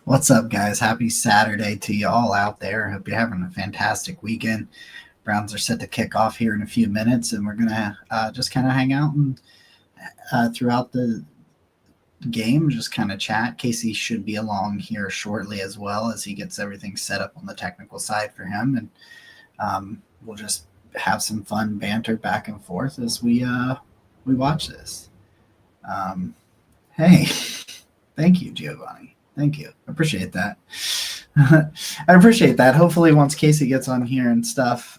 What's up, guys? Happy Saturday to you all out there. Hope you're having a fantastic weekend. Browns are set to kick off here in a few minutes, and we're going to just kind of hang out and throughout the game, just kind of chat. Casey should be along here shortly as well as he gets everything set up on the technical side for him. And we'll just have some fun banter back and forth as we watch this. Hey, thank you, Giovanni. Thank you. I appreciate that. I appreciate that. Hopefully, once Casey gets on here and stuff,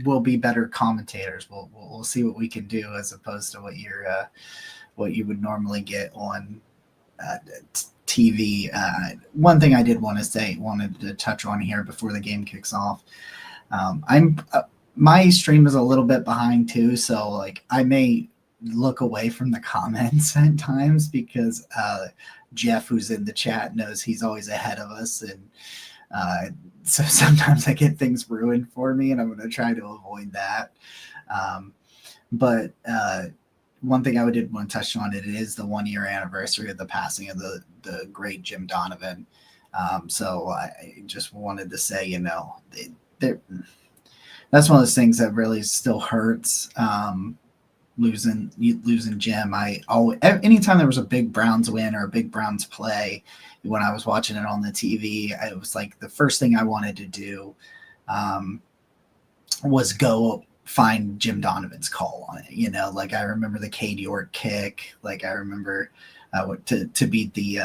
we'll be better commentators. We'll see what we can do as opposed to what you would normally get on TV. One thing I did wanted to touch on here before the game kicks off. My stream is a little bit behind too, so like I may look away from the comments at times because Jeff, who's in the chat, knows he's always ahead of us, and so sometimes I get things ruined for me, and I'm going to try to avoid that. But one thing I did want to touch on, it is the 1-year anniversary of the passing of the great Jim Donovan. So I just wanted to say, that's one of those things that really still hurts. Losing Jim. Anytime there was a big Browns win or a big Browns play, when I was watching it on the TV, it was like the first thing I wanted to do was go find Jim Donovan's call on it. Like I remember the Cade York kick. Like I remember to beat the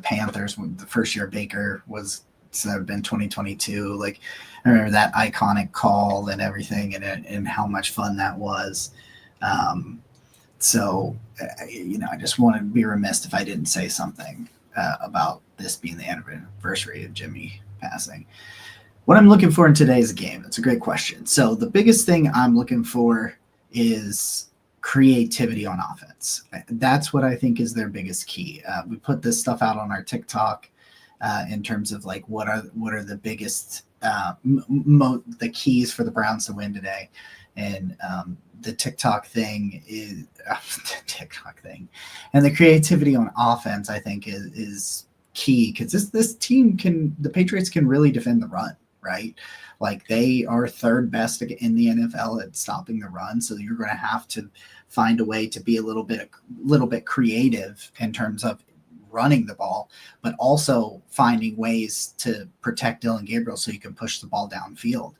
Panthers when the first year Baker was. So that would have been 2022. Like I remember that iconic call and everything, and how much fun that was. So I just wanted to be remiss if I didn't say something about this being the anniversary of Jimmy passing. What I'm looking for in today's game, that's a great question. So the biggest thing I'm looking for is creativity on offense. That's what I think is their biggest key. We put this stuff out on our TikTok in terms of like what are the biggest the keys for the Browns to win today. And the TikTok thing is the TikTok thing, and the creativity on offense, I think, is key because this team the Patriots can really defend the run, right? Like they are third best in the NFL at stopping the run, so you're going to have to find a way to be a little bit creative in terms of running the ball, but also finding ways to protect Dylan Gabriel so you can push the ball downfield.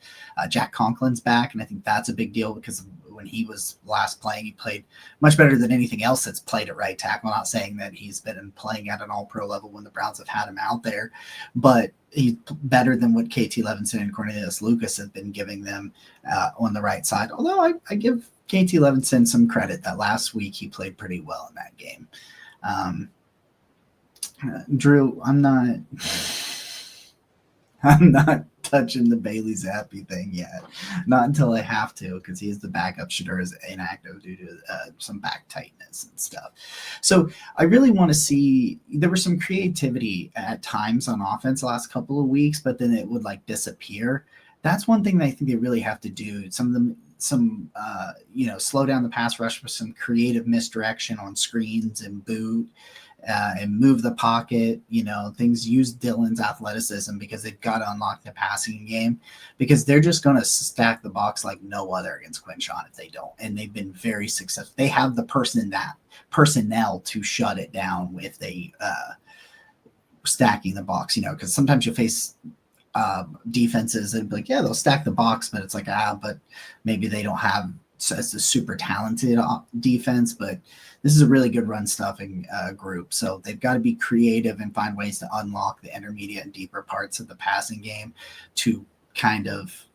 Jack Conklin's back, and I think that's a big deal because when he was last playing, he played much better than anything else that's played at right tackle. I'm not saying that he's been playing at an all-pro level when the Browns have had him out there, but he's better than what KT Levinson and Cornelius Lucas have been giving them on the right side. Although I give KT Levinson some credit that last week he played pretty well in that game. Drew, I'm not touching the Bailey Zappi thing yet. Not until I have to, because he's the backup. Shedeur is inactive due to some back tightness and stuff. So I really want to see. There was some creativity at times on offense the last couple of weeks, but then it would like disappear. That's one thing that I think they really have to do. Some of them. Slow down the pass rush with some creative misdirection on screens and boot. And move the pocket, things. Use Dylan's athleticism because they've got to unlock the passing game because they're just going to stack the box like no other against Quinshon if they don't. And they've been very successful. They have the personnel to shut it down if they stacking the box, because sometimes you face defenses and be like, yeah, they'll stack the box, but it's like, but maybe they don't have it's a super talented defense, but this is a really good run stuffing group. So they've got to be creative and find ways to unlock the intermediate and deeper parts of the passing game to kind of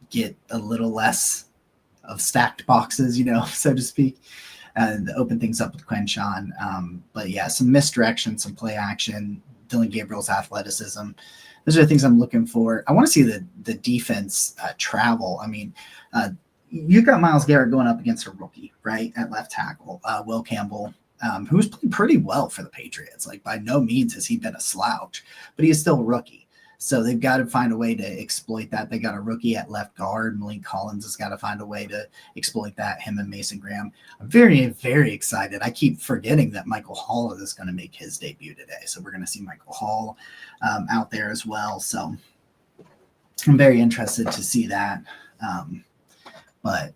get a little less of stacked boxes, so to speak, and open things up with Quinshon. But yeah, some misdirection, some play action, Dylan Gabriel's athleticism. Those are the things I'm looking for. I want to see the defense travel. I mean, you've got Myles Garrett going up against a rookie, right, at left tackle, Will Campbell, who's played pretty well for the Patriots. Like, by no means has he been a slouch, but he is still a rookie. So they've got to find a way to exploit that. They got a rookie at left guard. Malik Collins has got to find a way to exploit that, him and Mason Graham. I'm very, very excited. I keep forgetting that Michael Hall is going to make his debut today. So we're going to see Michael Hall out there as well. So I'm very interested to see that. But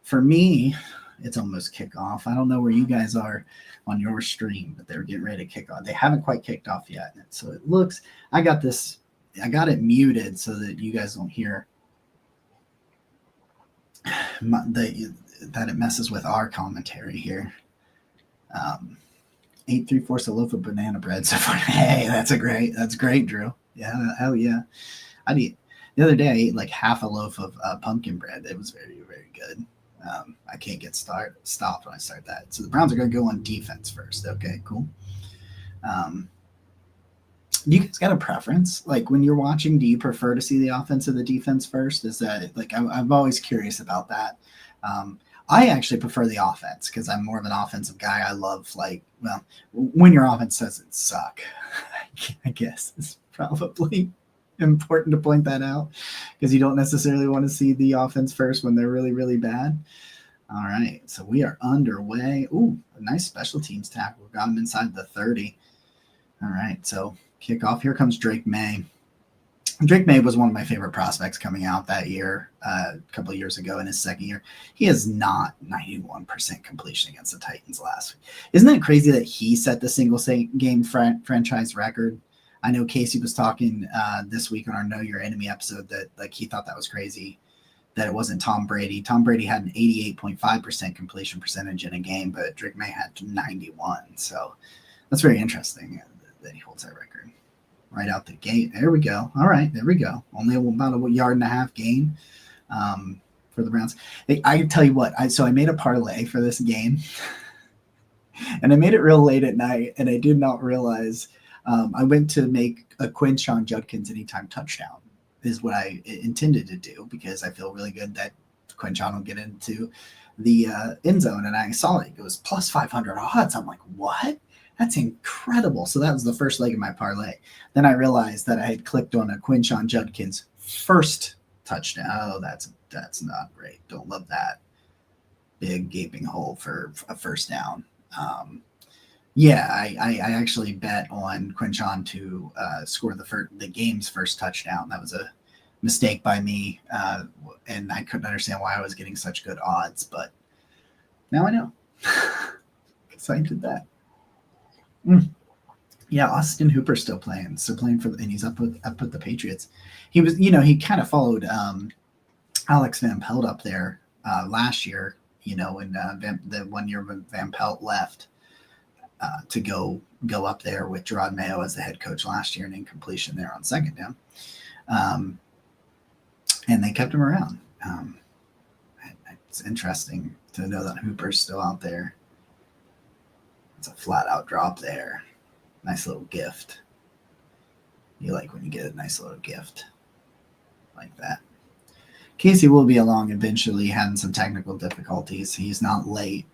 for me, it's almost kickoff. I don't know where you guys are on your stream, but they're getting ready to kick off. They haven't quite kicked off yet. So it looks, I got it muted so that you guys don't hear that it messes with our commentary here. 834's a loaf of banana bread so far. Hey, that's great, Drew. Yeah, hell yeah. The other day I ate like half a loaf of pumpkin bread. It was very, very good. I can't get stopped when I start that. So the Browns are going to go on defense first. Okay, cool. You guys got a preference? Like when you're watching, do you prefer to see the offense or the defense first? Is that like I'm always curious about that. I actually prefer the offense because I'm more of an offensive guy. I love when your offense doesn't suck, I guess it's probably important to point that out because you don't necessarily want to see the offense first when they're really, really bad. All right, so we are underway. Ooh, a nice special teams tackle. Got him inside the 30. All right, so kickoff. Here comes Drake May. Drake May was one of my favorite prospects coming out that year, a couple of years ago in his second year. He is not 91% completion against the Titans last week. Isn't that crazy that he set the single game franchise record? I know Casey was talking this week on our Know Your Enemy episode that like he thought that was crazy that it wasn't Tom Brady. Tom Brady had an 88.5% completion percentage in a game, but Drake May had 91. So that's very interesting that he holds that record right out the gate. There we go. All right, there we go. Only about a yard and a half gain for the Browns. I tell you what, I made a parlay for this game, and I made it real late at night, and I did not realize I went to make a Quinshon Judkins anytime touchdown is what I intended to do because I feel really good that Quinshon will get into the end zone, and I saw it. It was plus 500 odds. I'm like, what? That's incredible. So that was the first leg of my parlay. Then I realized that I had clicked on a Quinshon Judkins first touchdown. Oh, that's not great. Don't love that. Big gaping hole for a first down. I actually bet on Quinshon to score the game's first touchdown. That was a mistake by me, and I couldn't understand why I was getting such good odds. But now I know because I did that. Yeah, Austin Hooper's still playing. And he's up with the Patriots. He was, he kind of followed Alex Van Pelt up there last year. When the 1 year when Van Pelt left to go up there with Gerard Mayo as the head coach last year and incompletion there on second down, and they kept him around. It's interesting to know that Hooper's still out there. It's a flat out drop there. Nice little gift. You like when you get a nice little gift like that. Casey will be along eventually, having some technical difficulties. He's not late.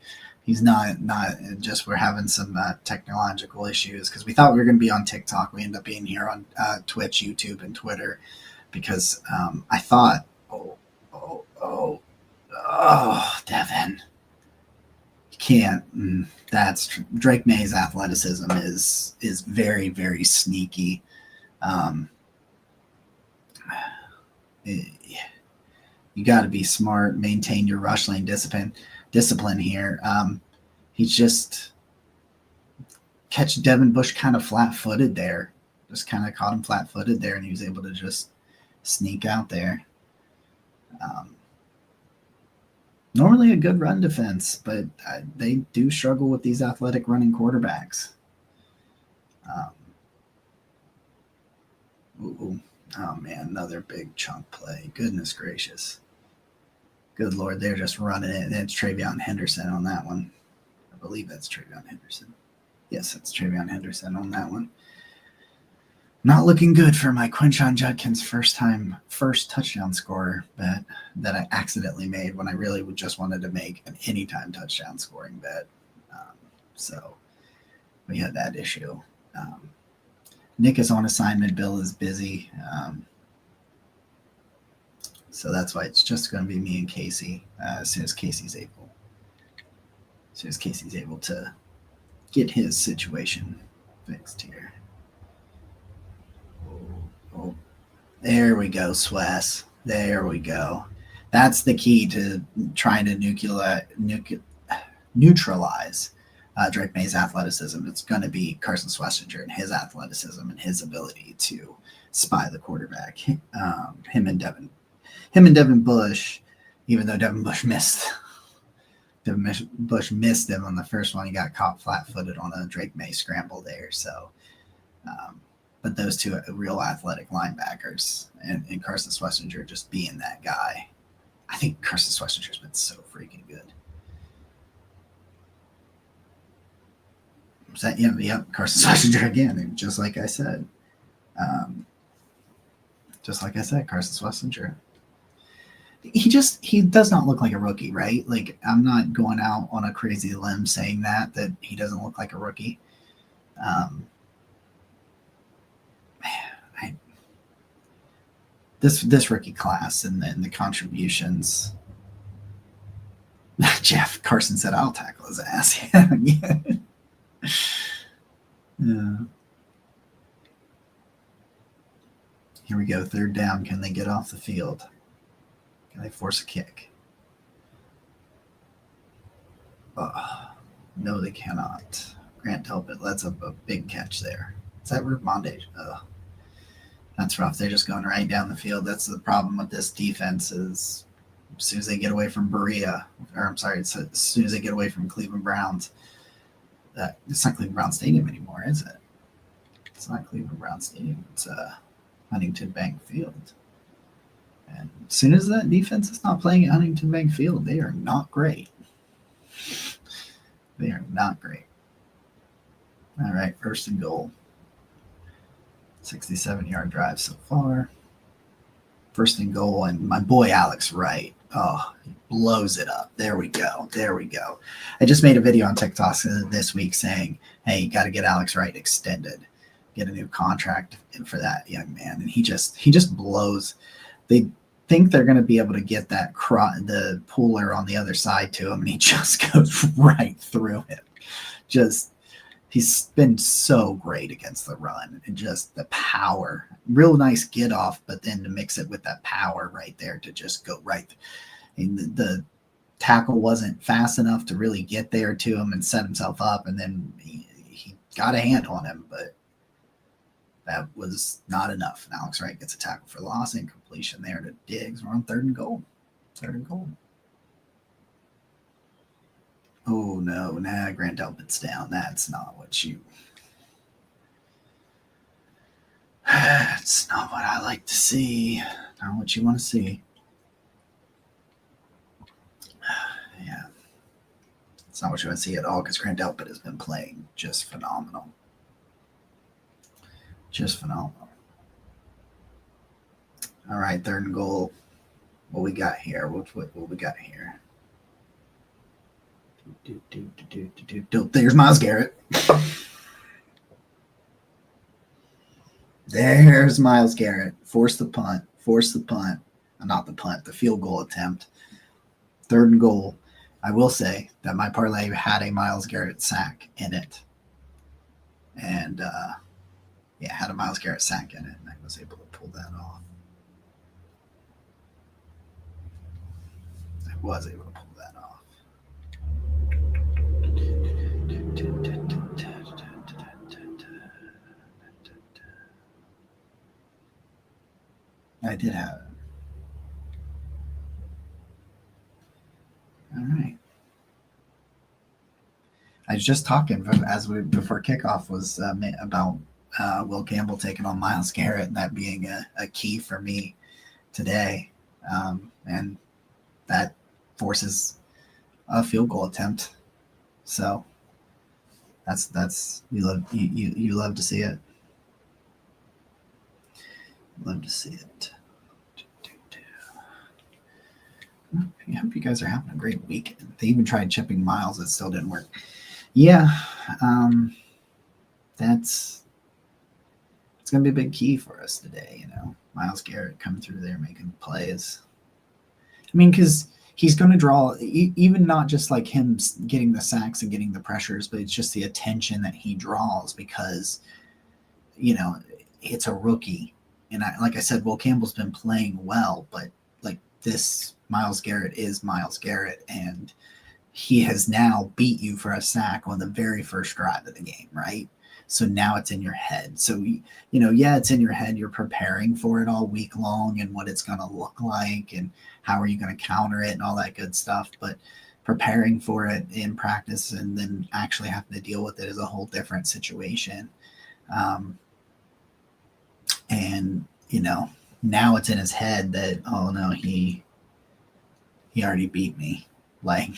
He's not just we're having some technological issues because we thought we were going to be on TikTok. We end up being here on Twitch, YouTube, and Twitter because I thought, Devin. Can't. That's Drake May's athleticism is very, very sneaky. You got to be smart, maintain your rush lane discipline here. He's just catch Devin Bush kind of flat-footed there. Just kind of caught him flat-footed there, and he was able to just sneak out there. Normally a good run defense, but they do struggle with these athletic running quarterbacks. Oh, man, another big chunk play. Goodness gracious. Good Lord, they're just running it. And it's Travion Henderson on that one. I believe that's Travion Henderson. Yes, it's Travion Henderson on that one. Not looking good for my Quinshon Judkins first touchdown scorer bet that I accidentally made when I really just wanted to make an anytime touchdown scoring bet. So we had that issue. Nick is on assignment. Bill is busy. So that's why it's just going to be me and Casey as soon as Casey's able to get his situation fixed here. Oh, there we go, Swess. There we go. That's the key to trying to neutralize Drake May's athleticism. It's going to be Carson Swessinger and his athleticism and his ability to spy the quarterback. Him and Devin Bush, even though Devin Bush missed him on the first one. He got caught flat-footed on a Drake May scramble there. So, but those two real athletic linebackers and Carson Swessinger just being that guy. I think Carson Schwarzenegger's been so freaking good. Was that, yeah, Carson Schwarzenegger again, just like I said. Carson Schwarzenegger. He does not look like a rookie, right? Like, I'm not going out on a crazy limb saying that he doesn't look like a rookie. This rookie class and the contributions. Jeff Carson said, "I'll tackle his ass." Yeah. Here we go. Third down. Can they get off the field? Can they force a kick? No, they cannot. Grant Delpit lets up a big catch there. Is that Ramonde? That's rough. They're just going right down the field. That's the problem with this defense is as soon as they get away from as soon as they get away from Cleveland Browns, it's not Cleveland Brown Stadium anymore, is it? It's not Cleveland Brown Stadium. It's Huntington Bank Field. And as soon as that defense is not playing at Huntington Bank Field, they are not great. They are not great. All right, first and goal. 67-yard drive so far. First and goal, and my boy Alex Wright. Oh, he blows it up. There we go. I just made a video on TikTok this week saying, hey, you got to get Alex Wright extended. Get a new contract for that young man. And he just blows. They think they're going to be able to get the puller on the other side to him, and he just goes right through him. He's been so great against the run and just the power. Real nice get off, but then to mix it with that power right there to just go right. And the tackle wasn't fast enough to really get there to him and set himself up, and then he got a hand on him, but that was not enough. And Alex Wright gets a tackle for loss and completion there to Diggs. We're on third and goal. Oh, no. Grant Delpit's down. That's not what That's not what I like to see. Not what you want to see. Yeah. It's not what you want to see at all because Grant Delpit has been playing just phenomenal. All right, third and goal. What we got here? What we got here? There's Myles Garrett. There's Myles Garrett. Force the punt. Not the punt, the field goal attempt. Third and goal. I will say that my parlay had a Myles Garrett sack in it. And, had a Myles Garrett sack in it, and I was able to pull that off. I did have it. All right. I was just talking before kickoff was about Will Campbell taking on Myles Garrett and that being a key for me today, and that forces a field goal attempt. So that's you love to see it. Love to see it. I hope you guys are having a great weekend. They even tried chipping Miles. It still didn't work. Yeah. It's going to be a big key for us today. Myles Garrett coming through there making plays. I mean, because he's going to draw even not just like him getting the sacks and getting the pressures, but it's just the attention that he draws because it's a rookie. And like I said, Will Campbell's been playing well, but like this Myles Garrett is Myles Garrett, and he has now beat you for a sack on the very first drive of the game, right? So now it's in your head. So, it's in your head. You're preparing for it all week long and what it's going to look like and how are you going to counter it and all that good stuff. But preparing for it in practice and then actually having to deal with it is a whole different situation. And, now it's in his head that, oh no, he already beat me. Like,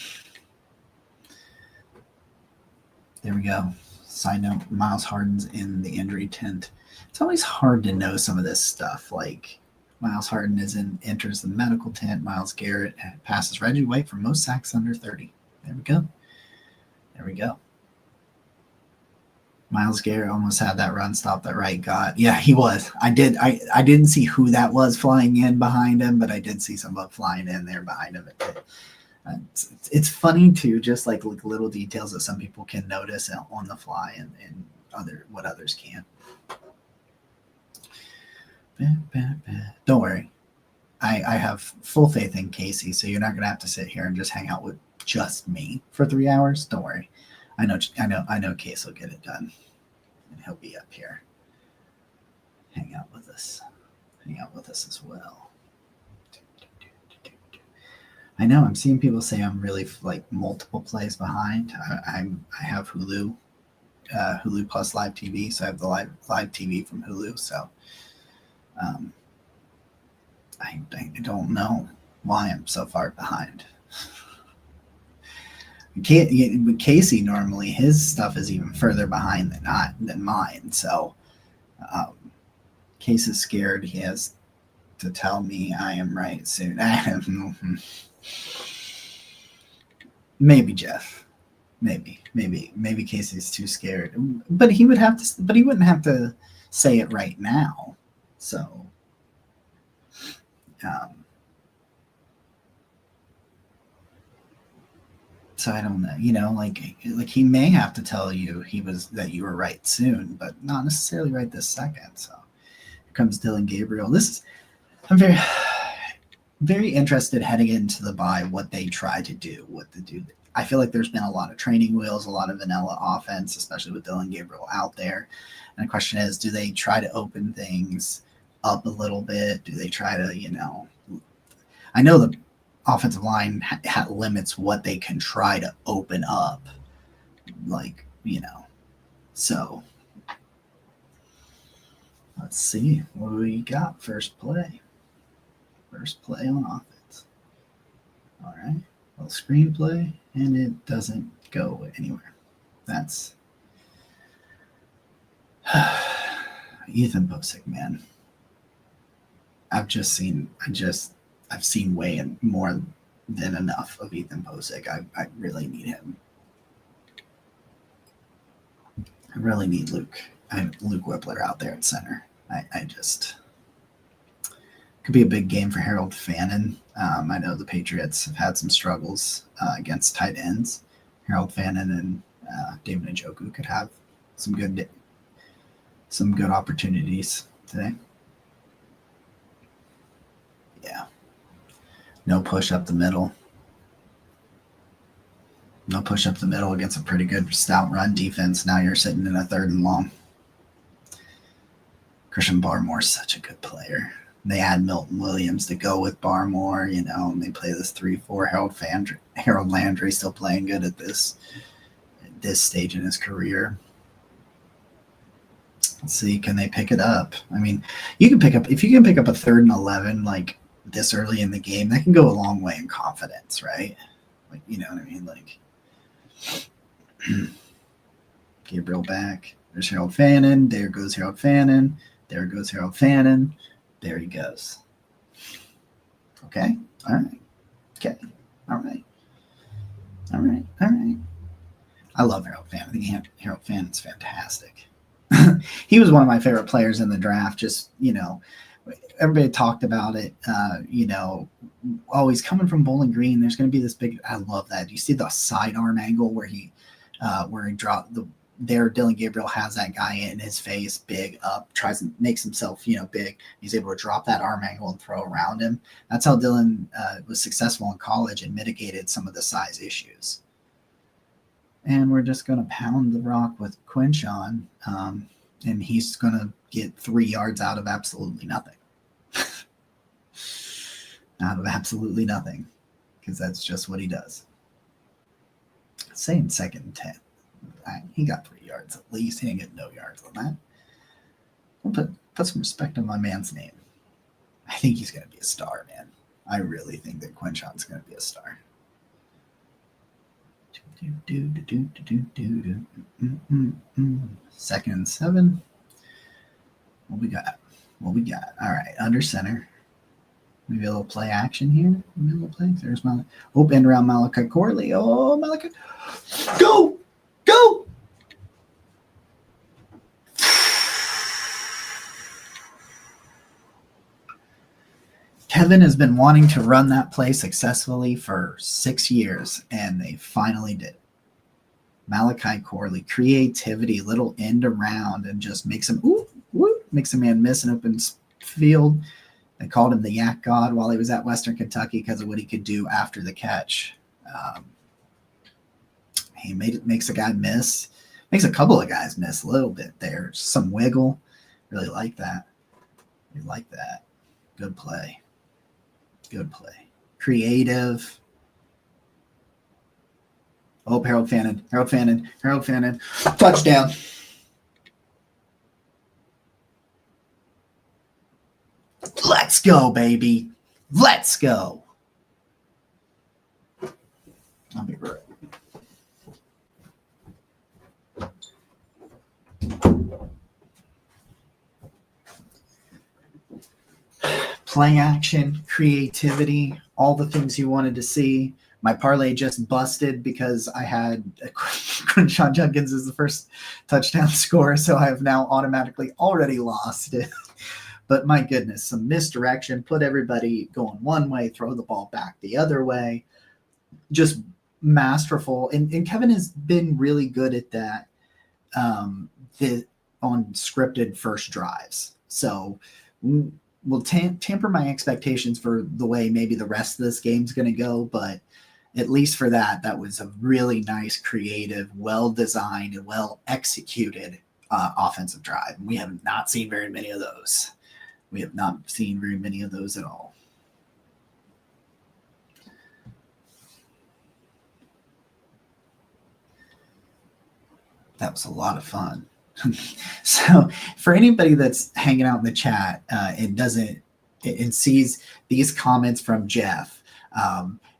there we go. Side note, Miles Harden's in the injury tent. It's always hard to know some of this stuff. Like, Miles Harden enters the medical tent. Myles Garrett passes Reggie White for most sacks under 30. There we go. Myles Garrett almost had that run stop that Wright got. Yeah, he was. I didn't see who that was flying in behind him, but I did see somebody flying in there behind him. It's funny too, just like little details that some people can notice on the fly and what others can't. Don't worry, I have full faith in Casey, so you're not gonna have to sit here and just hang out with just me for 3 hours. Don't worry, I know Case will get it done, and he'll be up here, hang out with us as well. I know I'm seeing people say I'm really like multiple plays behind. I have Hulu plus live TV, so I have the live TV from Hulu. So I don't know why I'm so far behind. Casey normally his stuff is even further behind than mine. So Case is scared. He has to tell me I am right soon. Maybe Jeff. Maybe Casey's too scared. But he wouldn't have to say it right now. So so I don't know, like he may have to tell you that you were right soon, but not necessarily right this second. So here comes Dylan Gabriel. I'm very, very interested heading into the bye what they try to do, I feel like there's been a lot of training wheels, a lot of vanilla offense, especially with Dylan Gabriel out there. And the question is, do they try to open things up a little bit? Do they try to, I know the offensive line limits what they can try to open up, so let's see what we got. First play on offense. All right, little screenplay, and it doesn't go anywhere. That's Ethan Posick, man. I've seen way more than enough of Ethan Posick. I really need him. I really need Luke Whippler out there at center. I just could be a big game for Harold Fannin. I know the Patriots have had some struggles against tight ends. Harold Fannin and David Njoku could have some good opportunities today. Yeah. No push up the middle. No push up the middle against a pretty good stout run defense. Now you're sitting in a 3rd and long. Christian Barmore's such a good player. They add Milton Williams to go with Barmore, and they play this 3-4. Harold Landry still playing good at this stage in his career. Let's see, can they pick it up? I mean, if you can pick up a 3rd and 11 like this early in the game, that can go a long way in confidence, right? Like, you know what I mean? Like, Gabriel back. There's Harold Fannin. There goes Harold Fannin. There goes Harold Fannin. There he goes. Okay. All right. Okay. All right. All right. All right. I love Harold Fannin. I think Harold Fannin's fantastic. he was one of my favorite players in the draft. Just, everybody talked about it. He's coming from Bowling Green. There's going to be this big. I love that. You see the sidearm angle where he dropped the. There, Dylan Gabriel has that guy in his face, big up, tries to makes himself, big. He's able to drop that arm angle and throw around him. That's how Dylan was successful in college and mitigated some of the size issues. And we're just going to pound the rock with Quinshon, and he's going to get 3 yards out of absolutely nothing. Out of absolutely nothing, because that's just what he does. Same 2nd and 10. He got 3 yards at least. He didn't get no yards on that. We'll put some respect on my man's name. I think he's going to be a star, man. I really think that Quinshon's going to be a star. 2nd and 7. What we got? All right, under center. Maybe a little play action here. Maybe a little play. There's Malachi. End around Malachi Corley. Oh, Malachi. Go! Kevin has been wanting to run that play successfully for 6 years, and they finally did. Malachi Corley, creativity, little end around, and just makes him makes a man miss an open field. They called him the Yak God while he was at Western Kentucky because of what he could do after the catch. He makes a guy miss, makes a couple of guys miss a little bit there. Some wiggle. Really like that. Good play. Creative. Oh, Harold Fannin. Touchdown. Let's go, baby. Let's go. I'll be right. Play action, creativity, all the things you wanted to see. My parlay just busted because I had Quinshon Judkins as the first touchdown scorer, so I have now automatically already lost it. But my goodness, some misdirection, put everybody going one way, throw the ball back the other way. Just masterful. And Kevin has been really good at that on scripted first drives. So we'll tamper my expectations for the way maybe the rest of this game's going to go, but at least for that was a really nice, creative, well-designed, and well-executed offensive drive. And we have not seen very many of those. At all. That was a lot of fun. So for anybody that's hanging out in the chat and sees these comments from Jeff,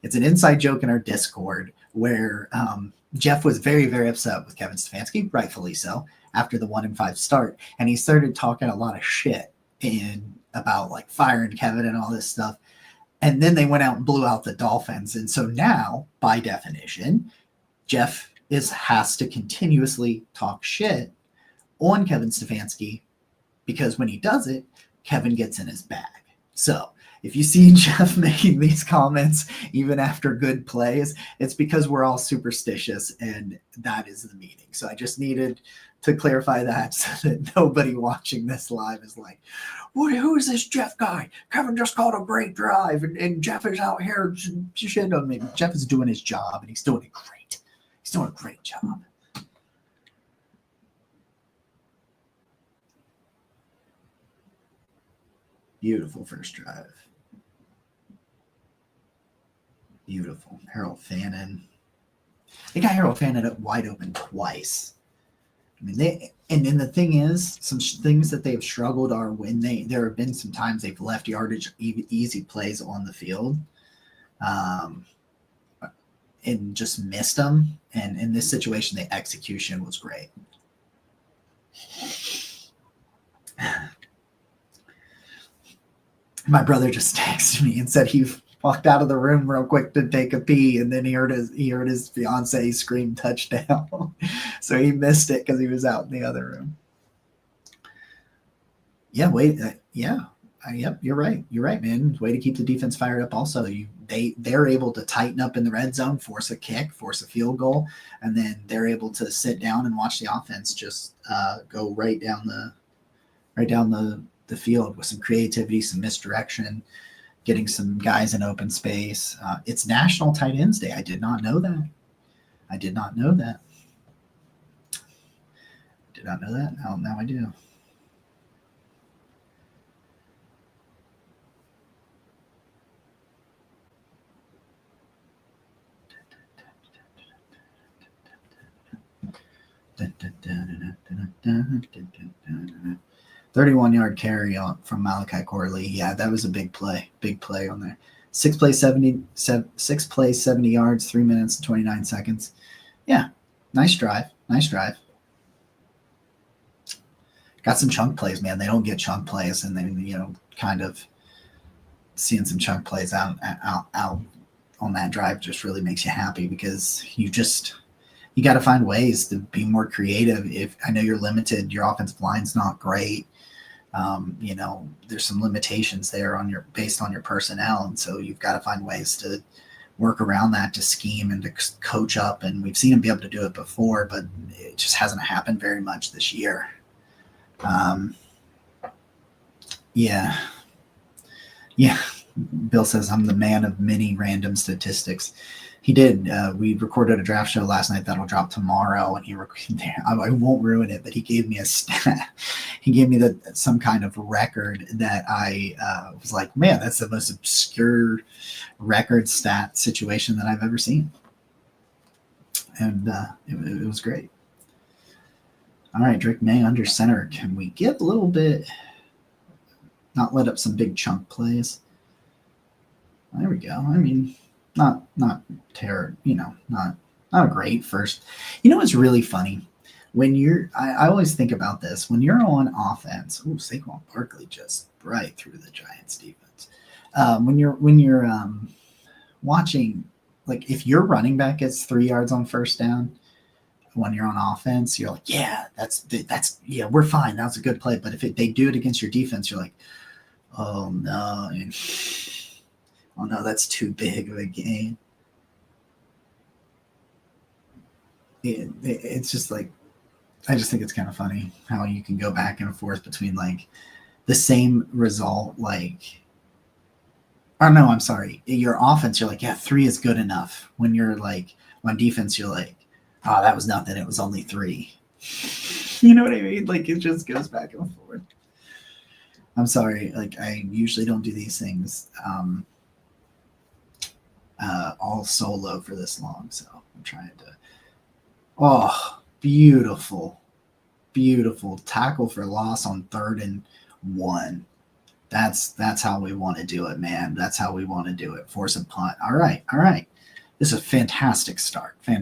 it's an inside joke in our Discord where Jeff was very, very upset with Kevin Stefanski, rightfully so, after the 1-5 start. And he started talking a lot of shit about like firing Kevin and all this stuff. And then they went out and blew out the Dolphins. And so now, by definition, Jeff has to continuously talk shit on Kevin Stefanski, because when he does it, Kevin gets in his bag. So if you see Jeff making these comments even after good plays, it's because we're all superstitious, and that is the meaning. So I just needed to clarify that so that nobody watching this live is like, who is this Jeff guy? Kevin just called a great drive, and Jeff is out here shit on me. Jeff is doing his job, and he's doing it great. He's doing a great job. Beautiful first drive. Beautiful. Harold Fannin. They got Harold Fannin up wide open twice. I mean, and then the thing is, some things that they've struggled are when there have been some times they've left yardage, easy plays on the field, and just missed them. And in this situation, the execution was great. My brother just texted me and said he walked out of the room real quick to take a pee, and then he heard his fiance scream touchdown. So he missed it because he was out in the other room. Yeah, wait. Yeah. Yep, you're right. You're right, man. Way to keep the defense fired up. Also, they're able to tighten up in the red zone, force a kick, force a field goal, and then they're able to sit down and watch the offense just go right down the field with some creativity, some misdirection, getting some guys in open space. It's National Tight Ends Day. I did not know that. I did not know that. Did not know that. Now I do. Dun, dun, dun, dun, dun, dun, dun, dun. 31-yard carry from Malachi Corley. Yeah, that was a big play. Big play on there. 6 plays, 70 yards, 3 minutes and 29 seconds. Yeah, nice drive. Nice drive. Got some chunk plays, man. They don't get chunk plays, and then kind of seeing some chunk plays out on that drive just really makes you happy, because you got to find ways to be more creative. If I know you're limited, your offensive line's not great. There's some limitations there based on your personnel, and so you've got to find ways to work around that, to scheme and to coach up. And we've seen him be able to do it before, but it just hasn't happened very much this year. Yeah. Bill says I'm the man of many random statistics. He did. We recorded a draft show last night that'll drop tomorrow, and I won't ruin it, but he gave me a stat. He gave me some kind of record that I was like, man, that's the most obscure record stat situation that I've ever seen, and it was great. All right, Drake May under center. Can we get a little bit? Not let up some big chunk plays. There we go. I mean, not terror, not a great first. It's really funny when I always think about this when you're on offense. Ooh, Saquon Barkley just right through the Giants defense. When you're watching, like, if your running back gets 3 yards on first down, when you're on offense, you're like, yeah, that's we're fine. That's a good play. But if they do it against your defense, you're like, oh no. Oh no, that's too big of a game. It's just like, I just think it's kind of funny how you can go back and forth between like the same result. Like, oh no, I'm sorry. Your offense, you're like, yeah, 3 is good enough. When you're like on defense, you're like, oh, that was nothing. It was only 3. You know what I mean? Like, it just goes back and forth. I'm sorry. Like, I usually don't do these things all solo for this long, so I'm trying to. Oh, beautiful tackle for loss on 3rd and 1. That's how we want to do it, man. That's how we want to do it. Force a punt. All right. This is a fantastic start for the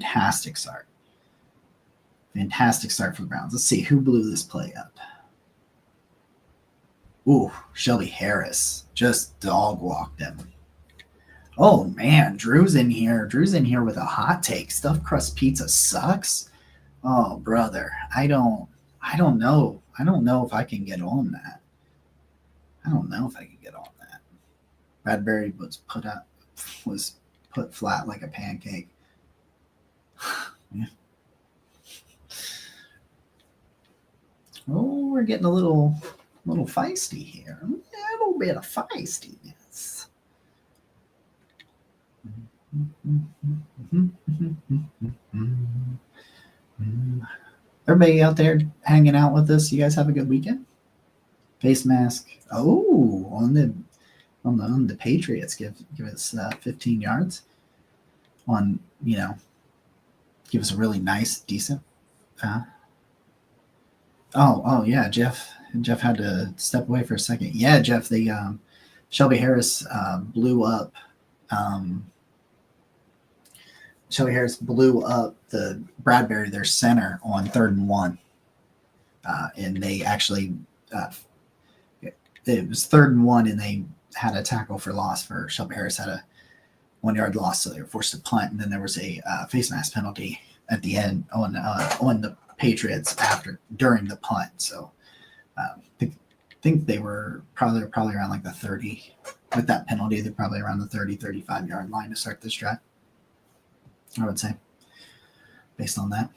Browns. Let's see who blew this play up. Ooh, Shelby Harris just dog walked him. Oh man, Drew's in here with a hot take. Stuffed crust pizza sucks. Oh brother, I don't know if I can get on that. Bradbury was put flat like a pancake. Yeah. Oh, we're getting a little feisty here. A little bit of feistiness. Everybody out there hanging out with us, you guys have a good weekend? Face mask. Oh, on the Patriots, give us 15 yards. On, give us a really nice, decent. Oh yeah, Jeff had to step away for a second. Yeah, Jeff, the Shelby Harris blew up. Shelby Harris blew up the Bradbury, their center, on 3rd and 1, and they actually it was 3rd and 1, and they had a tackle for loss for Shelby Harris had a 1-yard loss, so they were forced to punt, and then there was a face mask penalty at the end on the Patriots during the punt. So I think think they were probably around like the 30 with that penalty. They're probably around the 35 yard line to start this drive, I would say, based on that.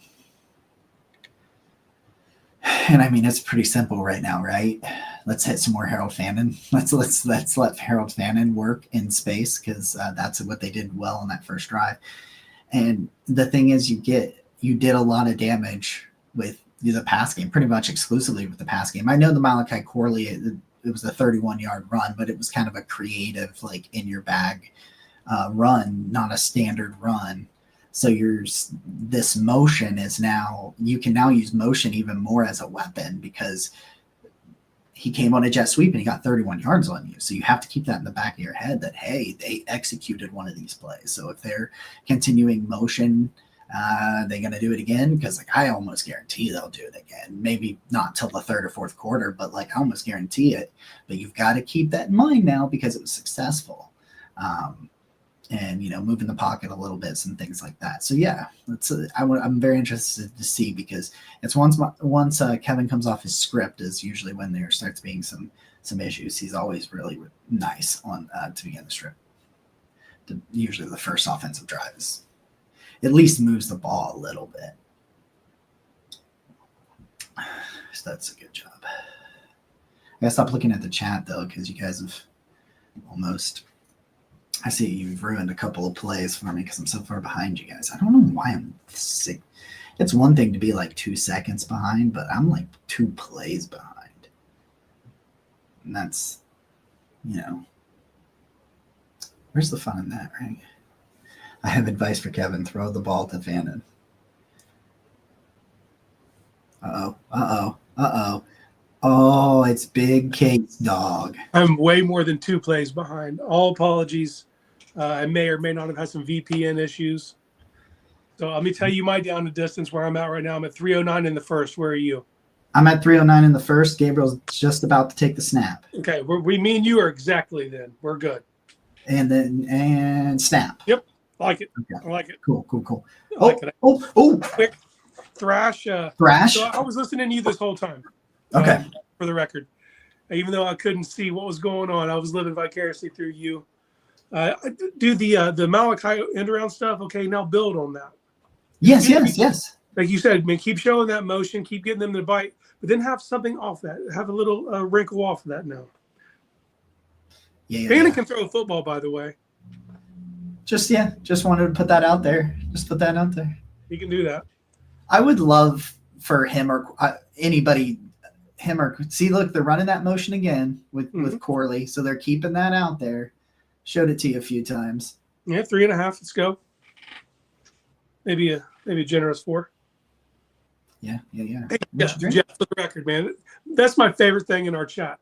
And I mean, it's pretty simple right now, right? Let's hit some more Harold Fannin. Let's let Harold Fannin work in space, because that's what they did well on that first drive. And the thing is, you did a lot of damage with the pass game, pretty much exclusively with the pass game. I know the Malachi Corley, it was a 31-yard run, but it was kind of a creative, like in your bag run, not a standard run. So this motion is now, you can now use motion even more as a weapon, because he came on a jet sweep and he got 31 yards on you. So you have to keep that in the back of your head that, hey, they executed one of these plays. So if they're continuing motion, they're going to do it again, because like I almost guarantee they'll do it again. Maybe not till the third or fourth quarter, but like I almost guarantee it. But you've got to keep that in mind now, because it was successful. And move in the pocket a little bit and things like that. So yeah, I'm very interested to see, because it's once Kevin comes off his script is usually when there starts being some issues. He's always really nice on to begin the script. Usually the first offensive drive is at least moves the ball a little bit. So that's a good job. I gotta stop looking at the chat though, because you guys have almost. I see you've ruined a couple of plays for me because I'm so far behind you guys. I don't know why I'm sick. It's one thing to be like 2 seconds behind, but I'm like 2 plays behind. And that's, where's the fun in that, right? I have advice for Kevin. Throw the ball to Fannin. Uh-oh. Oh, it's Big Kate's dog. I'm way more than 2 plays behind. All apologies. I may or may not have had some VPN issues. So let me tell you my down to distance where I'm at right now. I'm at 309 in the first. Where are you? I'm at 309 in the first. Gabriel's just about to take the snap. Okay. Me and you are exactly then. We're good. And snap. Yep. Like it. Okay. I like it. Cool. I like it. Quick thrash. Thrash? So I was listening to you this whole time. Okay. For the record. Even though I couldn't see what was going on, I was living vicariously through you. I do the Malachi end-around stuff. Okay, now build on that. Yes. Like you said, man, keep showing that motion, keep getting them to bite, but then have something off that. Have a little wrinkle off of that now. Fannin can throw a football, by the way. Just wanted to put that out there. Just put that out there. He can do that. I would love for him or anybody. See, look, they're running that motion again with Corley, so they're keeping that out there. Showed it to you a few times. Yeah, 3.5. Let's go. Maybe a generous 4. Yeah. Hey, Jeff, for the record, man, that's my favorite thing in our chat.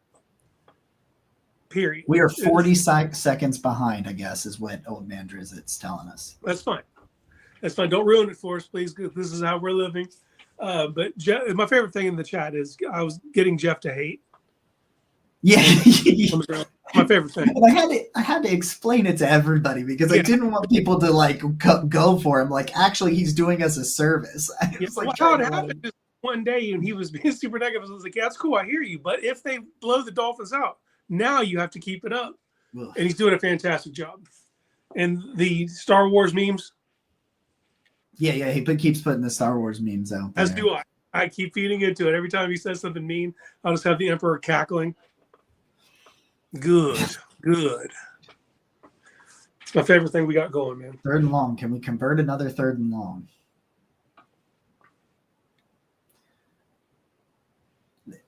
Period. We are 40 seconds behind, I guess, is what old man Drizzit's telling us. That's fine. Don't ruin it for us, please. This is how we're living. But Jeff, my favorite thing in the chat is I was getting Jeff to hate. Yeah. My favorite thing. And I had to explain it to everybody, because I didn't want people to like go for him. Like, actually, he's doing us a service. How it happened is one day, and he was being super negative. I was like, yeah, that's cool. I hear you. But if they blow the Dolphins out, now you have to keep it up. Ugh. And he's doing a fantastic job. And the Star Wars memes. Yeah, he keeps putting the Star Wars memes out there. As do I. I keep feeding into it. Every time he says something mean, I'll just have the Emperor cackling. Good. It's my favorite thing we got going, man. 3rd and long. Can we convert another 3rd and long?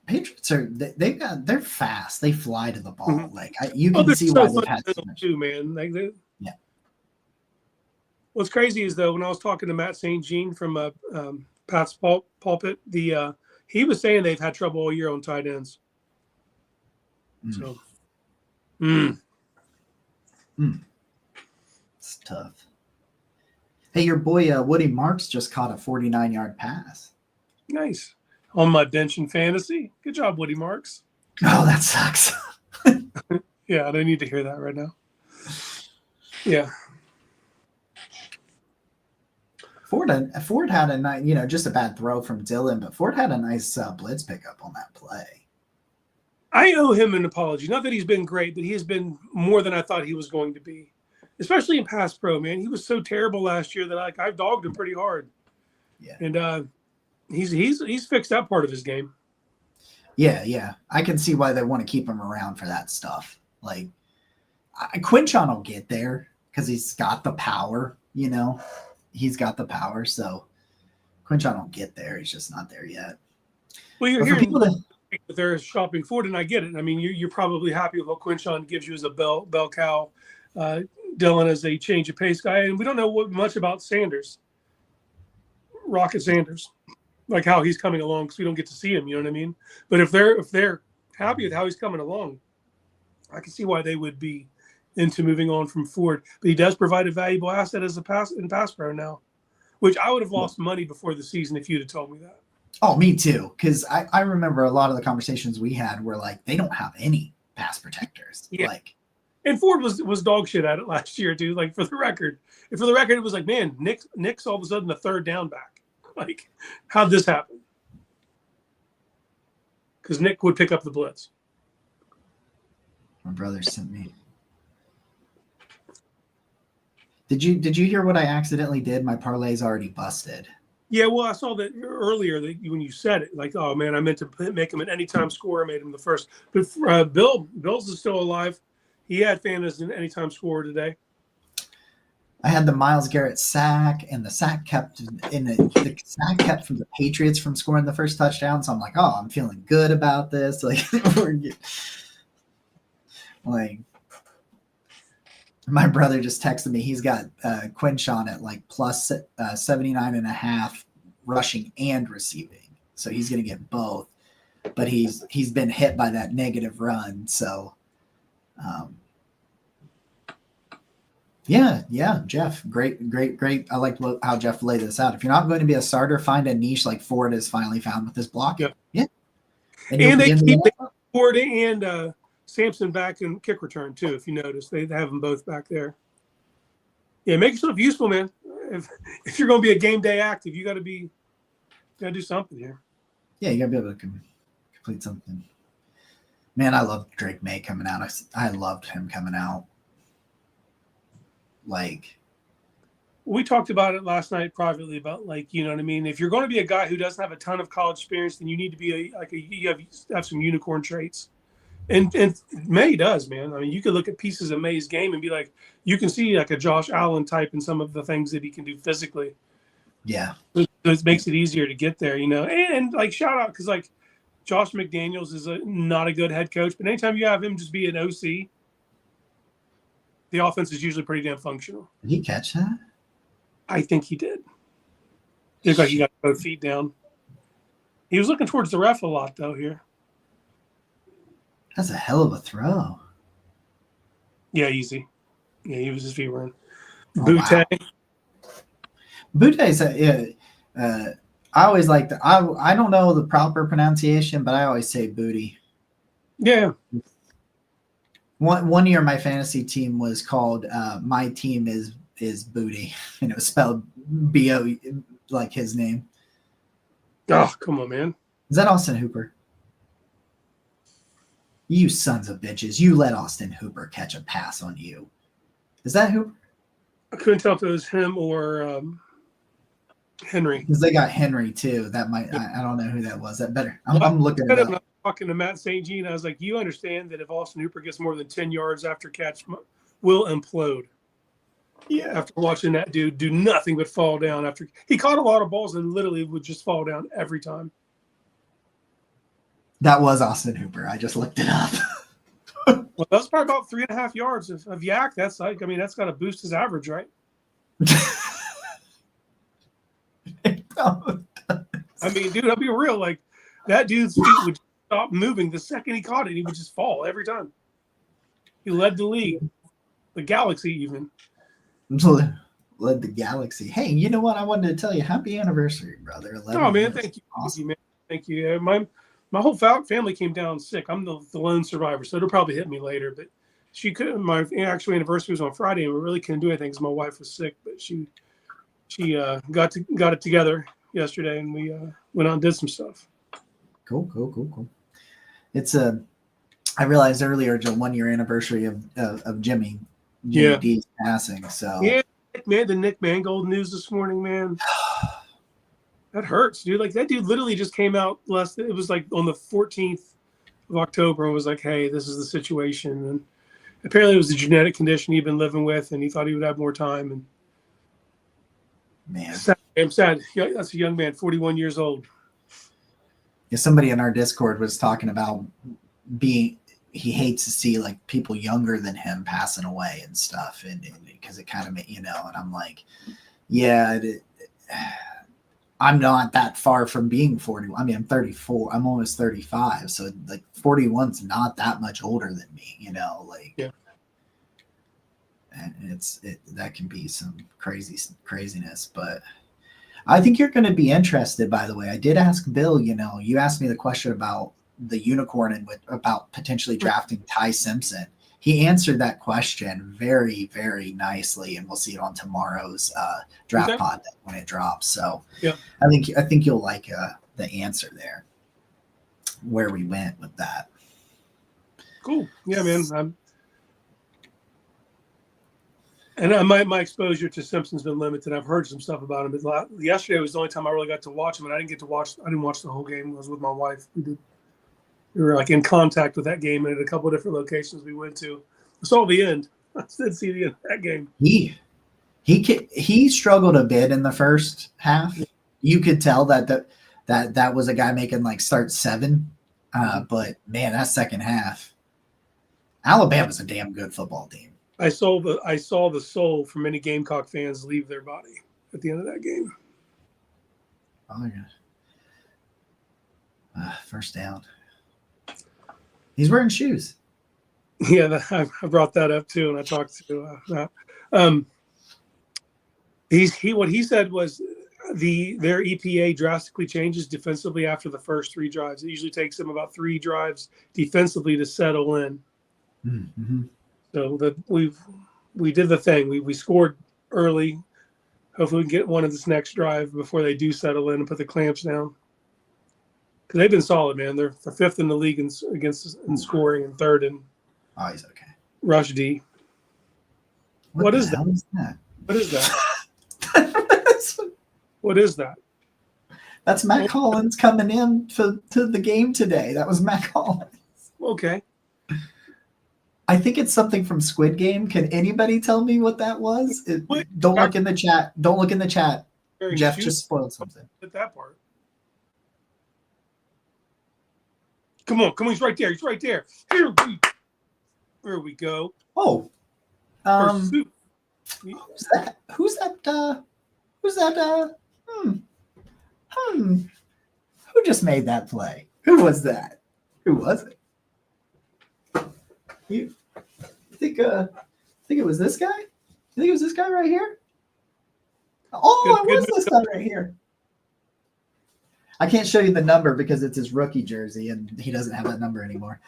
Patriots they're fast. They fly to the ball. Mm-hmm. Like you can see why they've had so much. Too, man. Yeah. What's crazy is though, when I was talking to Matt St. Jean from Pat's pulpit, he was saying they've had trouble all year on tight ends. So. It's tough. Hey, your boy Woody Marks just caught a 49-yard pass. Nice. On my bench in fantasy. Good job, Woody Marks. Oh, that sucks. Yeah, I don't need to hear that right now. Yeah. Ford had a nice, just a bad throw from Dillon, but Ford had a nice blitz pickup on that play. I owe him an apology. Not that he's been great, but he has been more than I thought he was going to be, especially in pass pro. Man, he was so terrible last year that I've dogged him pretty hard. Yeah, and he's fixed that part of his game. Yeah. I can see why they want to keep him around for that stuff. Like, Quinchon will get there because he's got the power. He's got the power. So Quinchon will get there. He's just not there yet. Well, you're hearing that they're shopping for it, and I get it. I mean, you're probably happy with what Quinchon gives you as a bell cow. Dylan as a change of pace guy, and we don't know much about Sanders, Rocket Sanders, like how he's coming along because we don't get to see him. You know what I mean? But if they're happy with how he's coming along, I can see why they would be into moving on from Ford. But he does provide a valuable asset as a pass pro now, which I would have lost money before the season if you'd have told me that. Oh, me too. Because I remember a lot of the conversations we had were like, they don't have any pass protectors. Yeah. Like, and Ford was dog shit at it last year, dude. Like, for the record, it was like, man, Nick's all of a sudden the third down back. Like, how'd this happen? Because Nick would pick up the blitz. My brother sent me. Did you hear what I accidentally did? My parlay's already busted. Yeah, well, I saw that earlier when you said it. Like, oh man, I meant to make him an anytime scorer. Made him the first. But Bill's is still alive. He had Fan as an anytime scorer today. I had the Myles Garrett sack, and the sack kept the sack kept from the Patriots from scoring the first touchdown. So I'm like, oh, I'm feeling good about this. Like my brother just texted me. He's got Quinchon at like plus 79.5 rushing and receiving. So he's going to get both. But he's been hit by that negative run. So, yeah, Jeff, great. I like how Jeff laid this out. If you're not going to be a starter, find a niche like Ford has finally found with this block. Yep. Yeah. And they keep Ford and Sampson back in kick return too. If you notice, they have them both back there. Yeah, make yourself useful, man. If you're going to be a game day active, you got to do something here. Yeah, you got to be able to complete something. Man, I love Drake May coming out. I loved him coming out. Like, we talked about it last night privately about, like, you know what I mean? If you're going to be a guy who doesn't have a ton of college experience, then you need to be you have some unicorn traits. And May does, man. I mean, you could look at pieces of May's game and be like, you can see like a Josh Allen type in some of the things that he can do physically. Yeah. It makes it easier to get there, and like, shout out, because like Josh McDaniels is not a good head coach, but anytime you have him just be an OC, the offense is usually pretty damn functional. Did he catch that? I think he did. It looked like he got both feet down. He was looking towards the ref a lot, though, here. That's a hell of a throw. Yeah, easy. Yeah, he was his feet were in. Butte. Wow. Butte's I always like that. I don't know the proper pronunciation, but I always say booty. Yeah. One year my fantasy team was called My Team is Booty, and it was spelled B-O, like his name. Oh, come on, man. Is that Austin Hooper? You sons of bitches. You let Austin Hooper catch a pass on you. Is that Hooper? I couldn't tell if it was him or Henry. Because they got Henry, too. That might, I don't know who that was. That better. I'm looking at it up. I was talking to Matt St. Jean. I was like, you understand that if Austin Hooper gets more than 10 yards after catch, will implode. Yeah. After watching that dude do nothing but fall down after he caught a lot of balls and literally would just fall down every time. That was Austin Hooper. I just looked it up. Well, that's probably about 3.5 yards of yak. That's like, I mean, that's got to boost his average, right? I mean, dude, I'll be real. Like, that dude's feet would stop moving the second he caught it. He would just fall every time. He led the league, the galaxy even. Led the galaxy. Hey, you know what? I wanted to tell you, happy anniversary, brother. Oh man, thank you. Awesome. Thank you, man. Thank you. My whole family came down sick. I'm the lone survivor, so it'll probably hit me later. But she couldn't. My actual anniversary was on Friday, and we really couldn't do anything because my wife was sick. But she got it together yesterday, and we went out and did some stuff. Cool. It's I realized earlier the 1 year anniversary of Jimmy D's passing. So yeah, man, the Nick Mangold news this morning, man. That hurts, dude. Like that dude literally just came out it was like on the 14th of October and was like, hey, this is the situation. And apparently it was a genetic condition he'd been living with and he thought he would have more time. And man, I'm sad. That's a young man, 41 years old. Yeah, somebody in our Discord was talking about he hates to see like people younger than him passing away and stuff. And because it kind of, and I'm like, yeah, I'm not that far from being 40. I mean, I'm 34. I'm almost 35. So like 41's not that much older than me, like, yeah. And that can be some craziness, but I think you're going to be interested, by the way. I did ask Bill, you asked me the question about the unicorn and about potentially drafting Ty Simpson. He answered that question very, very nicely, and we'll see it on tomorrow's draft pod when it drops. So yeah, I think you'll like the answer there, where we went with that. Cool. Yeah, man. And my exposure to Simpson's been limited. I've heard some stuff about him. But yesterday was the only time I really got to watch him, and I didn't watch the whole game. I was with my wife. We were like in contact with that game, and at a couple of different locations we went to. I saw the end. I didn't see the end of that game. He struggled a bit in the first half. You could tell that was a guy making like start 7. But man, that second half, Alabama's a damn good football team. I saw the soul for many Gamecock fans leave their body at the end of that game. Oh my gosh. First down. He's wearing shoes. Yeah, I brought that up too, and I talked to what he said was their EPA drastically changes defensively after the first 3 drives. It usually takes them about 3 drives defensively to settle in. Mm-hmm. So that we did the thing. We scored early. Hopefully we can get one of this next drive before they do settle in and put the clamps down. Because they've been solid, man. They're 5th in the league in scoring and 3rd in he's okay. rush D. What is that? What is that? What is that? That's Matt Collins coming in to the game today. That was Matt Collins. Okay. I think it's something from Squid Game. Can anybody tell me what that was? Don't look in the chat. Don't look in the chat. Jeff just spoiled something. At that part. Come on. He's right there. Here we go. Oh. Who's that? Who just made that play? Who was that? Who was it? You think it was this guy? You think it was this guy right here? Oh, it was this guy right here. I can't show you the number because it's his rookie jersey and he doesn't have that number anymore.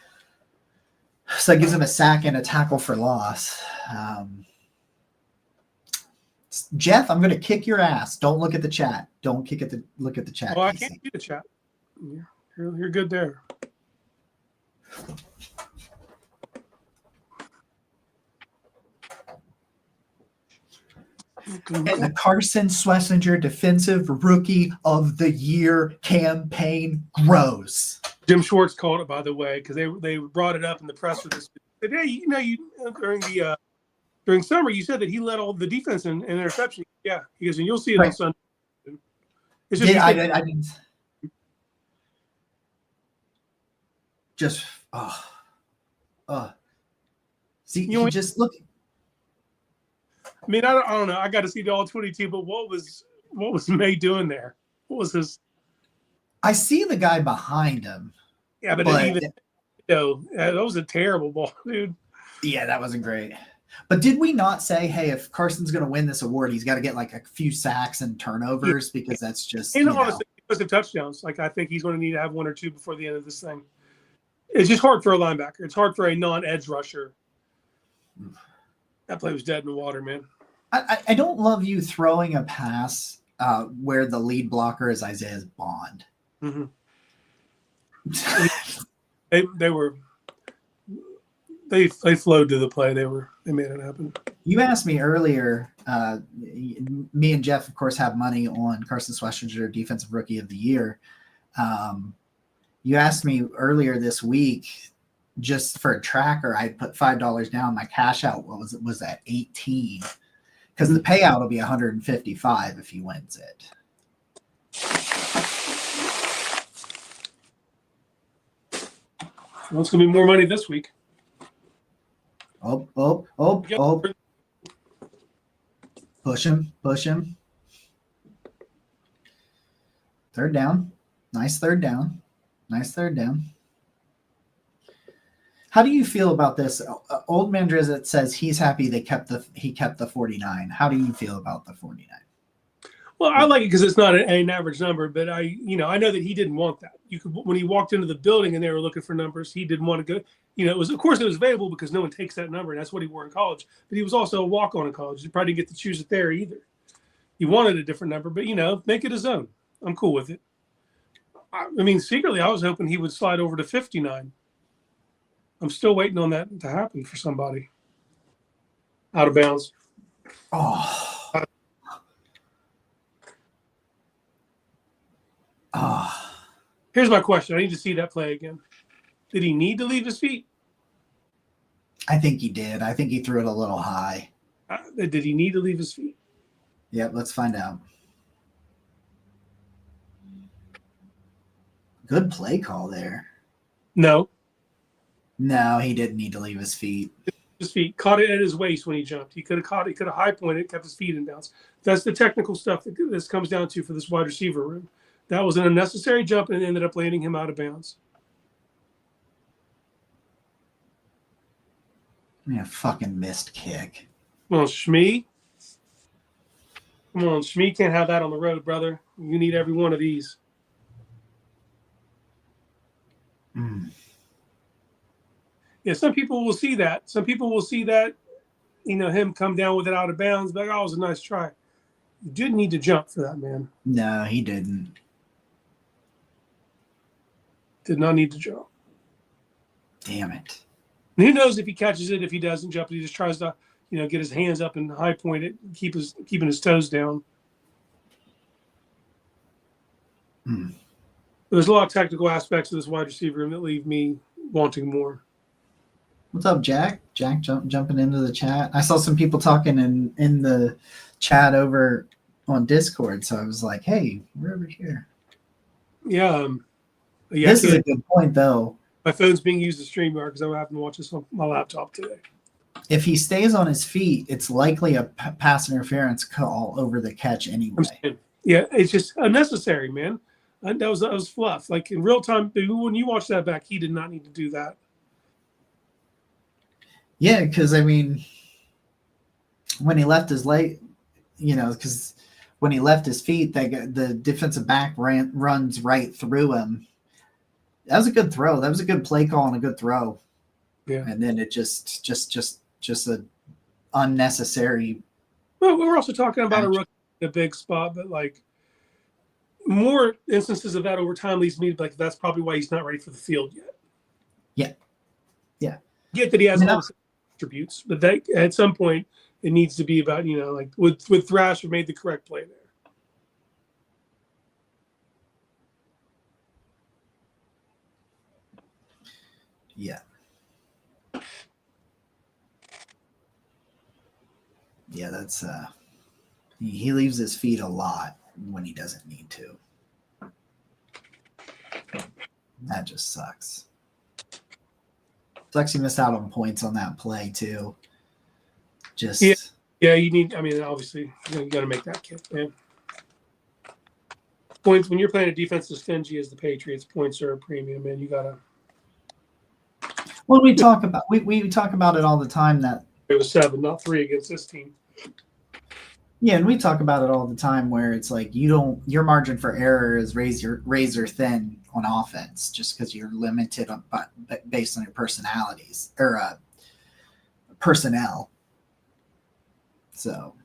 So it gives him a sack and a tackle for loss. Jeff, I'm going to kick your ass. Don't look at the chat. Don't look at the chat. Oh, I can't see the chat. You're good there. And the Carson Schlesinger Defensive Rookie of the Year campaign grows. Jim Schwartz called it, by the way, because they brought it up in the press release. Today, during summer, you said that he led all the defense in interception. Yeah, he goes, and you'll see it on Sunday. It's just I didn't. Just see, you just look. I mean, I don't know. I got to see the all 22, but what was May doing there? What was his? I see the guy behind him. Yeah, but that was a terrible ball, dude. Yeah, that wasn't great. But did we not say, hey, if Carson's going to win this award, he's got to get like a few sacks and turnovers because that's just. And honestly, because of touchdowns, like I think he's going to need to have 1 or 2 before the end of this thing. It's just hard for a linebacker. It's hard for a non-edge rusher. That play was dead in the water, man. I don't love you throwing a pass where the lead blocker is Isaiah Bond. Mm-hmm. They flowed to the play. They made it happen. You asked me earlier. Me and Jeff, of course, have money on Carson Schlesinger, Defensive Rookie of the Year. You asked me earlier this week, just for a tracker, I put $5 down. My cash out was at 18, because the payout will be 155 if he wins it. Well, it's gonna be more money this week. Oh. Push him. Third down. Nice third down. How do you feel about this? Old Man Drizzt says he's happy he kept the 49. How do you feel about the 49? Well, I like it because it's not an average number, but I know that he didn't want that. When he walked into the building and they were looking for numbers, he didn't want to go. It was available because no one takes that number, and that's what he wore in college. But he was also a walk-on in college. He probably didn't get to choose it there either. He wanted a different number, but make it his own. I'm cool with it. I mean, secretly, I was hoping he would slide over to 59. I'm still waiting on that to happen for somebody. Out of bounds. Oh. Here's my question. I need to see that play again. Did he need to leave his feet? I think he did. I think he threw it a little high. Did he need to leave his feet? Yep, let's find out. Good play call there. No, he didn't need to leave his feet. His feet caught it at his waist when he jumped. He could have caught it. He could have high pointed, kept his feet in bounds. That's the technical stuff that this comes down to for this wide receiver room. That was an unnecessary jump and ended up landing him out of bounds. Yeah, fucking missed kick. Come on, Shmee. Shmee can't have that on the road, brother. You need every one of these. Yeah, some people will see that. Some people will see that, him come down with it out of bounds. But it was a nice try. You didn't need to jump for that, man. No, he didn't. Did not need to jump. Damn it. And who knows if he catches it, if he doesn't jump, he just tries to, get his hands up and high point it, keeping his toes down. There's a lot of technical aspects of this wide receiver room that leave me wanting more. What's up, Jack? Jack jumping into the chat. I saw some people talking in the chat over on Discord, so I was like, hey, we're over here. Yeah. This is a good point, though. My phone's being used to StreamYard because I'm having to watch this on my laptop today. If he stays on his feet, it's likely a pass interference call over the catch anyway. Yeah, it's just unnecessary, man. That was fluff. Like in real time, when you watch that back, he did not need to do that. Yeah, because, I mean, when he left his leg, because when he left his feet, the defensive back runs right through him. That was a good throw. That was a good play call and a good throw. Yeah. And then it just a unnecessary. Well, we're also talking about a rookie in a big spot, but like more instances of that over time leads me to like that's probably why he's not ready for the field yet. Yeah. Get that he has all the attributes, but that at some point it needs to be about like with Thrasher made the correct play there. Yeah. Yeah, that's he leaves his feet a lot when he doesn't need to. That just sucks. Sucks he missed out on points on that play too. Yeah, you need. I mean, obviously, you got to make that kick, man. Points when you're playing a defense as stingy as the Patriots. Points are a premium, man. You gotta. Well, we talk about it all the time that it was 7, not 3 against this team. Yeah, and we talk about it all the time where it's like your margin for error is razor thin on offense just because you're limited based on your personalities or personnel. So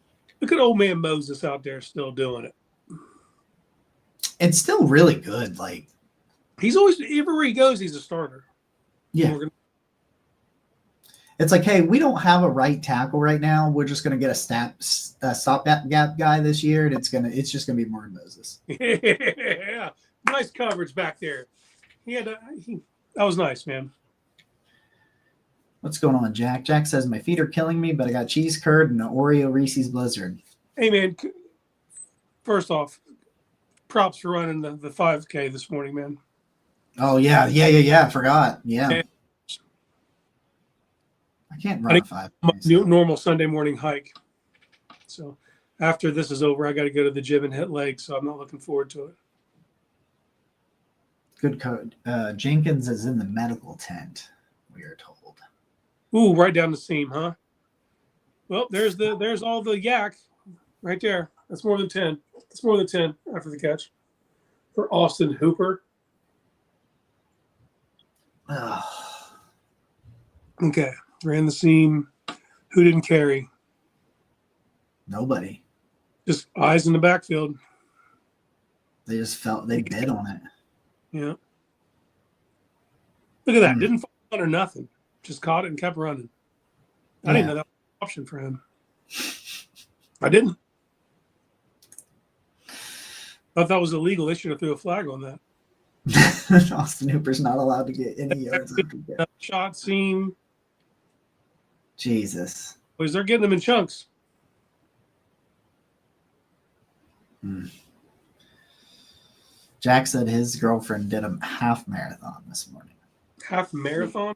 look at old man Moses out there still doing it. It's still really good. Like he's always everywhere he goes, he's a starter. Yeah. It's like, hey, we don't have a right tackle right now. We're just going to get a stopgap guy this year, and it's just going to be Morgan Moses. Yeah, nice coverage back there. That was nice, man. What's going on, Jack? Jack says my feet are killing me, but I got cheese curd and an Oreo Reese's Blizzard. Hey, man. First off, props for running the 5K this morning, man. Oh yeah. I forgot. Yeah. I can't run a 5K. Normal Sunday morning hike. So after this is over, I got to go to the gym and hit legs. So I'm not looking forward to it. Good code. Jenkins is in the medical tent, we are told. Ooh, right down the seam, huh? Well, there's all the yak right there. That's more than 10. That's more than 10 after the catch for Austin Hooper. Okay, ran the seam. Who didn't carry? Nobody. Just eyes in the backfield. They just they bid on it. Yeah. Look at that. Didn't fall on or nothing. Just caught it and kept running. I didn't know that was an option for him. I didn't. I thought that was illegal. They should have threw a flag on that. Austin Hooper's not allowed to get any yards. Shot seam. Jesus. Boys, they're getting them in chunks. Jack said his girlfriend did a half marathon this morning. Half marathon?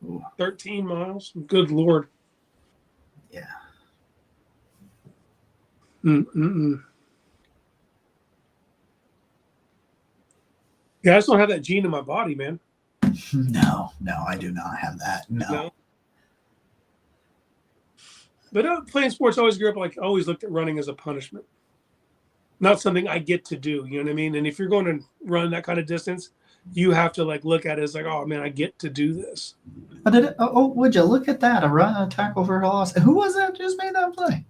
Ooh. 13 miles? Good Lord. Yeah. Yeah, I just don't have that gene in my body, man. No, I do not have that. No. But playing sports, I always looked at running as a punishment. Not something I get to do, you know what I mean? And if you're going to run that kind of distance, you have to look at it as oh man, I get to do this. Would you look at that? A tackle for a loss. Who was that just made that play?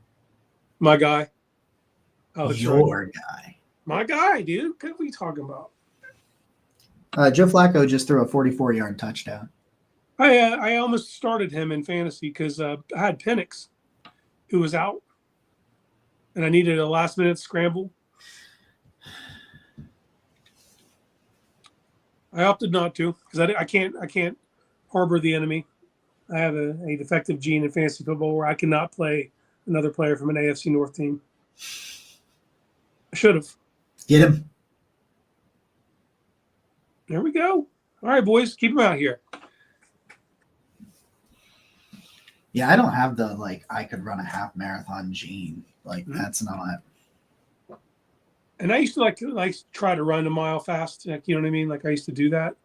My guy. Your guy. My guy, dude. What are you talking about? Joe Flacco just threw a 44-yard touchdown. I almost started him in fantasy because I had Penix, who was out, and I needed a last-minute scramble. I opted not to because I can't harbor the enemy. I have a defective gene in fantasy football where I cannot play another player from an AFC North team. I should have. Get him. There we go. All right, boys, keep him out here. Yeah, I don't have the I could run a half marathon gene. That's not. And I used to try to run a mile fast. You know what I mean? I used to do that.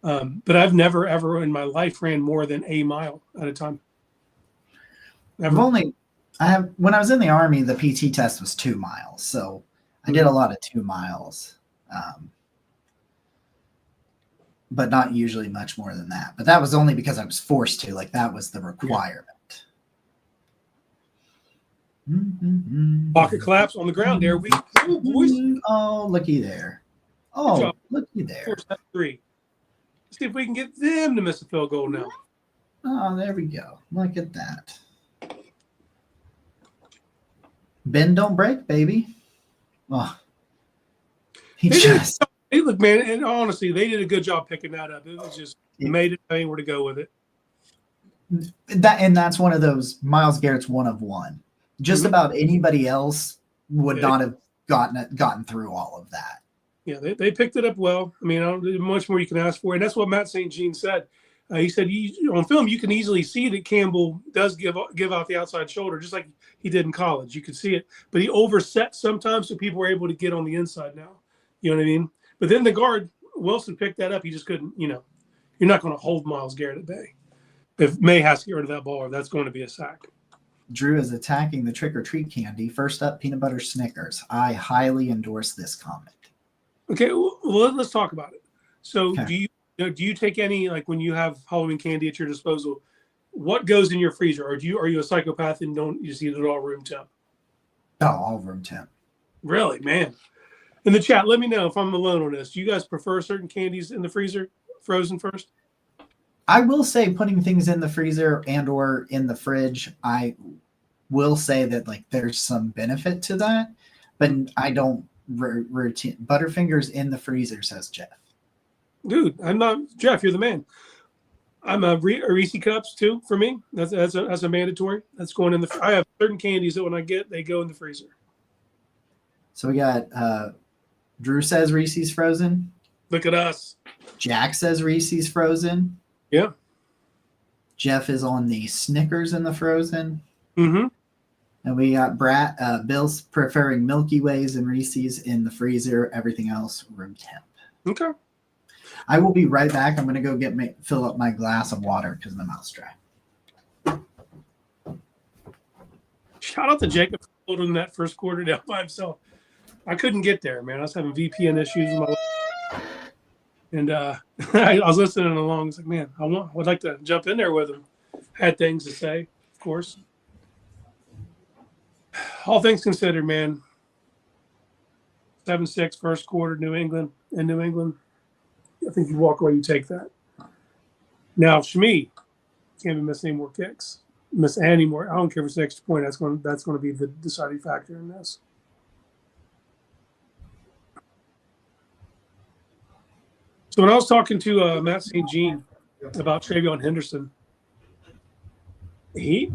But I've never ever in my life ran more than a mile at a time. Never. When I was in the Army, the PT test was 2 miles, so I did a lot of 2 miles, but not usually much more than that. But that was only because I was forced to. That was the requirement. Pocket collapse on the ground there. We go, boys. Oh, looky there. Oh, looky there. 3. Let's see if we can get them to miss a field goal now. Oh, there we go. Look at that. Bend, don't break, baby. Oh, Hey, look, man, and honestly, they did a good job picking that up. It was just made it anywhere to go with it. That's one of those Myles Garrett's one of one. Just about anybody else would not have gotten through all of that. Yeah, they picked it up well. I mean, there's much more you can ask for, and that's what Matt St. Jean said. He said on film you can easily see that Campbell does give out the outside shoulder, just like he did in college. You could see it, but he overset sometimes, so people were able to get on the inside now. You know what I mean? But then the guard Wilson picked that up. He just couldn't. You're not going to hold Myles Garrett at bay. If May has to get rid of that ball, that's going to be a sack. Drew is attacking the trick-or-treat candy. First up, peanut butter Snickers. I highly endorse this comment. Okay, well, let's talk about it. So okay. Do you take any, when you have Halloween candy at your disposal, what goes in your freezer? Or are you a psychopath and don't you just eat it all room temp? Oh, all room temp. Really, man. In the chat, let me know if I'm alone on this. Do you guys prefer certain candies in the freezer, frozen first? I will say putting things in the freezer and or in the fridge, I will say that like there's some benefit to that, but I don't routine Butterfingers in the freezer, says Jeff. Dude, I'm not Jeff. You're the man. I'm a Reese cups too for me. That's a mandatory. That's going in the. I have certain candies that when I get, they go in the freezer. So we got Drew says Reese's frozen. Look at us. Jack says Reese's frozen. Yeah. Jeff is on the Snickers in the frozen. Mm-hmm. And we got Bill's preferring Milky Ways and Reese's in the freezer. Everything else room temp. Okay. I will be right back. I'm going to go fill up my glass of water because my mouth's dry. Shout out to Jacob for holding that first quarter down by himself. I couldn't get there, man. I was having VPN issues with my life. And I was listening along. I was like, man, would like to jump in there with him. Had things to say, of course. All things considered, man. 7-6 first quarter, New England. I think you walk away, you take that. Now, Shmi can't be missing any more kicks. Miss any more. I don't care if it's an extra point. That's going to be the deciding factor in this. So when I was talking to Matt St. Jean about TreVeyon Henderson, he's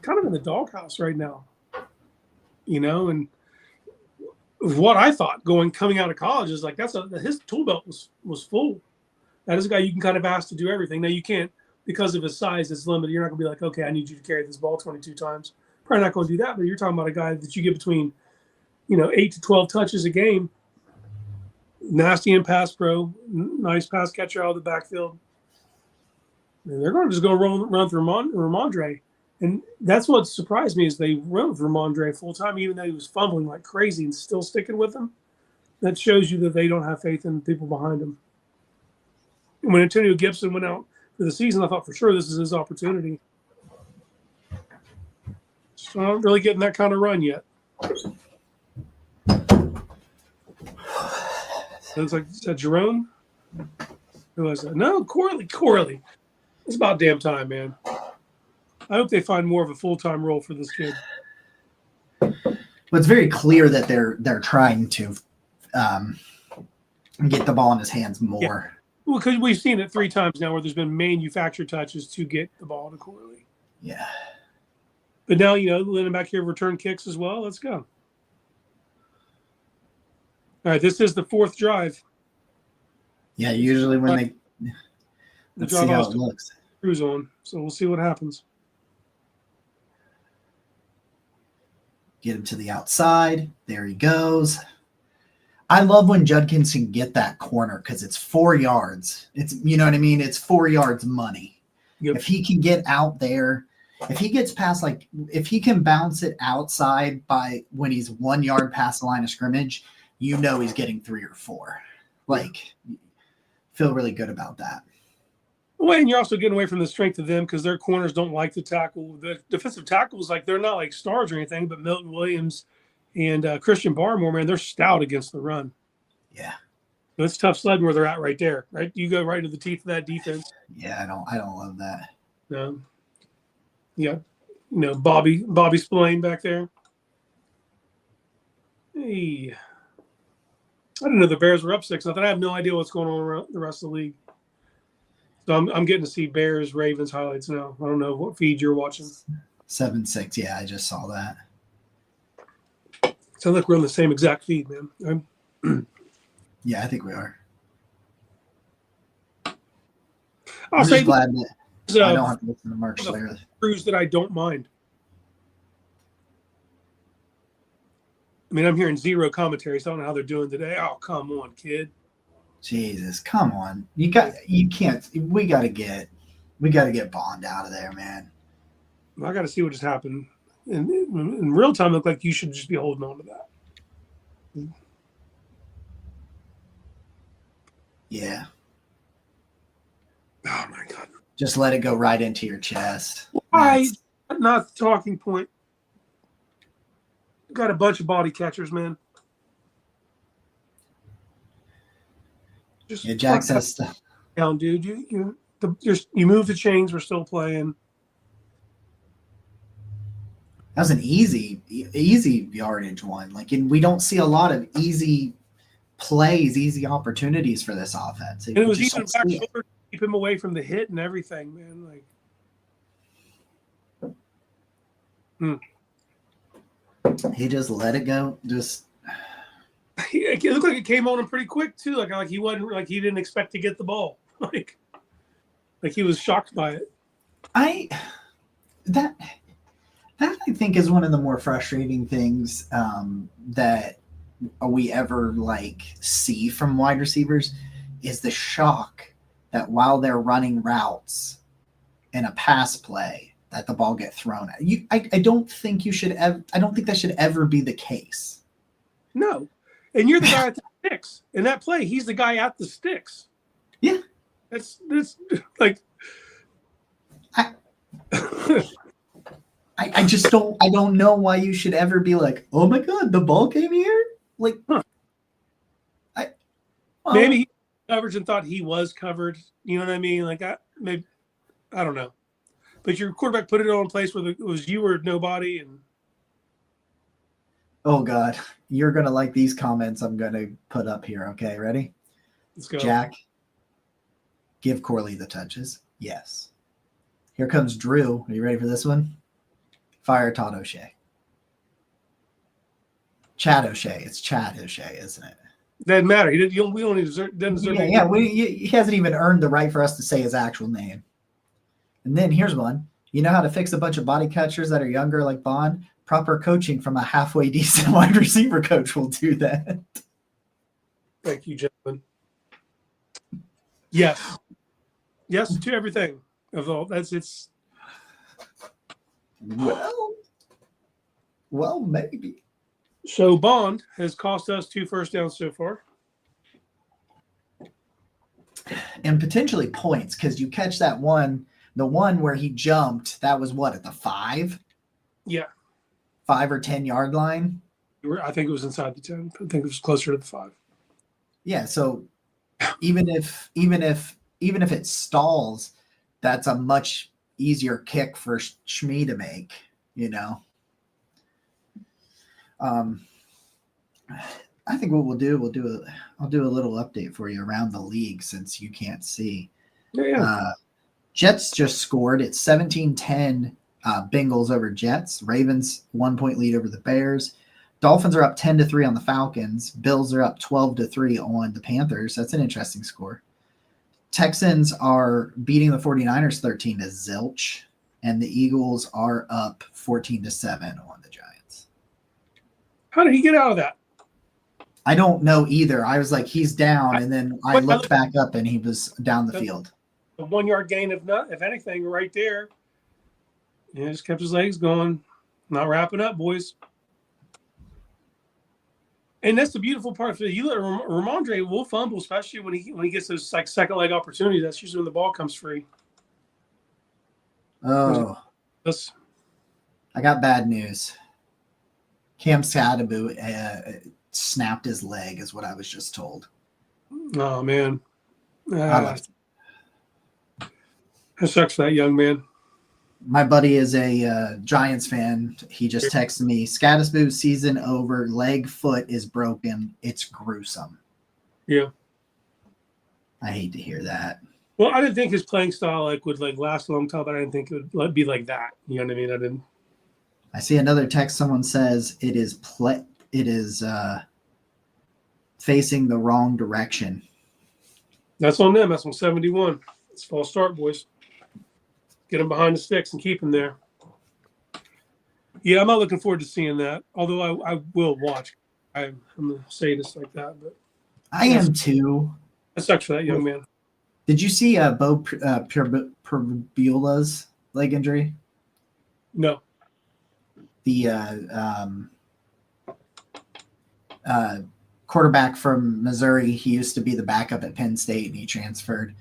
kind of in the doghouse right now, and what I thought coming out of college is like his tool belt was full. That is a guy you can kind of ask to do everything. Now you can't, because of his size, it's limited. You're not gonna be like, okay, I need you to carry this ball 22 times. Probably not going to do that. But you're talking about a guy that you get between, 8 to 12 touches a game. Nasty in pass pro, nice pass catcher out of the backfield. And they're going to just go run through Ramondre. And that's what surprised me is they run with Ramondre full time, even though he was fumbling like crazy and still sticking with him. That shows you that they don't have faith in people behind him. And when Antonio Gibson went out for the season, I thought for sure this is his opportunity. So I'm not really getting that kind of run yet. It's like, is that Jerome? Who was that? No, Corley. It's about damn time, man. I hope they find more of a full-time role for this kid. Well, it's very clear that they're trying to get the ball in his hands more. Yeah. Well, because we've seen it 3 times now where there's been manufactured touches to get the ball to Corley. Yeah. But now, letting back here return kicks as well. Let's go. All right, this is the 4th drive. Yeah, usually when let's see how it looks. Cruise on, so we'll see what happens. Get him to the outside. There he goes. I love when Judkins can get that corner because it's 4 yards. It's what I mean? It's 4 yards money. Yep. If he can get out there, if he gets past if he can bounce it outside by when he's 1 yard past the line of scrimmage, he's getting 3 or 4. Feel really good about that. Well, and you're also getting away from the strength of them because their corners don't like to tackle. The defensive tackles, they're not like stars or anything, but Milton Williams and Christian Barmore, man, they're stout against the run. Yeah. So it's tough sledding where they're at right there, right? You go right to the teeth of that defense. Yeah, I don't love that. Yeah. Bobby Spillane back there. Hey. I didn't know the Bears were up 6-0. I have no idea what's going on around the rest of the league. So I'm getting to see Bears, Ravens highlights now. I don't know what feed you're watching. 7-6. Yeah, I just saw that. Sounds like we're on the same exact feed, man. Yeah, I think we are. I'm just glad that I don't have to listen to Mark Slayer. Cruise that I don't mind. I mean, I'm hearing 0 commentary, so I don't know how they're doing today. Oh, come on, kid. Jesus, come on. We gotta get Bond out of there, man. I gotta see what just happened. In real time, look like you should just be holding on to that. Yeah. Oh my God. Just let it go right into your chest. Why not the talking point? Got a bunch of body catchers, man. Jack says stuff. Down, dude. You You move the chains. We're still playing. That was an easy yardage one. Like, and we don't see a lot of easy plays, easy opportunities for this offense. And it was even back shoulder to keep him away from the hit and everything, man. Like, he just let it go. It looked like it came on him pretty quick too. Like he wasn't, like he didn't expect to get the ball. Like he was shocked by it. That I think is one of the more frustrating things that we ever see from wide receivers is the shock that while they're running routes in a pass play that the ball get thrown at you. I don't think that should ever be the case. No. And you're the guy at the sticks. In that play, he's the guy at the sticks. Yeah. That's like I just don't know why you should ever be like, oh my God, the ball came here? Like, maybe he covered and thought he was covered. You know what I mean? Like, I don't know. But your quarterback put it on a place where it was you or nobody. And oh God, you're going to like these comments I'm going to put up here. Okay, ready? Let's go. Jack, give Corley the touches. Yes. Here comes Drew. Are you ready for this one? Fire Todd O'Shea. Chad O'Shea. It's Chad O'Shea, isn't it? Doesn't matter. We don't deserve. He hasn't even earned the right for us to say his actual name. And then here's one. You know how to fix a bunch of body catchers that are younger like Bond? Proper coaching from a halfway decent wide receiver coach will do that. Thank you, gentlemen. Yes. Yes to everything. Of all it's. Well, maybe. So Bond has cost us 2 first downs so far. And potentially points, because you catch that one, the one where he jumped, that was what, at the 5? Yeah. 5 or 10 yard line? I think it was inside the 10. I think it was closer to the 5. Yeah, so even if it stalls, that's a much easier kick for Shmi to make, you know. I think what I'll do a little update for you around the league since you can't see. Yeah. Jets just scored. It's 17-10 Bengals over Jets. Ravens 1-point lead over the Bears. Dolphins are up 10-3 on the Falcons. Bills are up 12-3 on the Panthers. That's an interesting score. Texans are beating the 49ers 13-0. And the Eagles are up 14-7 on the Giants. How did he get out of that? I don't know either. I was like, he's down, and then I looked back up, and he was down the field. A 1 yard gain, if anything, right there. Yeah, just kept his legs going. Not wrapping up, boys. And that's the beautiful part. You let Ramondre will fumble, especially when he gets those second leg opportunities. That's usually when the ball comes free. Oh, I got bad news. Cam Sadabu snapped his leg, is what I was just told. Oh man, that sucks for that young man. My buddy is a Giants fan. He just texted me, Scatusboo season over, leg, foot is broken. It's gruesome. Yeah. I hate to hear that. Well, I didn't think his playing style would last a long time, but I didn't think it would be like that. You know what I mean? I didn't. I see another text. Someone says it is facing the wrong direction. That's on them. That's on 71. It's false start, boys. Get them behind the sticks and keep them there. Yeah, I'm not looking forward to seeing that. Although I will watch. I'm going to say this like that, but I am too. That sucks for that young man. Did you see Bo Prabula's leg injury? No. The quarterback from Missouri. He used to be the backup at Penn State, and he transferred.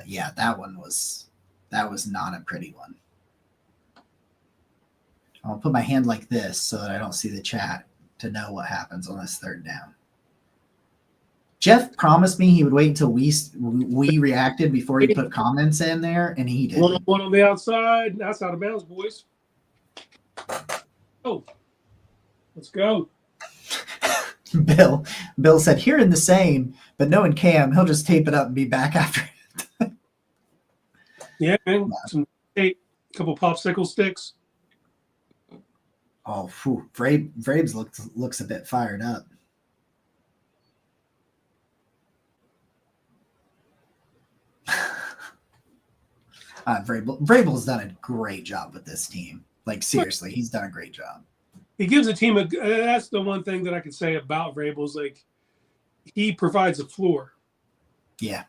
Yeah, that was not a pretty one. I'll put my hand like this so that I don't see the chat to know what happens on this third down. Jeff promised me he would wait until we reacted before he put comments in there, and he didn't. One on the outside. That's out of bounds, boys. Oh, let's go. Bill said, hearing the same, but knowing Cam, he'll just tape it up and be back after it. Yeah, man. Some tape, a couple popsicle sticks. Oh, Vrabes looks a bit fired up. Vrabel's done a great job with this team. Like, seriously, he's done a great job. He gives a team that's the one thing that I can say about Vrabel's, like, he provides a floor. Yeah.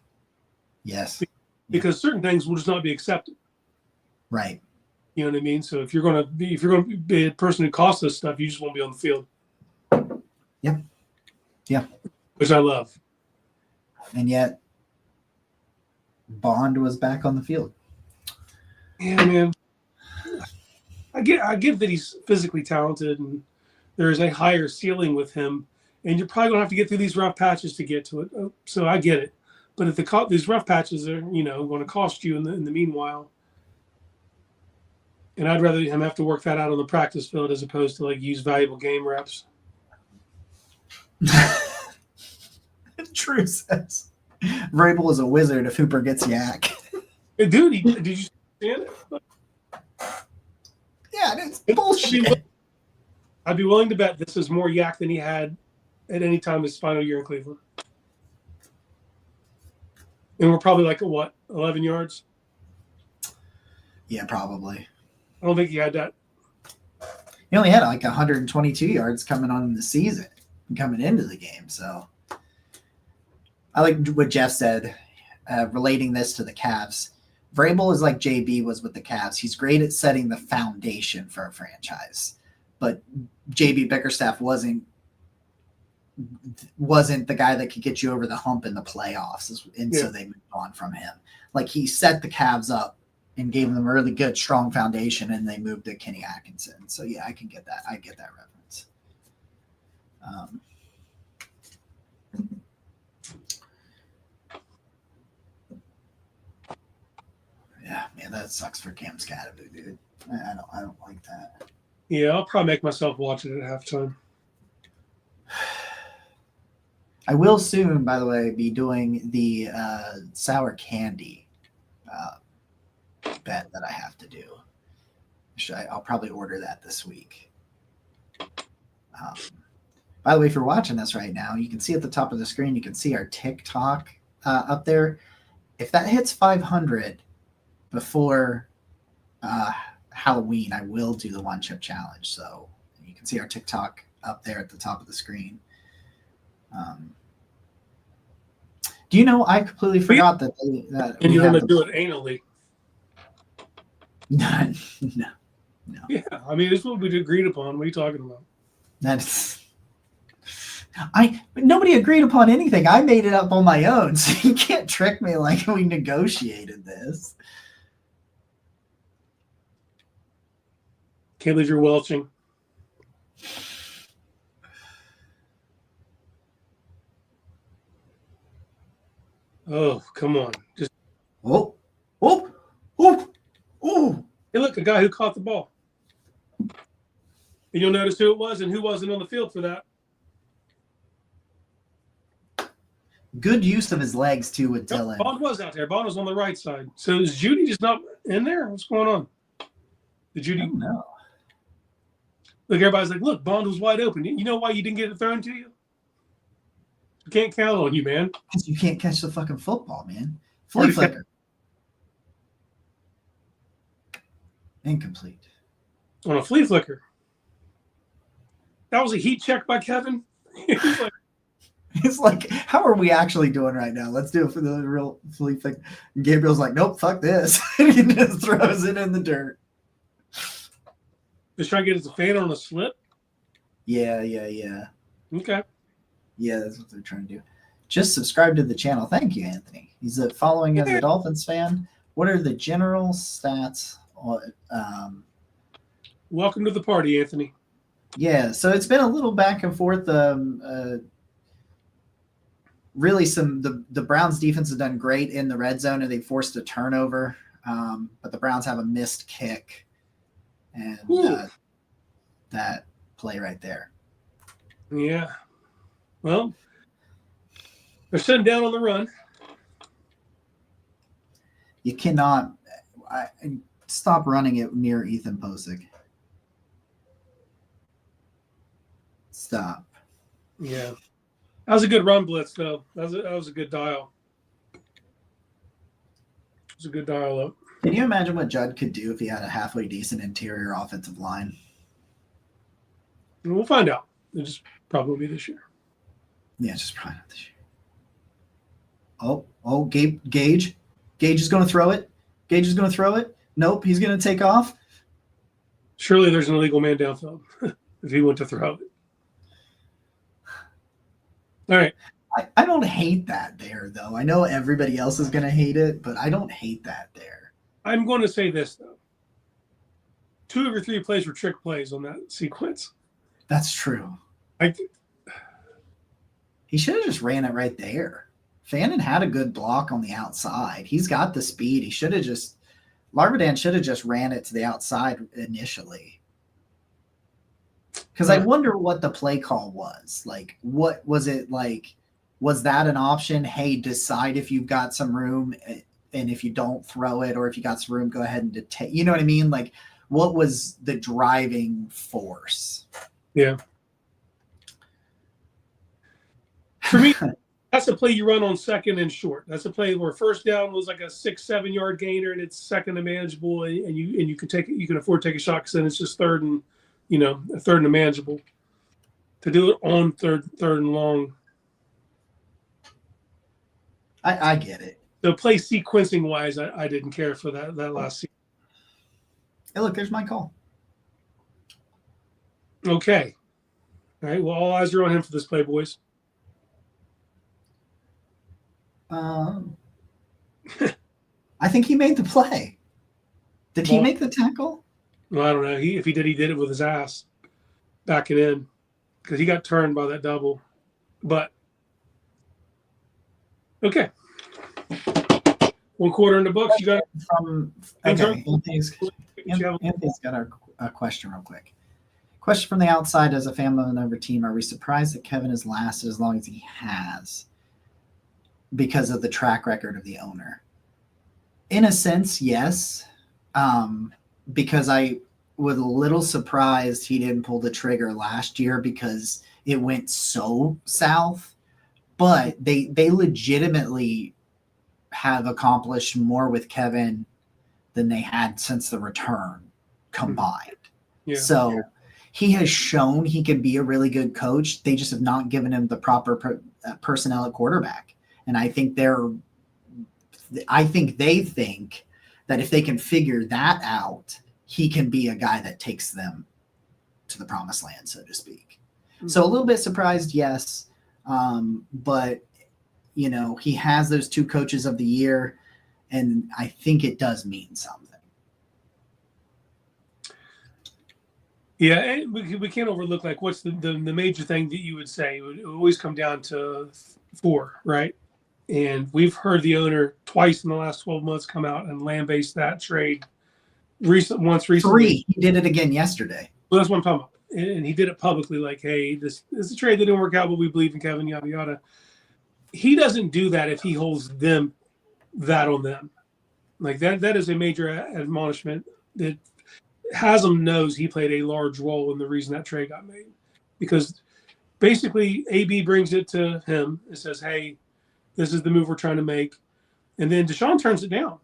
Yes. Because certain things will just not be accepted. Right. You know what I mean? So if you're going to be a person who costs us stuff, you just won't be on the field. Yep. Yeah. Which I love. And yet, Bond was back on the field. Yeah, man. I get that he's physically talented and there is a higher ceiling with him, and you're probably going to have to get through these rough patches to get to it. So I get it. But if these rough patches are, going to cost you in the meanwhile, and I'd rather him have to work that out on the practice field as opposed to like use valuable game reps. True says. Vrabel is a wizard if Hooper gets yak. Dude, did you understand it? Yeah, it's bullshit. I'd be willing to bet this is more yak than he had at any time his final year in Cleveland. And we're probably like, 11 yards? Yeah, probably. I don't think he had that. He only had like 122 yards coming on in the season, coming into the game. So I like what Jeff said, relating this to the Cavs. Vrabel is like JB was with the Cavs. He's great at setting the foundation for a franchise. But JB Bickerstaff wasn't the guy that could get you over the hump in the playoffs. And so they moved on from him. Like, he set the Cavs up and gave them a really good, strong foundation, and they moved to Kenny Atkinson. So, yeah, I can get that. I get that reference. Yeah, man, that sucks for Cam Scadaboo, dude. I don't like that. Yeah, I'll probably make myself watch it at halftime. I will soon, by the way, be doing the sour candy bet that I have to do. I'll probably order that this week. By the way, if you're watching this right now, you can see at the top of the screen, you can see our TikTok up there. If that hits 500 before Halloween, I will do the one chip challenge. So you can see our TikTok up there at the top of the screen. Do you know, I completely forgot that and you're going to do it anally. No. Yeah, I mean, it's what we agreed upon. What are you talking about? Nobody agreed upon anything. I made it up on my own, so you can't trick me like we negotiated this. Can't believe you're welching. Oh, come on. Just oh. Hey, look, a guy who caught the ball. And you'll notice who it was and who wasn't on the field for that. Good use of his legs, too, with Dylan. Bond was out there. Bond was on the right side. So is Judy just not in there? What's going on? Did Judy? I don't know. Look, everybody's like, look, Bond was wide open. You know why you didn't get it thrown to you? You can't count on you, man. Because you can't catch the fucking football, man. Flea flicker. Incomplete. On a flea flicker. That was a heat check by Kevin. It's like, how are we actually doing right now? Let's do it for the real flea flicker. And Gabriel's like, nope, fuck this. And he just throws it in the dirt. Just trying to get his fan on a slip? Yeah. Okay. Yeah, that's what they're trying to do. Just subscribe to the channel. Thank you, Anthony. He's following as a Dolphins fan. What are the general stats? Welcome to the party, Anthony. Yeah, so it's been a little back and forth. really the Browns defense has done great in the red zone, and they forced a turnover. But the Browns have a missed kick, and that play right there. Yeah. Well, they're sitting down on the run. You cannot stop running it near Ethan Posick. Stop. Yeah. That was a good run blitz, though. That was a good dial. It was a good dial up. Can you imagine what Judd could do if he had a halfway decent interior offensive line? We'll find out. It just probably will be this year. Yeah, just probably not this year. Oh, Gage. Gage is going to throw it. Gage is going to throw it. Nope, he's going to take off. Surely there's an illegal man downfield if he went to throw it. All right. I don't hate that there, though. I know everybody else is going to hate it, but I don't hate that there. I'm going to say this, though. 2 of your 3 plays were trick plays on that sequence. That's true. He should have just ran it right there. Fannin had a good block on the outside. He's got the speed. He should have just – Larvadan should have just ran it to the outside initially. Because I wonder what the play call was. Like, what was it like? Was that an option? Hey, decide if you've got some room, and if you don't, throw it, or if you got some room, go ahead and take. You know what I mean? Like, what was the driving force? Yeah. For me, that's a play you run on second and short. That's a play where first down was like a 6-7 yard gainer, and it's second and manageable, and you can take it. You can afford to take a shot because then it's just third and manageable. To do it on third and long. I get it. The play sequencing wise, I didn't care for that last season. Hey, look, there's my call. Okay. All right. Well, all eyes are on him for this play, boys. I think he made the play. Did he make the tackle? Well, I don't know. If he did, he did it with his ass, back it in, because he got turned by that double. But okay, 1 quarter in the books. You got Anthony's got a question real quick. Question from the outside: as a family member team, are we surprised that Kevin has lasted as long as he has because of the track record of the owner? In a sense, yes. Because I was a little surprised he didn't pull the trigger last year because it went so south. But they legitimately have accomplished more with Kevin than they had since the return combined. Yeah. So he has shown he can be a really good coach. They just have not given him the proper personnel at quarterback. And I think they think that if they can figure that out, he can be a guy that takes them to the promised land, so to speak. Mm-hmm. So a little bit surprised, yes. But, he has those 2 coaches of the year, and I think it does mean something. Yeah, and we can't overlook, like, what's the major thing that you would say? It would always come down to 4, right? And we've heard the owner twice in the last 12 months come out and lambaste that trade recently. 3. He did it again yesterday. Well, that's what I'm talking about. And he did it publicly, like, hey, this is a trade that didn't work out, but we believe in Kevin, yada, yada. He doesn't do that if he holds them that on them. Like, that is a major admonishment that Haslam knows he played a large role in the reason that trade got made. Because basically AB brings it to him and says, hey, this is the move we're trying to make. And then Deshaun turns it down.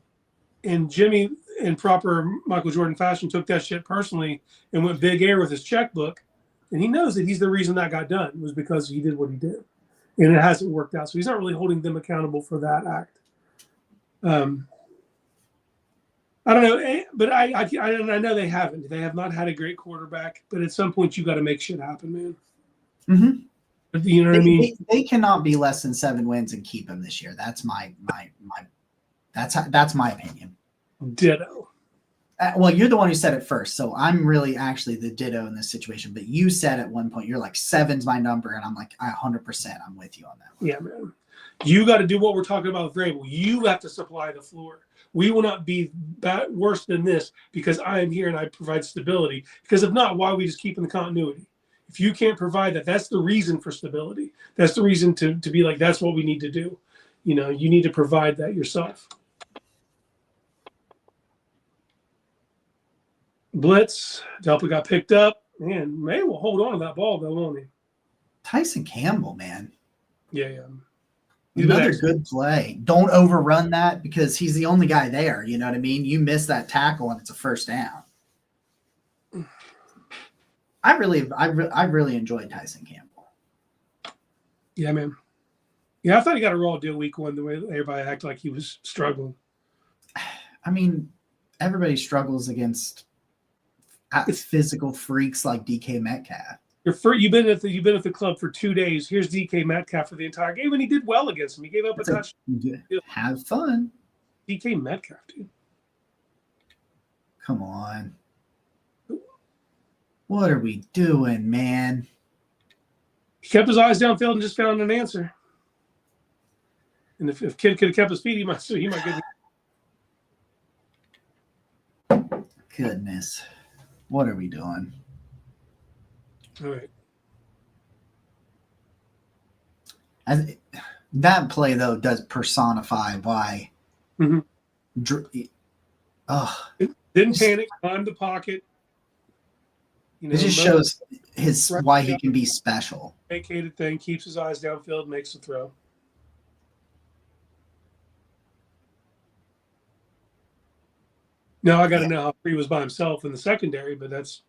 And Jimmy, in proper Michael Jordan fashion, took that shit personally and went big air with his checkbook. And he knows that he's the reason that got done. It was because he did what he did. And it hasn't worked out. So he's not really holding them accountable for that act. I don't know. But I know they haven't. They have not had a great quarterback. But at some point, you got to make shit happen, man. Mm-hmm. You know what I mean? They cannot be less than 7 wins and keep him this year. That's my opinion. Ditto. Well, you're the one who said it first, so I'm really actually the ditto in this situation. But you said at one point, you're like 7's my number, and I'm like 100%. I'm with you on that one. Yeah, man. You got to do what we're talking about with Vrabel. You have to supply the floor. We will not be worse than this because I am here and I provide stability. Because if not, why are we just keeping the continuity? If you can't provide that, that's the reason for stability. That's the reason to be like, that's what we need to do. You know, you need to provide that yourself. Blitz. Delpa got picked up. Man, May will hold on to that ball, though, won't he? Tyson Campbell, man. Yeah. Another good play. Don't overrun that because he's the only guy there. You know what I mean? You miss that tackle and it's a first down. I really enjoyed Tyson Campbell. Yeah, man. Yeah, I thought he got a raw deal week one, the way everybody acted like he was struggling. I mean, everybody struggles against physical freaks like DK Metcalf. You've been at the club for 2 days. Here's DK Metcalf for the entire game, and he did well against him. He gave up a touchdown. Have fun. DK Metcalf, dude. Come on. What are we doing, man? He kept his eyes downfield and just found an answer. And if Kid could have kept his feet, he might get it. Goodness. What are we doing? All right. That play, though, does personify why. Didn't panic, climbed the pocket. You know, it just shows why he can be special. Vacated thing, keeps his eyes downfield, makes the throw. Now I got to know how he was by himself in the secondary, but that's.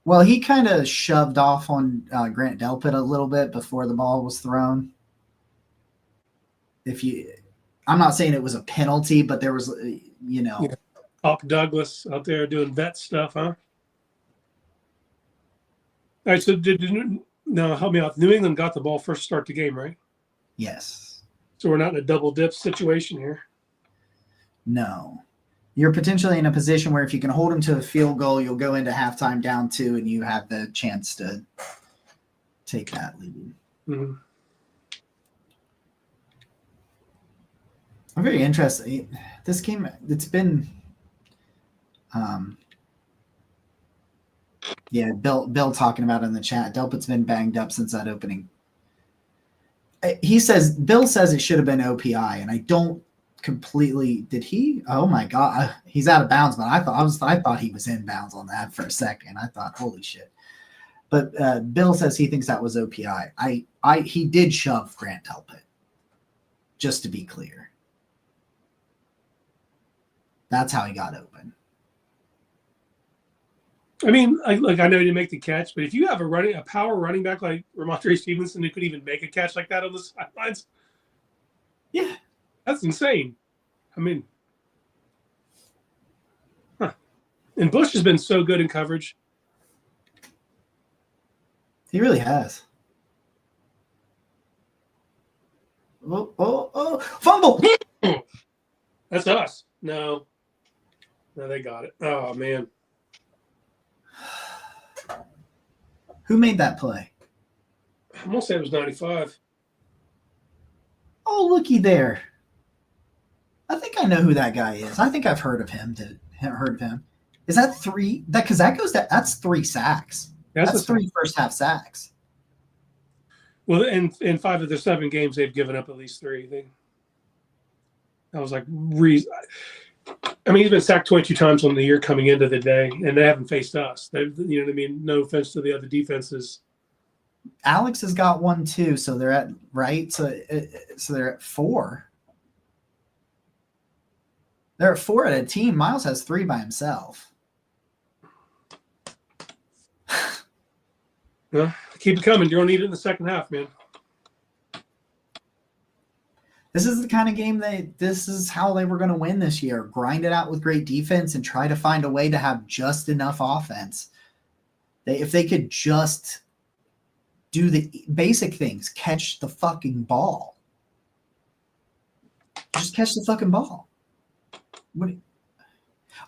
Well, he kind of shoved off on Grant Delpit a little bit before the ball was thrown. I'm not saying it was a penalty, but there was, Pop Douglas out there doing vet stuff, huh? All right, so help me out. New England got the ball first start the game, right? Yes. So we're not in a double dip situation here. No. You're potentially in a position where if you can hold them to a field goal, you'll go into halftime down 2, and you have the chance to take that lead. Mm-hmm. I'm very interested. This game, it's been, Bill talking about it in the chat. Delpit's been banged up since that opening. Bill says it should have been OPI, and I don't completely. Did he? Oh my God, he's out of bounds. But I thought he was in bounds on that for a second. I thought, holy shit. But Bill says he thinks that was OPI. He did shove Grant Delpit. Just to be clear. That's how he got open. I mean, I know he didn't make the catch, but if you have a power running back like Ramondre Stevenson who could even make a catch like that on the sidelines, yeah, that's insane. I mean, and Bush has been so good in coverage. He really has. Oh, fumble! That's us. No, they got it. Oh, man. Who made that play? I'm going to say it was 95. Oh, looky there. I think I know who that guy is. I think I've heard of him. Is that 3? Because that's 3 sacks. That's 3 first half sacks. Well, in 5 of their 7 games, they've given up at least 3. I was like, I mean, he's been sacked 22 times on the year coming into the day, and they haven't faced us. You know what I mean? No offense to the other defenses. Alex has got 1 too, so they're at right. So they're at 4. They're at 4 at a team. Miles has 3 by himself. Well, keep it coming. You're gonna need it in the second half, man. This is the kind of game this is how they were going to win this year. Grind it out with great defense and try to find a way to have just enough offense. If they could just do the basic things, catch the fucking ball. Just catch the fucking ball.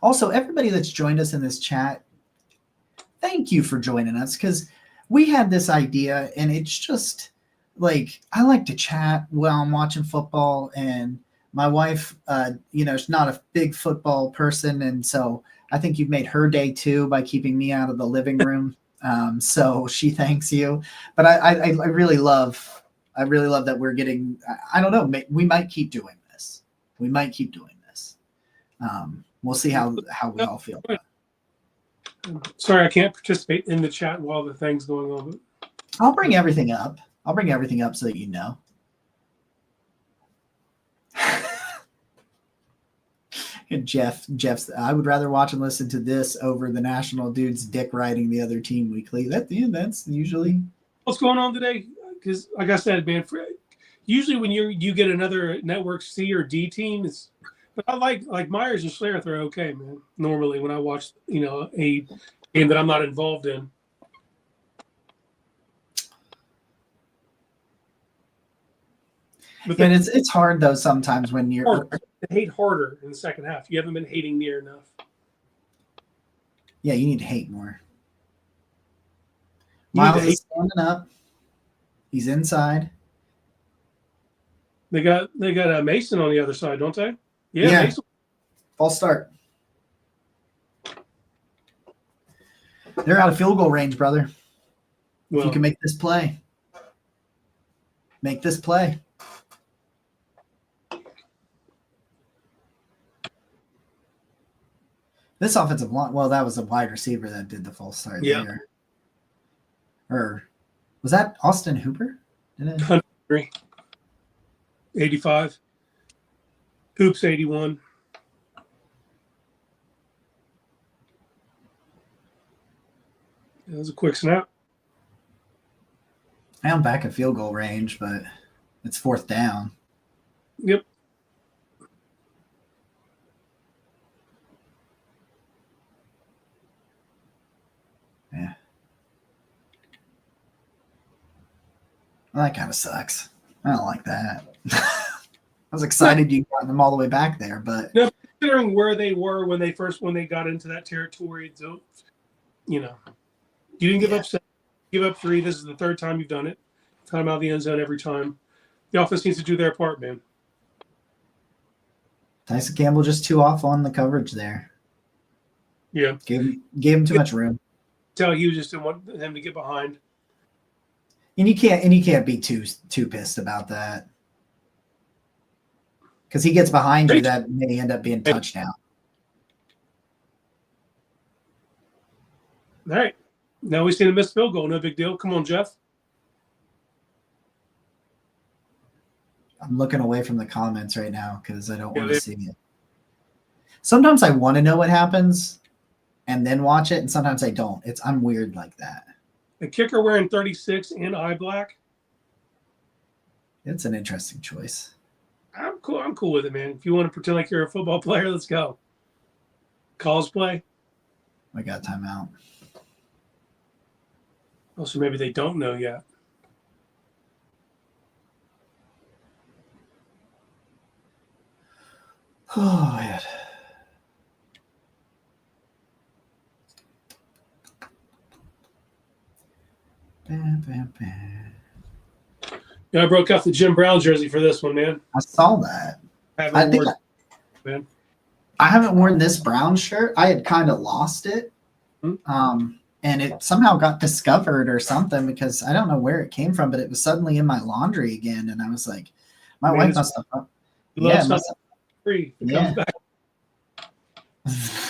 Also, everybody that's joined us in this chat, thank you for joining us, because we had this idea and it's just like I like to chat while I'm watching football, and my wife, is not a big football person, and so I think you've made her day too by keeping me out of the living room. So she thanks you, but I really love that we're getting. I don't know. We might keep doing this. We might keep doing this. We'll see how we all feel. Sorry, I can't participate in the chat while the thing's going on. But... I'll bring everything up. So that you know. And Jeff's. I would rather watch and listen to this over the national dude's dick riding the other team weekly. That's usually what's going on today. Because, like I said, man, usually when you get another network C or D team, but I like Myers and Schlereth are okay, man. Normally, when I watch a game that I'm not involved in. But it's hard though sometimes when you're hate harder in the second half. You haven't been hating near enough. Yeah, you need to hate more. Miles is standing up. He's inside. They got Mason on the other side, don't they? Yeah. Mason. False start. They're out of field goal range, brother. Well, if you can make this play. Make this play. This offensive line, well, that was a wide receiver that did the false start there. Or was that Austin Hooper? 85. Hoops 81. That was a quick snap. I'm back at field goal range, but it's fourth down. Yep. Yeah. Well, that kind of sucks. I don't like that. I was excited you got them all the way back there, but considering where they were when they got into that territory, so you didn't give up 7, give up 3. This is the third time you've done it. Time out of the end zone every time. The offense needs to do their part, man. Tyson Campbell just too off on the coverage there. Yeah, gave him too much room. Tell he just didn't want him to get behind. And you can't be too pissed about that. Because he gets behind you, that may end up being touchdown. All right. Now we see a missed field goal. No big deal. Come on, Jeff. I'm looking away from the comments right now because I don't want to see it. Sometimes I want to know what happens and then watch it, and sometimes I don't. I'm weird like that. A kicker wearing 36 and eye black. It's an interesting choice. I'm cool with it, man. If you want to pretend like you're a football player, let's go. Calls play. I got timeout. Oh, so maybe they don't know yet. Oh, man. Bam, bam, bam. Yeah, I broke out the Jim Brown jersey for this one, man. I saw that. I haven't worn this Brown shirt. I had kind of lost it. And it somehow got discovered or something because I don't know where it came from, but it was suddenly in my laundry again. And I was like, my wife must have. Yeah. Free. Yeah.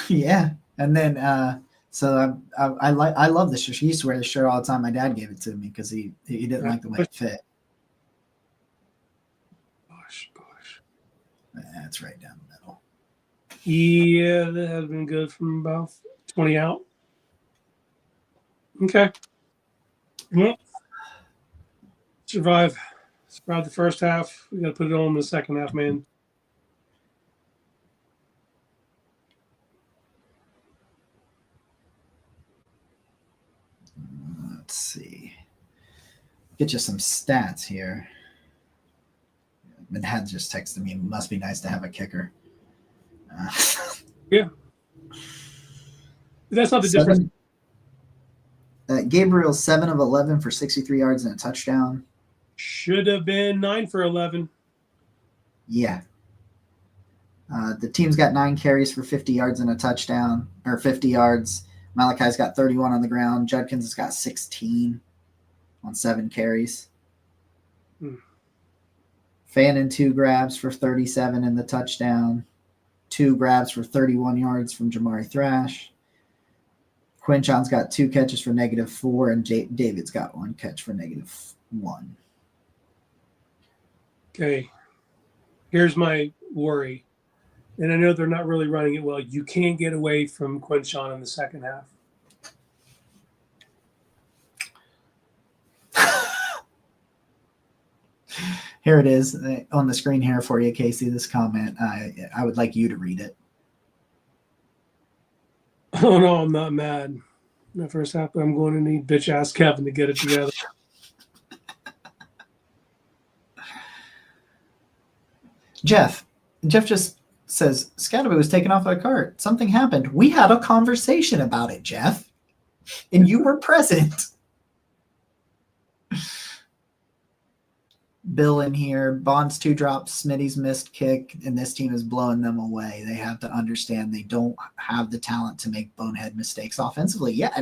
Yeah. And then, so I love this shirt. She used to wear this shirt all the time. My dad gave it to me because he didn't like the way it fit. Gosh. That's right down the middle. Yeah, that has been good from about 20 out. Okay. Well, survive the first half. We got to put it on in the second half, man. Let's see. Get you some stats here. My dad just texted me. Must be nice to have a kicker. Yeah. That's not the difference. Gabriel's 7 of 11 for 63 yards and a touchdown. Should have been 9 for 11. Yeah. The team's got 9 carries for 50 yards and a touchdown, or 50 yards. Malachi's got 31 on the ground. Judkins has got 16 on 7 carries. Fannin 2 grabs for 37 in the touchdown. 2 grabs for 31 yards from Jamari Thrash. Quinchon's got 2 catches for -4, and David's got 1 catch for -1. Okay. Here's my worry. And I know they're not really running it well. You can't get away from Quinchon in the second half. Here it is on the screen here for you, Casey, this comment. I would like you to read it. Oh, no, I'm not mad. In the first half, I'm going to need bitch-ass Kevin to get it together. Jeff just says, Scatterby was taken off a cart. Something happened. We had a conversation about it, Jeff. And you were present. Bill in here. Bonds 2 drops. Smitty's missed kick. And this team is blowing them away. They have to understand they don't have the talent to make bonehead mistakes offensively. Yeah,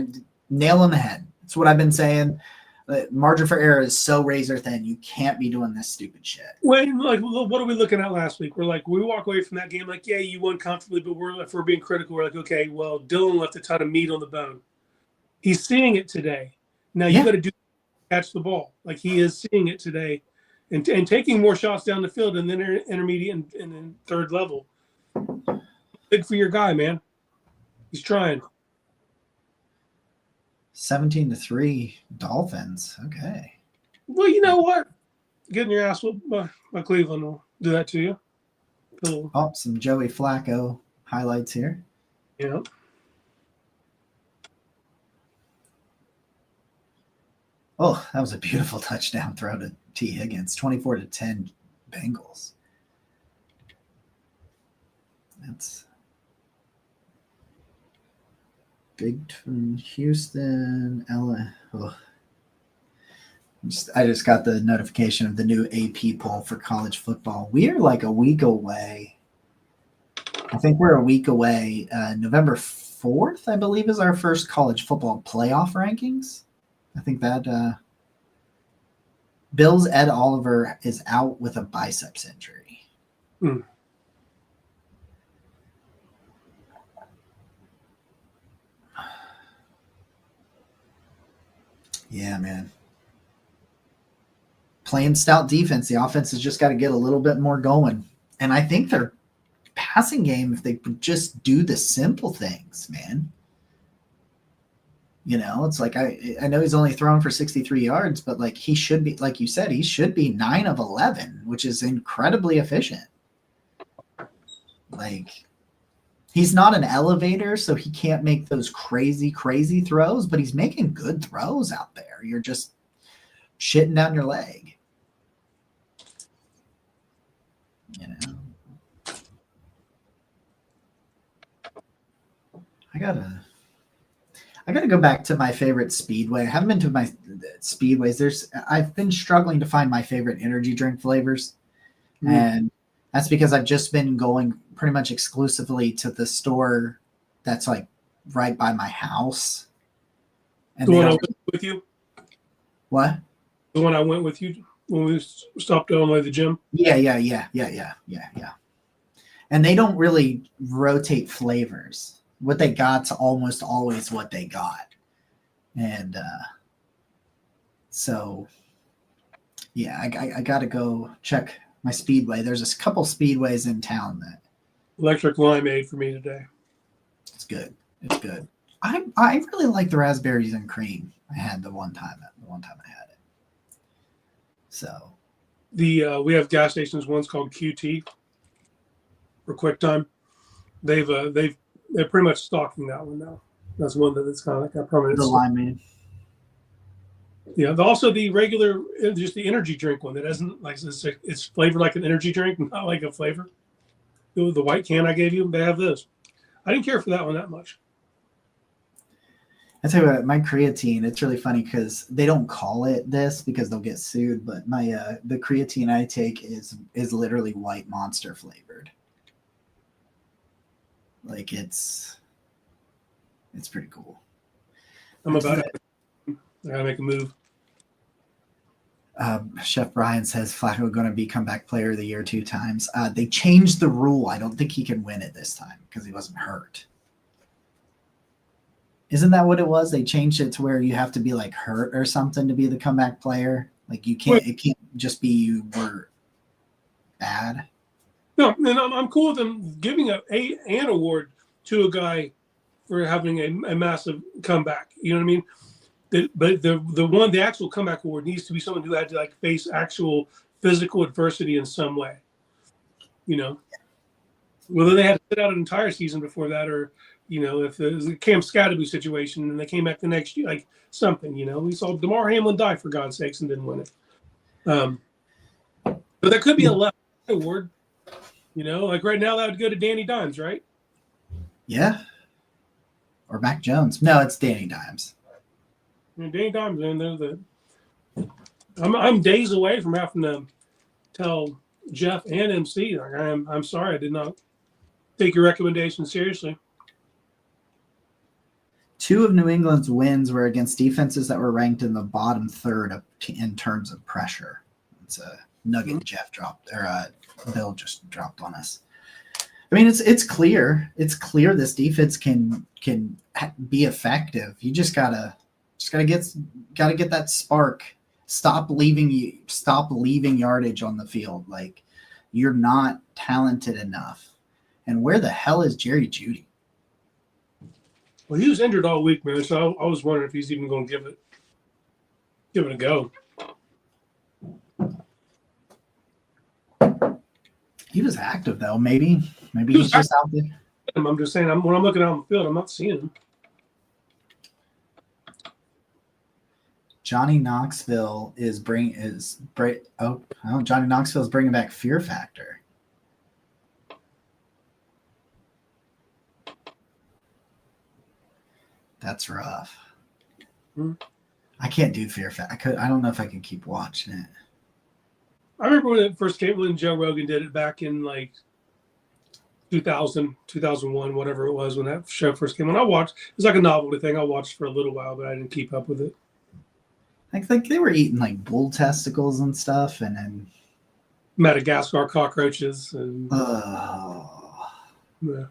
nail on the head. That's what I've been saying. The margin for error is so razor thin. You can't be doing this stupid shit. Wait, like, what are we looking at last week? We're like, we walk away from that game like, yeah, you won comfortably, but if we're being critical, we're like, okay, well, Dylan left a ton of meat on the bone. He's seeing it today. Now you got to catch the ball. Like, he is seeing it today, and taking more shots down the field, and then intermediate and then third level. Big for your guy, man. He's trying. 17-3 Dolphins. Okay. Well, you know what? Getting your ass whooped by Cleveland will do that to you. Oh, some Joey Flacco highlights here. Yeah. Oh, that was a beautiful touchdown throw to T. Higgins. 24-10 Bengals. That's big from Houston, LA. Oh. I just got the notification of the new AP poll for college football. We are like a week away. I think we're a week away. November 4th, I believe, is our first college football playoff rankings. I think that Bills Ed Oliver is out with a biceps injury. Yeah, man. Playing stout defense. The offense has just got to get a little bit more going. And I think their passing game, if they would just do the simple things, man. You know, it's like I know he's only thrown for 63 yards, but like he should be, like you said, he should be 9 of 11, which is incredibly efficient. Like, he's not an elevator, so he can't make those crazy throws, but he's making good throws out there. You're just shitting down your leg. You know. I gotta go back to my favorite speedway. I haven't been to my speedways. I've been struggling to find my favorite energy drink flavors. And that's because I've just been going pretty much exclusively to the store that's like right by my house. And the one I went with you? What? The one I went with you when we stopped on the way to the gym? Yeah. And they don't really rotate flavors. What they got's almost always what they got. And so, yeah, I got to go check my speedway. There's a couple speedways in town that Electric Limeade for me today. It's good. It's good. I really like the raspberries and cream. I had the one time I had it. So we have gas stations. One's called QT or QuickTime. They're pretty much stocking that one now. That's one that's kind of like a permanent. The limeade. Yeah. Also the regular, just the energy drink one that doesn't like it's flavored like an energy drink, not like a flavor. The white can I gave you, they have those. I didn't care for that one that much. I tell you what, my creatine, it's really funny because they don't call it this because they'll get sued, but my the creatine I take is literally white Monster flavored. Like it's pretty cool. I'm about to I gotta make a move. Chef Brian says Flacco going to be comeback player of the year 2 times. They changed the rule. I don't think he can win it this time because he wasn't hurt. Isn't that what it was? They changed it to where you have to be like hurt or something to be the comeback player. Like you can't. It can't just be you were bad. No, and I'm cool with them giving an award to a guy for having a massive comeback. You know what I mean? But the actual comeback award needs to be someone who had to like face actual physical adversity in some way. You know, whether they had to sit out an entire season before that, or if it was a Cam Scatterby situation and they came back the next year, like something. We saw DeMar Hamlin die for God's sakes and didn't win it. But there could be a left award. Like right now that would go to Danny Dimes, right? Yeah. Or Mac Jones. No, it's Danny Dimes. Danny Dimes, man. I'm days away from having to tell Jeff and MC, like, I'm sorry, I did not take your recommendation seriously. 2 of New England's wins were against defenses that were ranked in the bottom third in terms of pressure. It's a nugget Jeff dropped, or Bill just dropped on us. I mean, it's clear. It's clear this defense can be effective. You just gotta get that spark. Stop leaving yardage on the field. Like you're not talented enough. And where the hell is Jerry Jeudy? Well, he was injured all week, man. So I was wondering if he's even going to give it a go. He was active though. Maybe he's just out there. I'm just saying. When I'm looking out on the field, I'm not seeing him. Johnny Knoxville is bringing back Fear Factor. That's rough. I can't do Fear Factor. I don't know if I can keep watching it. I remember when it first came, when Joe Rogan did it back in like 2000, 2001, whatever it was, when that show first came on. I watched. It was like a novelty thing. I watched for a little while, but I didn't keep up with it. I think they were eating like bull testicles and stuff, and then Madagascar cockroaches and. Yeah.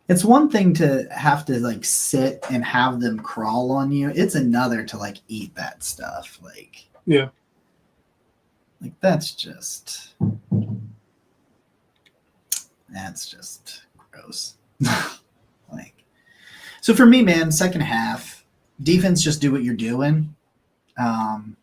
It's one thing to have to like sit and have them crawl on you. It's another to like eat that stuff. Like, yeah. Like that's just gross. Like, so for me, man, second half, defense, just do what you're doing. And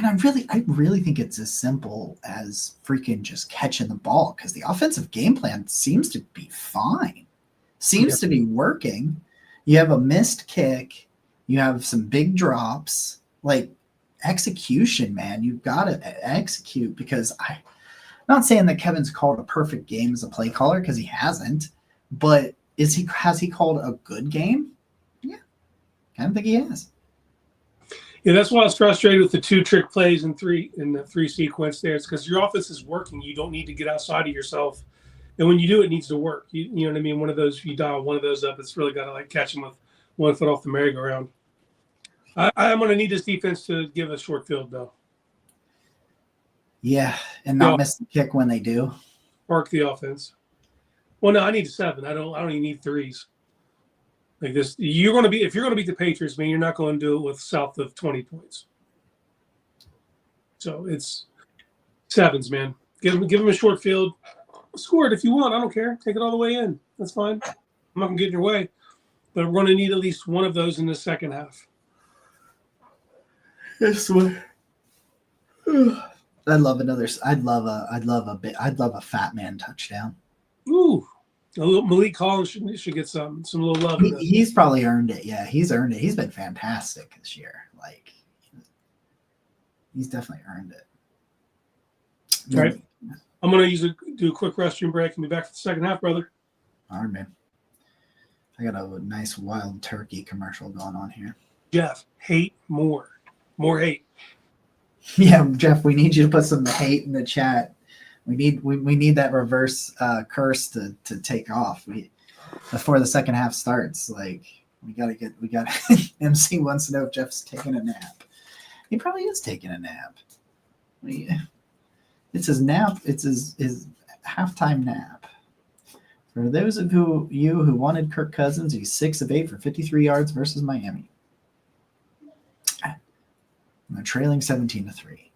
I really think it's as simple as freaking just catching the ball, because the offensive game plan seems to be fine. Seems to be working. You have a missed kick. You have some big drops. Like, execution, man. You've got to execute, because I'm not saying that Kevin's called a perfect game as a play caller, because he hasn't. But has he called a good game? Yeah. I don't think he has. Yeah, that's why I was frustrated with the 2 trick plays in the 3 sequence there. It's because your offense is working. You don't need to get outside of yourself. And when you do, it needs to work. You know what I mean? One of those, if you dial one of those up, it's really got to like catch him with 1 foot off the merry-go-round. I'm going to need this defense to give a short field, though. Yeah, and not miss the kick when they do. Park the offense. Well, no, I need a 7. I don't even need 3s. Like this, if you're going to beat the Patriots, man, you're not going to do it with south of 20 points. So it's 7s, man. Give them a short field. Score it if you want. I don't care. Take it all the way in. That's fine. I'm not going to get in your way. But we're going to need at least one of those in the second half. This one. I'd love a fat man touchdown. Ooh. Malik Collins should get some little love. He's probably earned it. Yeah, he's earned it. He's been fantastic this year. Like, he's definitely earned it. All right. I'm going to do a quick restroom break and be back for the second half, brother. All right, man. I got a nice wild turkey commercial going on here. Jeff, hate more hate. Yeah, Jeff, we need you to put some hate in the chat. We need that reverse curse to take off. Before the second half starts, like we gotta MC wants to know if Jeff's taking a nap. He probably is taking a nap. It's his nap. It's his halftime nap. For those of you who wanted Kirk Cousins, he's 6 of 8 for 53 yards versus Miami. They're trailing 17-3.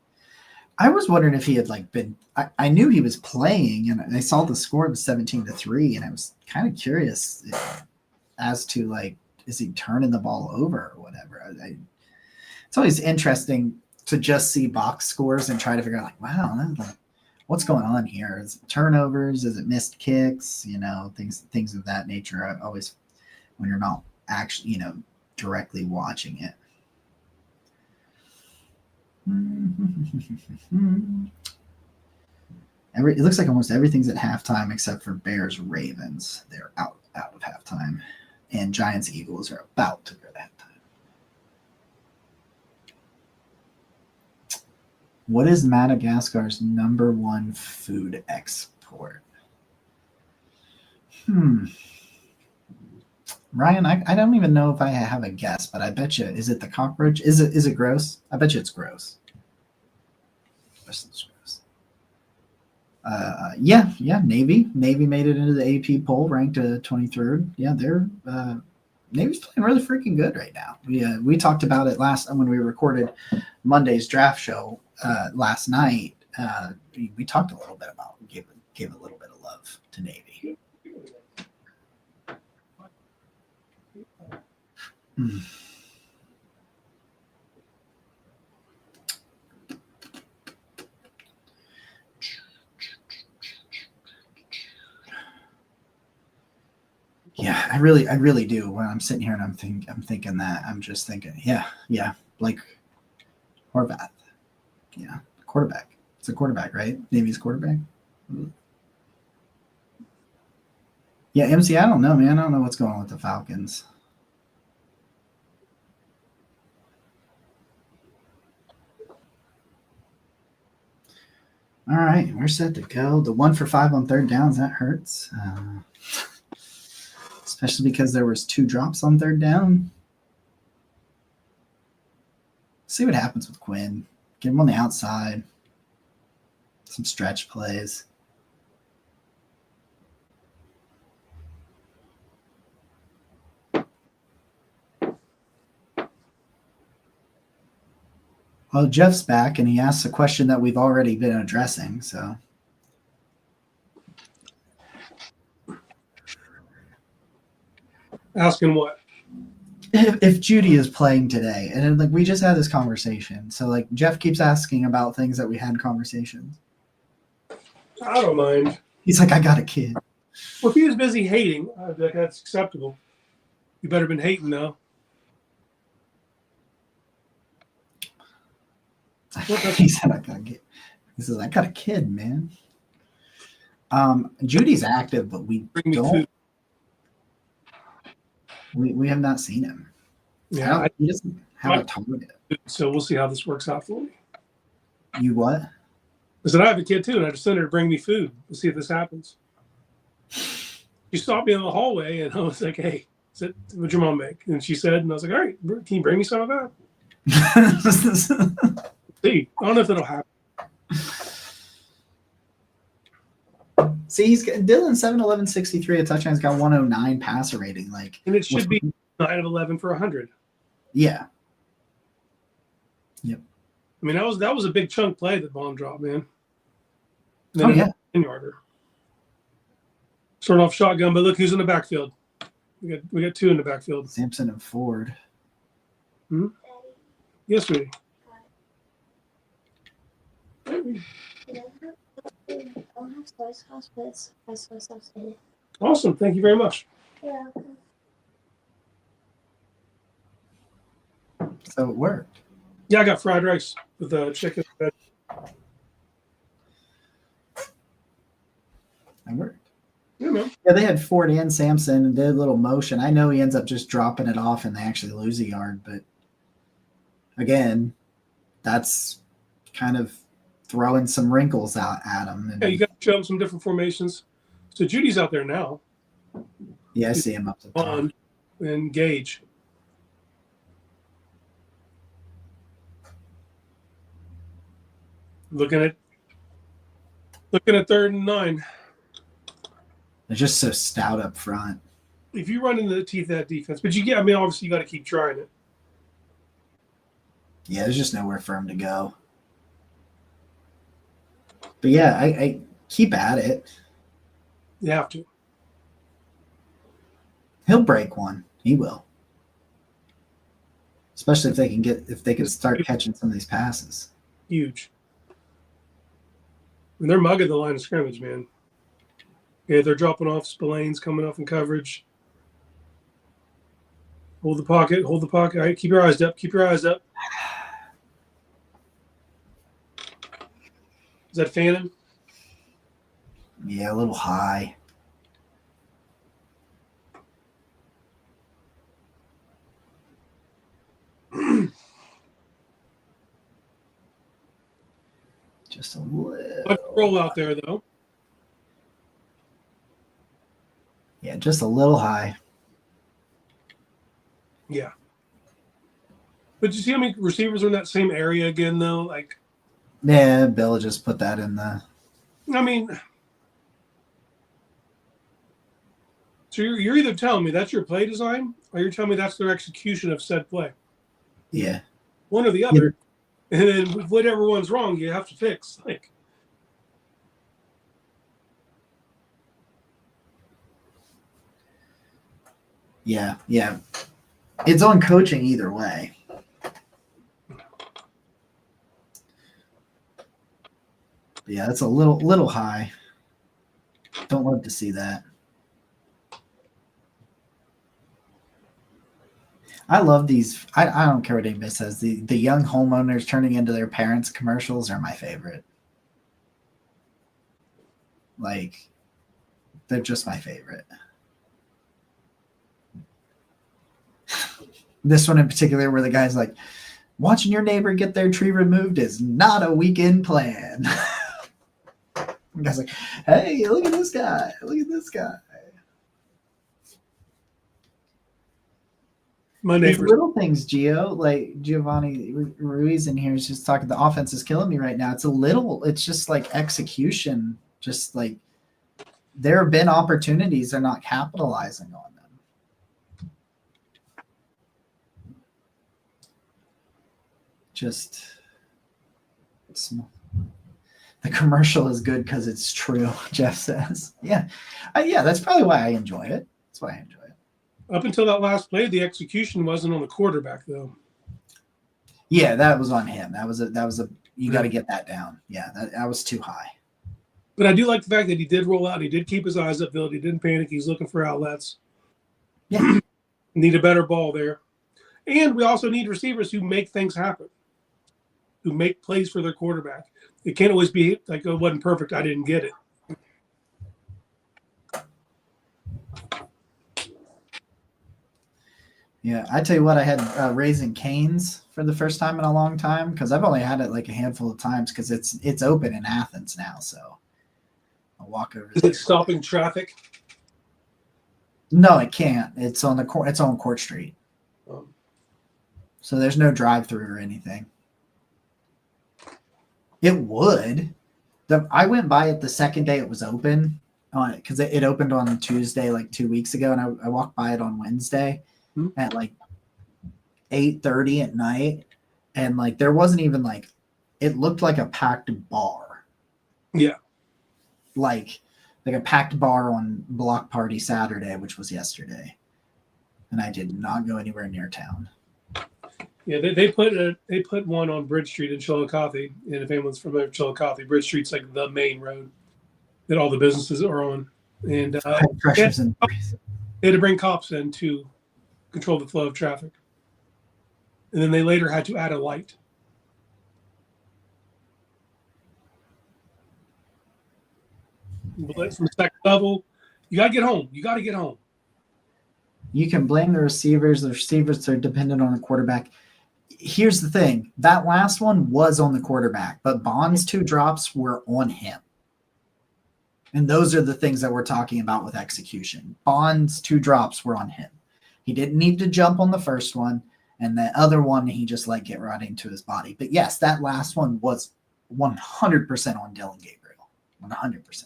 I was wondering if he had been. I knew he was playing, and I saw the score was 17-3, and I was kind of curious as to is he turning the ball over or whatever. It's always interesting to just see box scores and try to figure out wow, what's going on here? Is it turnovers? Is it missed kicks? Things of that nature. I always, when you're not actually directly watching it. It looks like almost everything's at halftime except for Bears Ravens. They're out of halftime, and Giants Eagles are about to go to halftime. What is Madagascar's #1 food export? Ryan, I don't even know if I have a guess, but I bet you, is it the cockroach? Is it gross? I bet you it's gross. Yeah, Navy made it into the AP poll, ranked 23rd. Yeah, they're Navy's playing really freaking good right now. We talked about it when we recorded Monday's draft show last night. We talked a little bit about gave a little bit of love to Navy. Yeah, I really do. When I'm sitting here and I'm thinking that, I'm just thinking, yeah, Blake Horvath. Yeah, quarterback. It's a quarterback, right? Navy's quarterback. Yeah, MC, I don't know, man. I don't know what's going on with the Falcons. All right, we're set to go. The 1 for 5 on third downs, that hurts. Especially because there was 2 drops on third down. See what happens with Quinn. Get him on the outside. Some stretch plays. Well, Jeff's back, and he asks a question that we've already been addressing, so. Asking what? If Judy is playing today, and we just had this conversation, so Jeff keeps asking about things that we had conversations. I don't mind. He's like, I got a kid. Well, if he was busy hating, that's acceptable. You better been hating though. He said, He says, I got a kid, man. Judy's active, but we don't. We have not seen him. Yeah, he doesn't have a target. So we'll see how this works out for me. You what? I said I have a kid too, and I just sent her to bring me food. We'll see if this happens. She stopped me in the hallway, and I was like, "Hey, what'd your mom make?" And she said, and I was like, "All right, can you bring me some of that?" See, I don't know if that'll happen. See, he's got Dylan 7-11-63, a touchdown. He's got 109 passer rating. And it should be 9 of 11 for 100. Yeah. Yep. I mean, that was a big chunk play that bomb drop, man. Oh yeah. 10-yarder. Start off shotgun, but look who's in the backfield. We got 2 in the backfield. Sampson and Ford. Hmm? Yes, sweetie. Awesome. Thank you very much. Yeah. So it worked. Yeah, I got fried rice with chicken. It worked. Yeah, man. know. Yeah, they had Ford and Sampson and did a little motion. I know he ends up just dropping it off and they actually lose a yard, but again, that's kind of throwing some wrinkles out at him. And Yeah, you got to show him some different formations. So Judy's out there now. yeah, I see him up the top. And Gage. Looking at 3rd and 9. They're just so stout up front. If you run into the teeth of that defense, but obviously you got to keep trying it. Yeah, there's just nowhere for him to go. But yeah, I keep at it. You have to. He'll break one. He will. Especially if they can start catching some of these passes. Huge. And they're mugging the line of scrimmage, man. Yeah, they're dropping off. Spillane's coming off in coverage. Hold the pocket. All right, keep your eyes up. Is that Fannin? Yeah, a little high. Just a little. Roll out there, though. Yeah, just a little high. Yeah. But you see how many receivers are in that same area again, though? Like, yeah, Bill just put that in the. I mean, so you're either telling me that's your play design, or you're telling me that's their execution of said play. Yeah. One or the other. Yeah. And then whatever one's wrong, you have to fix. Like. Yeah. It's on coaching either way. Yeah, that's a little high. Don't love to see that. I love these. I don't care what anybody says. The young homeowners turning into their parents' commercials are my favorite. Like, they're just my favorite. This one in particular, where the guy's like, watching your neighbor get their tree removed is not a weekend plan. The guy's like, hey, look at this guy. My It's neighbors. little things, Gio. Like Giovanni Ruiz in here is just talking. The offense is killing me right now. It's just like execution. Just like there have been opportunities, they're not capitalizing on them. Just the commercial is good because it's true. Jeff says, "Yeah, that's probably why I enjoy it. That's why I enjoy it." Up until that last play, the execution wasn't on the quarterback, though. Yeah, that was on him. That was a. You got to get that down. Yeah, that was too high. But I do like the fact that he did roll out. He did keep his eyes upfield. He didn't panic. He's looking for outlets. Yeah, need a better ball there, and we also need receivers who make things happen, who make plays for their quarterback. It can't always be like, oh, it wasn't perfect, I didn't get it. Yeah, I tell you what, I had Raising Cane's for the first time in a long time because I've only had it like a handful of times because it's open in Athens now. So I'll walk over. Is it stopping traffic? No, it can't. It's on Court Street. So there's no drive-through or anything. It would. I went by it the second day it was open on it because it opened on Tuesday like 2 weeks ago, and I walked by it on Wednesday at like 8:30 at night, and like there wasn't even like it looked like a packed bar. Yeah, like a packed bar on Block Party Saturday, which was yesterday, and I did not go anywhere near town. Yeah, they put one on Bridge Street in Chillicothe, and if anyone's familiar with Chillicothe, Bridge Street's like the main road that all the businesses are on, and they had to bring cops in to control the flow of traffic, and then they later had to add a light. From the second level, You got to get home. You got to get home. You can blame the receivers. The receivers are dependent on the quarterback. Here's the thing. That last one was on the quarterback, but Bond's 2 drops were on him. And those are the things that we're talking about with execution. Bond's 2 drops were on him. He didn't need to jump on the first one, and the other one he just let get right into his body. But yes, that last one was 100% on Dylan Gabriel. 100%.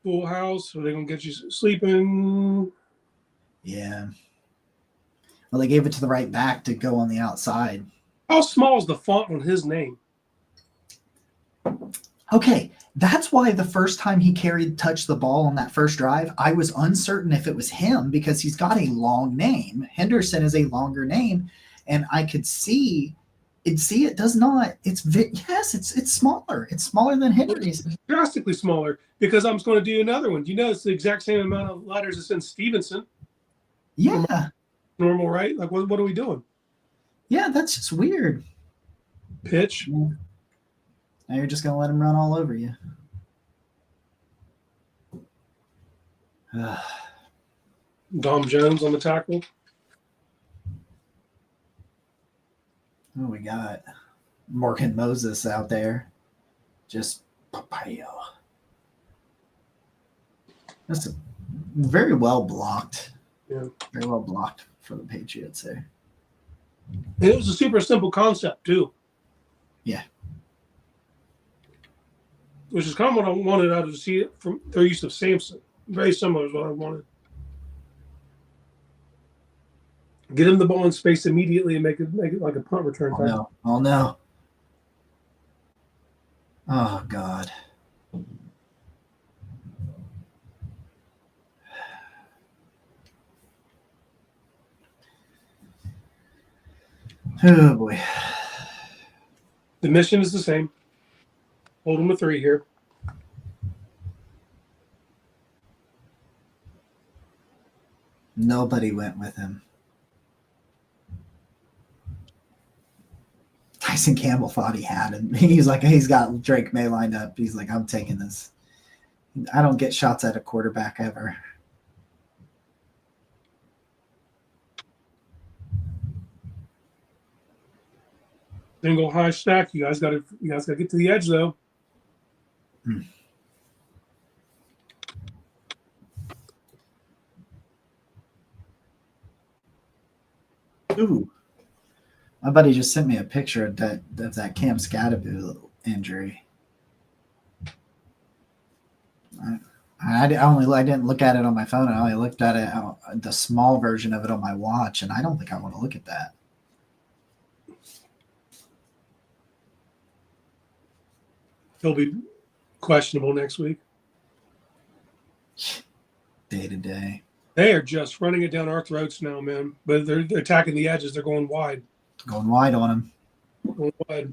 Full house. Are they going to get you sleeping? Yeah. Well, they gave it to the right back to go on the outside. How small is the font on his name? Okay, that's why the first time he touched the ball on that first drive, I was uncertain if it was him because he's got a long name. Henderson is a longer name, and I could see it does not. It's smaller. It's smaller than Henry's. It's drastically smaller because I'm just going to do another one. You know, it's the exact same amount of letters as in Stevenson. Yeah. Normal, right? Like, what are we doing? Yeah, that's just weird. Pitch. Yeah. Now you're just going to let him run all over you. Dom Jones on the tackle. Oh, we got Morgan Moses out there. Just papaya. That's very well blocked. Yeah. Very well blocked for the Patriots there. And it was a super simple concept, too. Yeah. Which is kind of what I wanted out of see it from their use of Samson. Very similar is what I wanted. Get him the ball in space immediately and make it like a punt return. Oh, no. Oh, no. Oh, God. Oh, boy. The mission is the same. Hold him to 3 here. Nobody went with him. Tyson Campbell thought he had him. He's got Drake May lined up. He's like, I'm taking this. I don't get shots at a quarterback ever. Single high stack. You guys got to get to the edge though. Ooh. My buddy just sent me a picture of that Cam Scadaboo injury. I didn't look at it on my phone. I only looked at it the small version of it on my watch, and I don't think I want to look at that. He'll be questionable next week. Day to day. They are just running it down our throats now, man. But they're attacking the edges. They're going wide. Going wide on him. Going wide.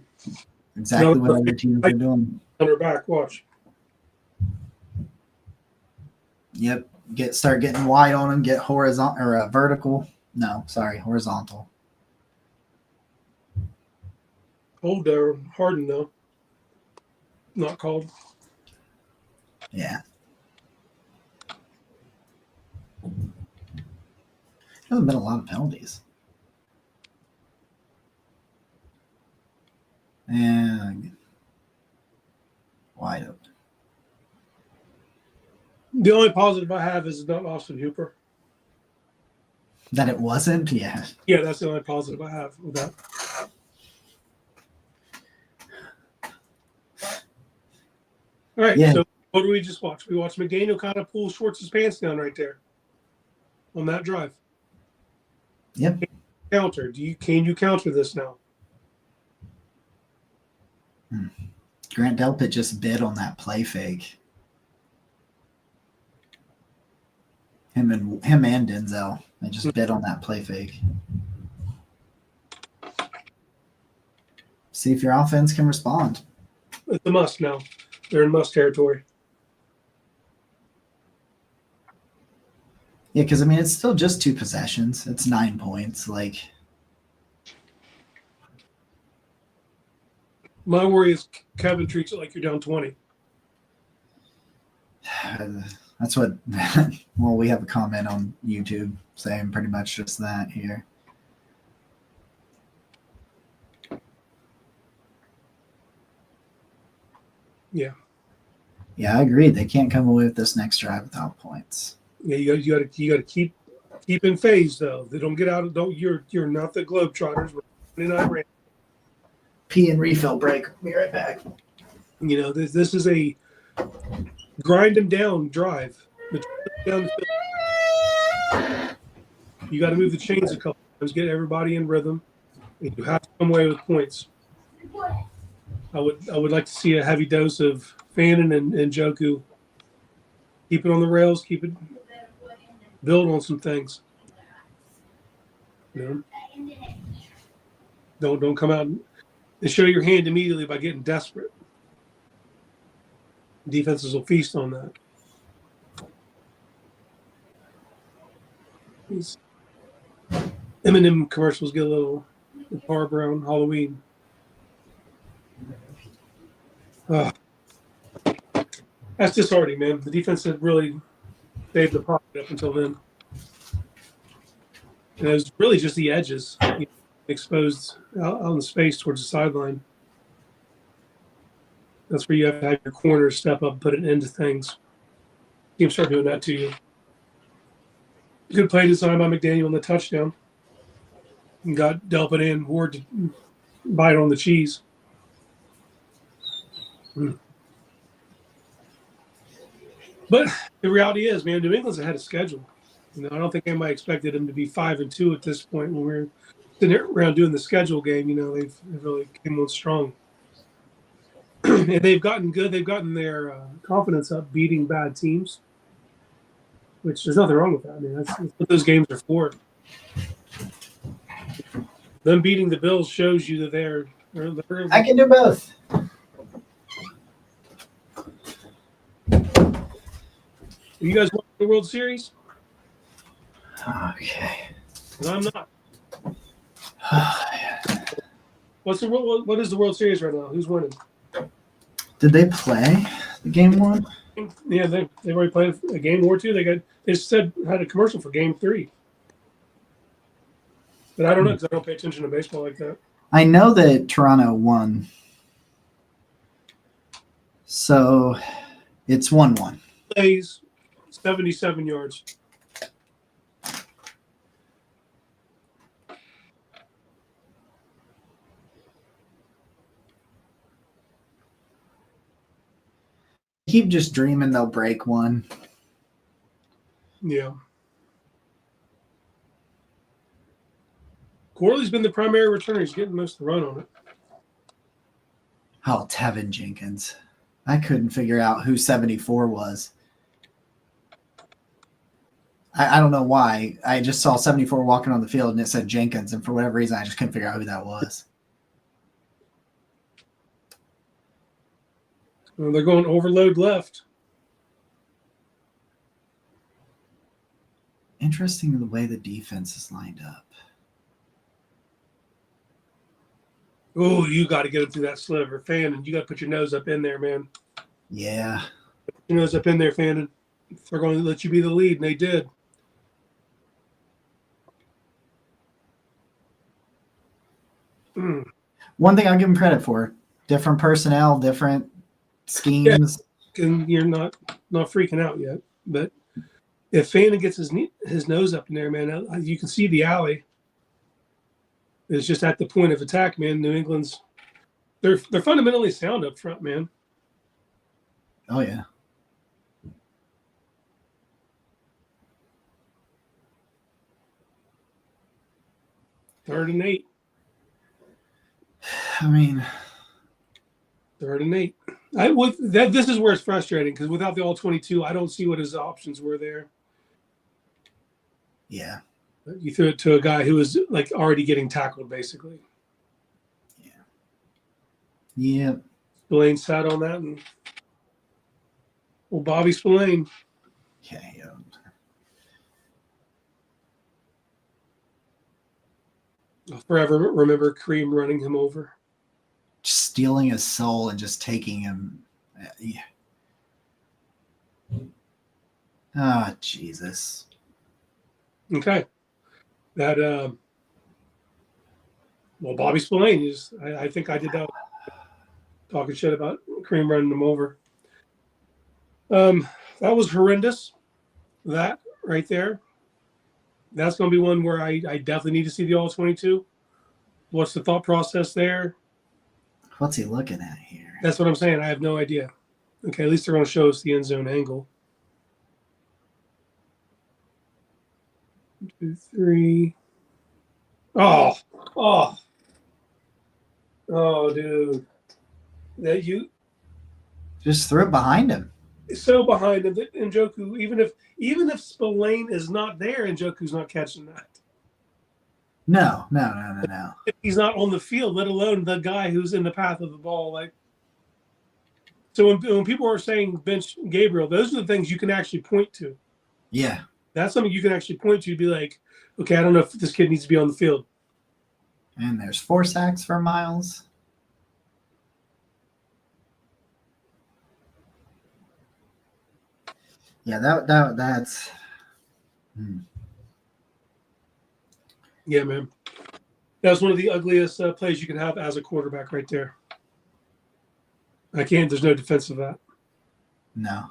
Exactly what other teams are doing. On her back, watch. Yep. Start getting wide on him. Get horizontal or vertical. No, sorry, horizontal. Hold there, Harden though. Not called. Yeah. Hasn't been a lot of penalties. And wide open. The only positive I have is not Austin Hooper. That it wasn't? Yeah. Yeah, that's the only positive I have with that. All right, yeah. So what do we just watch? We watched McDaniel kind of pull Schwartz's pants down right there on that drive. Yep. Counter. Can you counter this now? Grant Delpit just bid on that play fake. Him and Denzel. They just bid on that play fake. See if your offense can respond. It's a must now. They're in must territory. Yeah, because, I mean, it's still just 2 possessions. It's 9 points. Like, My worry is Kevin treats it like you're down 20. That's what. Well, we have a comment on YouTube saying pretty much just that here. Yeah. Yeah, I agree. They can't come away with this next drive without points. Yeah, you got to keep in phase though. They don't get out. Don't you're not the Globetrotters. We're 29 rand. Pee and refill break. Be right back. You know this is a grind them down drive. Down the field. You got to move the chains a couple times, get everybody in rhythm, and you have to come away with points. I would like to see a heavy dose of Fannin and Joku. Keep it on the rails. Keep it build on some things. You know, don't come out and show your hand immediately by getting desperate. Defenses will feast on that. These M&M commercials get a little Barbara around Halloween. That's disheartening, man. The defense had really saved the pocket up until then. And it was really just the edges exposed out in space towards the sideline. That's where you have to have your corners step up and put an end to things. Teams start doing that to you. Good play design by McDaniel on the touchdown. And got Delpit and Ward to bite on the cheese. But the reality is, man, New England's ahead of schedule. You know, I don't think anybody expected them to be 5-2 at this point when we're sitting around doing the schedule game. You know, they've really came on strong. And they've gotten good. They've gotten their confidence up beating bad teams, which there's nothing wrong with that. I mean, that's what those games are for. Them beating the Bills shows you that they're I can do both. You guys watch the World Series? Okay. I'm not. What is the World Series right now? Who's winning? Did they play the game one? Yeah, they've already played a game or two. They said had a commercial for game 3. But I don't know because I don't pay attention to baseball like that. I know that Toronto won. So it's 1-1. Plays 77 yards. Keep just dreaming they'll break one. Yeah. Corley's been the primary returner. He's getting most of the run on it. Oh, Tevin Jenkins. I couldn't figure out who 74 was. I don't know why. I just saw 74 walking on the field and it said Jenkins, and for whatever reason, I just couldn't figure out who that was. Well, they're going overload left. Interesting the way the defense is lined up. Oh, you got to get him through that sliver, Fannin. You got to put your nose up in there, man. Yeah. Put your nose up in there, Fannin. They're going to let you be the lead, and they did. One thing I'll give him credit for: different personnel, different schemes. Yeah, and you're not freaking out yet. But if Fannin gets his nose up in there, man, you can see the alley. It's just at the point of attack, man. New England's they're fundamentally sound up front, man. Oh yeah. Third and 8. I mean, 3rd and 8. This is where it's frustrating because without the all-22, I don't see what his options were there. Yeah. You threw it to a guy who was like already getting tackled, basically. Yeah. Yeah. Spillane sat on that, and Bobby Spillane. Yeah. I'll forever remember Kareem running him over. Just stealing his soul and just taking him. Yeah. Oh, Jesus. Okay. That well, Bobby Spillane is. I think I did that talking shit about Kareem running him over. That was horrendous. That right there. That's going to be one where I definitely need to see the all 22. What's the thought process there? What's he looking at here? That's what I'm saying. I have no idea. Okay, at least they're going to show us the end zone angle. 1, 2, 3. Oh, dude. That you just threw it behind him. So behind him that Njoku, even if Spillane is not there, Njoku's not catching that. No. He's not on the field, let alone the guy who's in the path of the ball. Like, so when people are saying bench Gabriel, those are the things you can actually point to. Yeah, that's something you can actually point to. Be like, okay, I don't know if this kid needs to be on the field. And there's 4 sacks for Miles. Yeah, that's. Yeah, man. That was one of the ugliest plays you can have as a quarterback right there. There's no defense of that. No.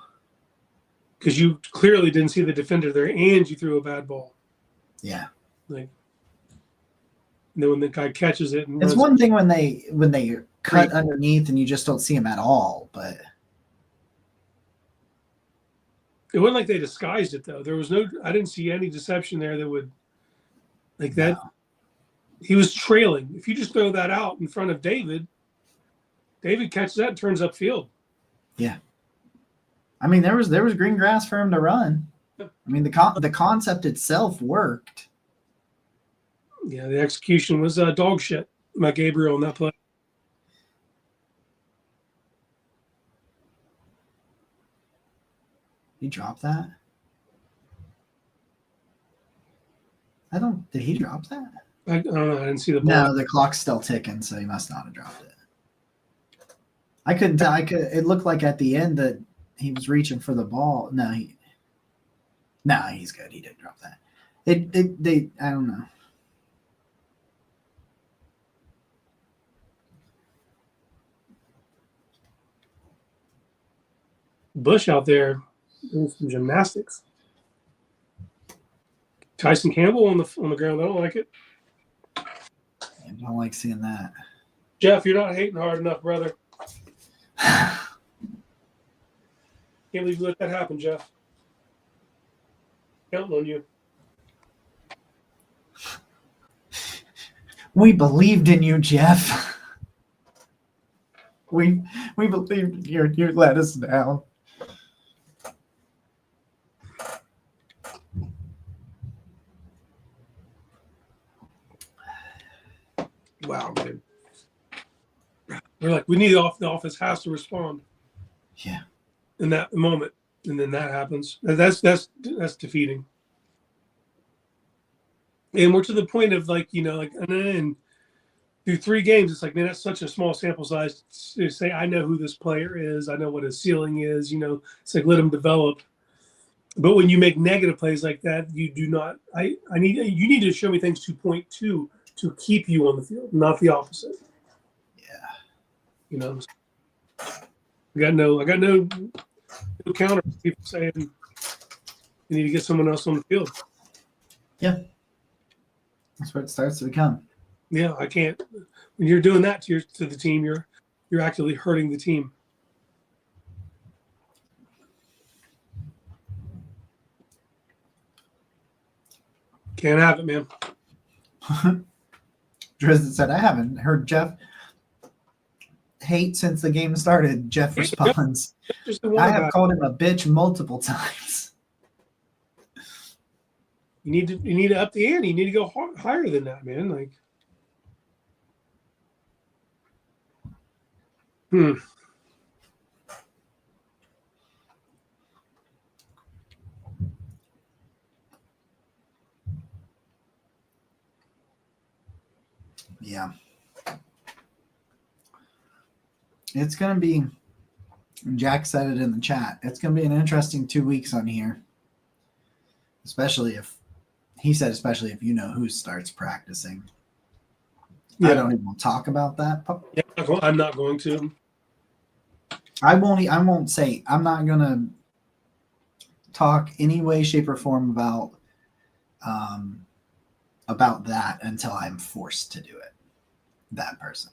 Because you clearly didn't see the defender there and you threw a bad ball. Yeah. Like, and then when the guy catches it. It's one thing when they cut underneath and you just don't see him at all, but. It wasn't like they disguised it, though. I didn't see any deception there that would, like that. No. He was trailing. If you just throw that out in front of David catches that and turns upfield. Yeah. I mean, there was green grass for him to run. I mean, the concept itself worked. Yeah, the execution was dog shit by Gabriel on that play. He dropped that? Did he drop that? I don't know. I didn't see the ball. No, the clock's still ticking, so he must not have dropped it. I couldn't tell. It looked like at the end that he was reaching for the ball. No, he's good. He didn't drop that. I don't know. Bush out there doing some gymnastics. Tyson Campbell on the ground. I don't like it. I don't like seeing that. Jeff, you're not hating hard enough, brother. Can't believe you let that happen, Jeff. Counting on you. We believed in you, Jeff. We believed you let us down. Wow, man. We're like, we need the office has to respond. Yeah. In that moment, and then that happens. That's defeating. And we're to the point of like, and then through 3 games, it's like, man, that's such a small sample size to say I know who this player is, I know what his ceiling is. It's like let him develop. But when you make negative plays like that, you do not. You need to show me things to point to keep you on the field, not the opposite. Yeah. I got no counter. People saying you need to get someone else on the field. Yeah. That's what it starts to become. Yeah, I can't. When you're doing that to the team, you're actively hurting the team. Can't have it, man. Drizzt said, I haven't heard Jeff hate since the game started. Jeff responds, I have called him a bitch multiple times. You need to up the ante. You need to go higher than that, man. Like, Yeah. it's going to be, Jack said it in the chat, it's going to be an interesting 2 weeks on here. Especially if you know who starts practicing. Yeah. I don't even talk about that. Yeah, I'm not going to. I won't say, I'm not going to talk any way, shape, or form about that until I'm forced to do it. That person.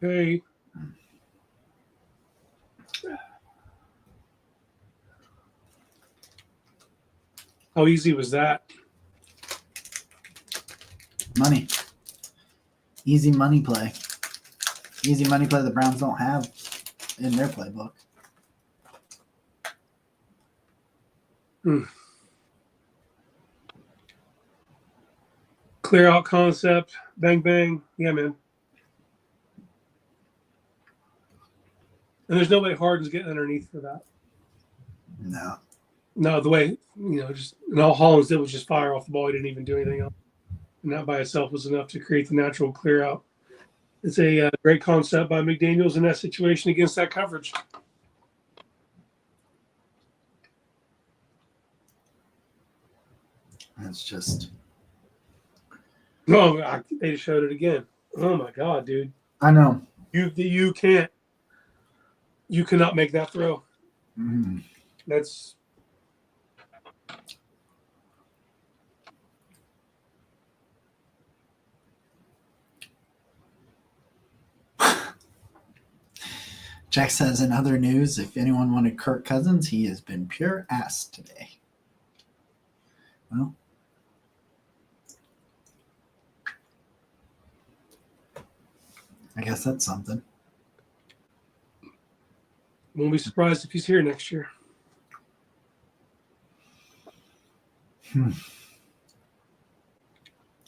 Hey. How easy was that? Money. Easy money play. Easy money play the Browns don't have in their playbook. Clear out concept. Bang, bang. Yeah, man. And there's no way Harden's getting underneath for that. No, the way, just and all Hollins did was just fire off the ball. He didn't even do anything else. And that by itself was enough to create the natural clear out. It's a great concept by McDaniels in that situation against that coverage. That's just. Oh, they showed it again. Oh my God, dude! I know. You cannot make that throw. That's. Jack says, in other news, if anyone wanted Kirk Cousins, he has been pure ass today. Well, I guess that's something. Won't be surprised if he's here next year.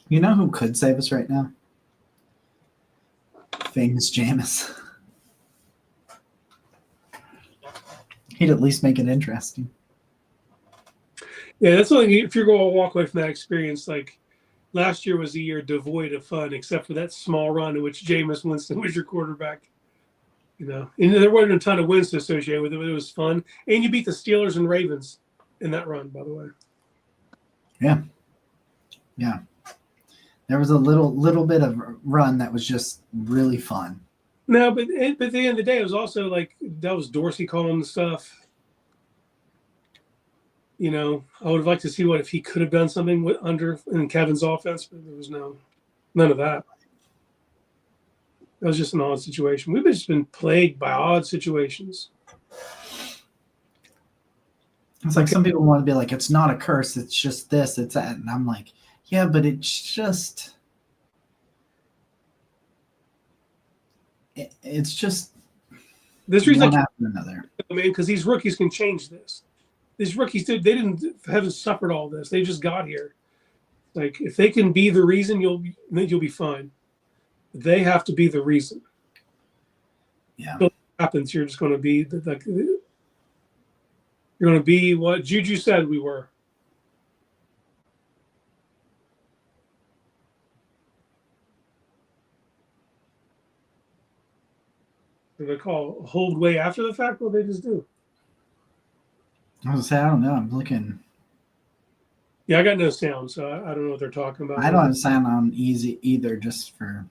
You know who could save us right now? Famous Jameis. He'd at least make it interesting. Yeah, that's only if you're going to walk away from that experience. Like last year was a year devoid of fun, except for that small run in which Jameis Winston was your quarterback. And there wasn't a ton of wins to associate with it, but it was fun. And you beat the Steelers and Ravens in that run, by the way. Yeah. There was a little bit of run that was just really fun. No, but at the end of the day, it was also like that was Dorsey calling the stuff. I would have liked to see what if he could have done something in Kevin's offense, but there was none of that. That was just an odd situation. We've just been plagued by odd situations. It's like some people want to be like, it's not a curse, it's just this, it's that. And I'm like, yeah, but it's just this reason one after another. I mean, because these rookies can change this. These rookies haven't suffered all this. They just got here. Like if they can be the reason, you'll be fine. They have to be the reason. Yeah. So what happens? You're just going to be you're going to be what Juju said we were. Do they call a hold way after the fact? What they just do? I was going to say, I don't know. I'm looking. Yeah, I got no sound, so I don't know what they're talking about. I don't have sound on easy either, just for.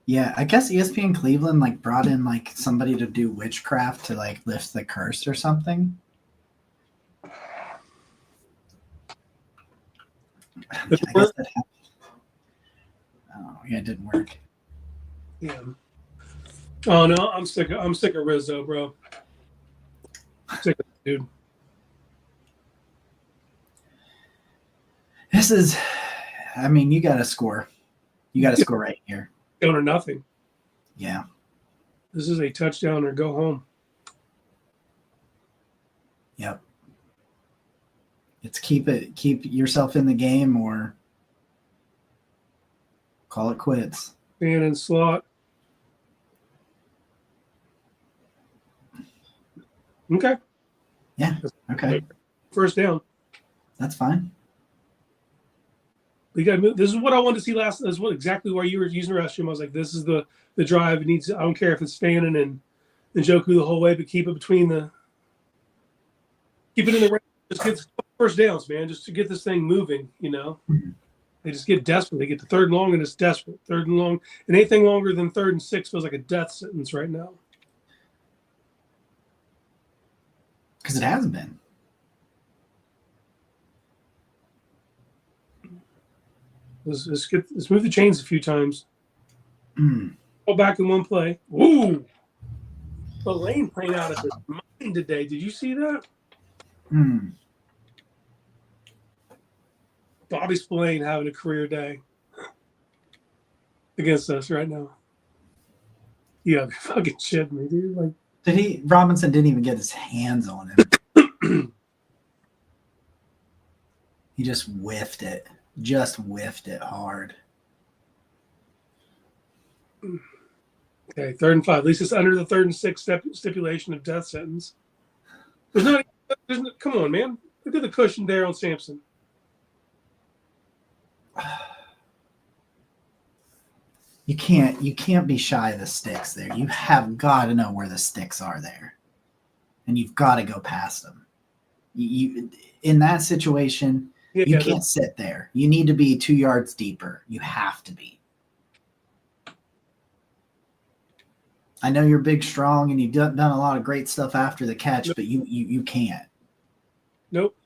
Yeah, I guess ESPN Cleveland brought in somebody to do witchcraft to lift the curse or something. I guess that happened. Oh, yeah, it didn't work. Yeah. Oh no, I'm sick of Rizzo, bro. Sick of it, dude. This is, I mean, you got to score. You got to score right here. Touchdown or nothing. Yeah. This is a touchdown or go home. Yep. It's keep yourself in the game or call it quits. Fan and slot. Okay. Yeah. Okay. First down. That's fine. We got to move. This is what I wanted to see last. This is what exactly why you were using the restroom. I was like, this is the drive. It needs. I don't care if it's Fannin and Njoku the whole way, but keep it keep it in the range. Just get first downs, man. Just to get this thing moving. They just get desperate. They get to 3rd and long, and it's desperate. 3rd and long, and anything longer than 3rd and 6 feels like a death sentence right now. Because it hasn't been. Let's move the chains a few times. Go back in one play. Ooh, Lane playing out of his mind today. Did you see that? Bobby Spillane having a career day against us right now. Yeah, fucking shit me, dude. Like, Robinson didn't even get his hands on him. He just whiffed it. Just whiffed it hard. Okay, 3rd and 5. At least it's under the 3rd and 6 stipulation of death sentence. Come on, man. Look at the cushion there on Sampson. You can't be shy of the sticks there. You have got to know where the sticks are there, and you've got to go past them. You in that situation, you can't sit there. You need to be 2 yards deeper. You have to be. I know you're big, strong, and you've done a lot of great stuff after the catch, but you can't. Nope.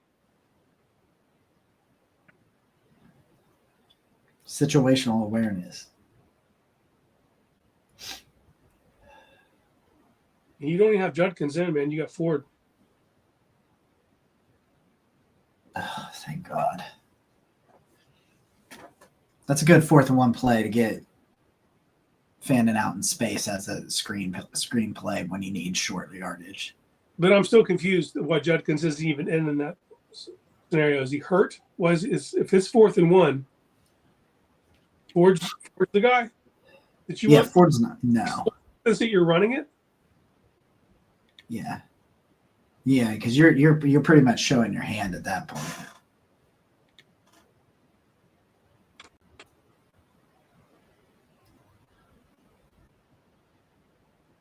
Situational awareness. You don't even have Judkins in, man. You got Ford. Oh, thank God. That's a good 4th and 1 play to get Fannin out in space as a screen play when you need short yardage. But I'm still confused why Judkins isn't even in that scenario. Is he hurt? If it's 4th and 1, Ford's the guy that you want? Ford's not. No. Is it you're running it? Yeah. Yeah, because you're pretty much showing your hand at that point.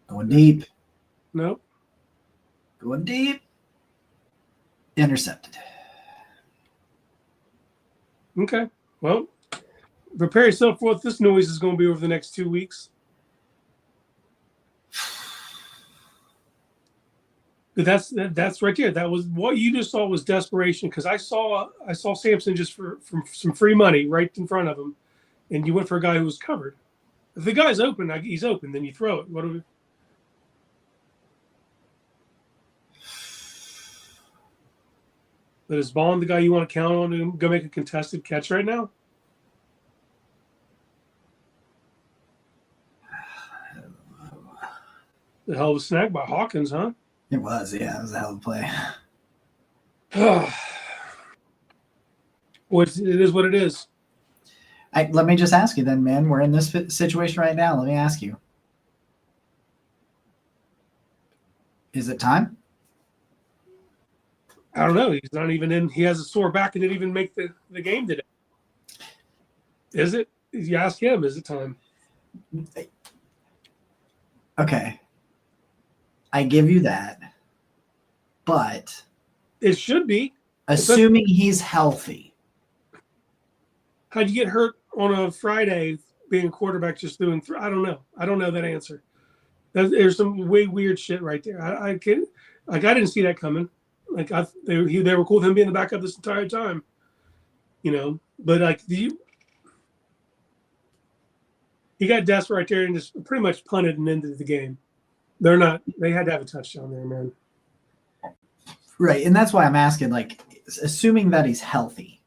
Going deep. Nope. Going deep. Intercepted. Okay. Well, prepare yourself for what this noise is going to be over the next 2 weeks. But that's right there. That was what you just saw was desperation, because I saw Sampson just for some free money right in front of him, and you went for a guy who was covered. If the guy's open, he's open. Then you throw it. What do we? But is Bond the guy you want to count on to go make a contested catch right now? The hell of a snag by Hawkins, huh? It was, yeah. It was a hell of a play. Well, it is what it is. Let me just ask you then, man. We're in this situation right now. Let me ask you. Is it time? I don't know. He's not even in. He has a sore back and didn't even make the game today. Is it? You ask him, is it time? Okay. I give you that. But it should be. Assuming he's healthy. How'd you get hurt on a Friday being a quarterback just doing I don't know. I don't know that answer. There's some way weird shit right there. I didn't see that coming. They were cool with him being the backup this entire time. But he got desperate right there and just pretty much punted and ended the game. They had to have a touchdown there, man. Right. And that's why I'm asking, assuming that he's healthy,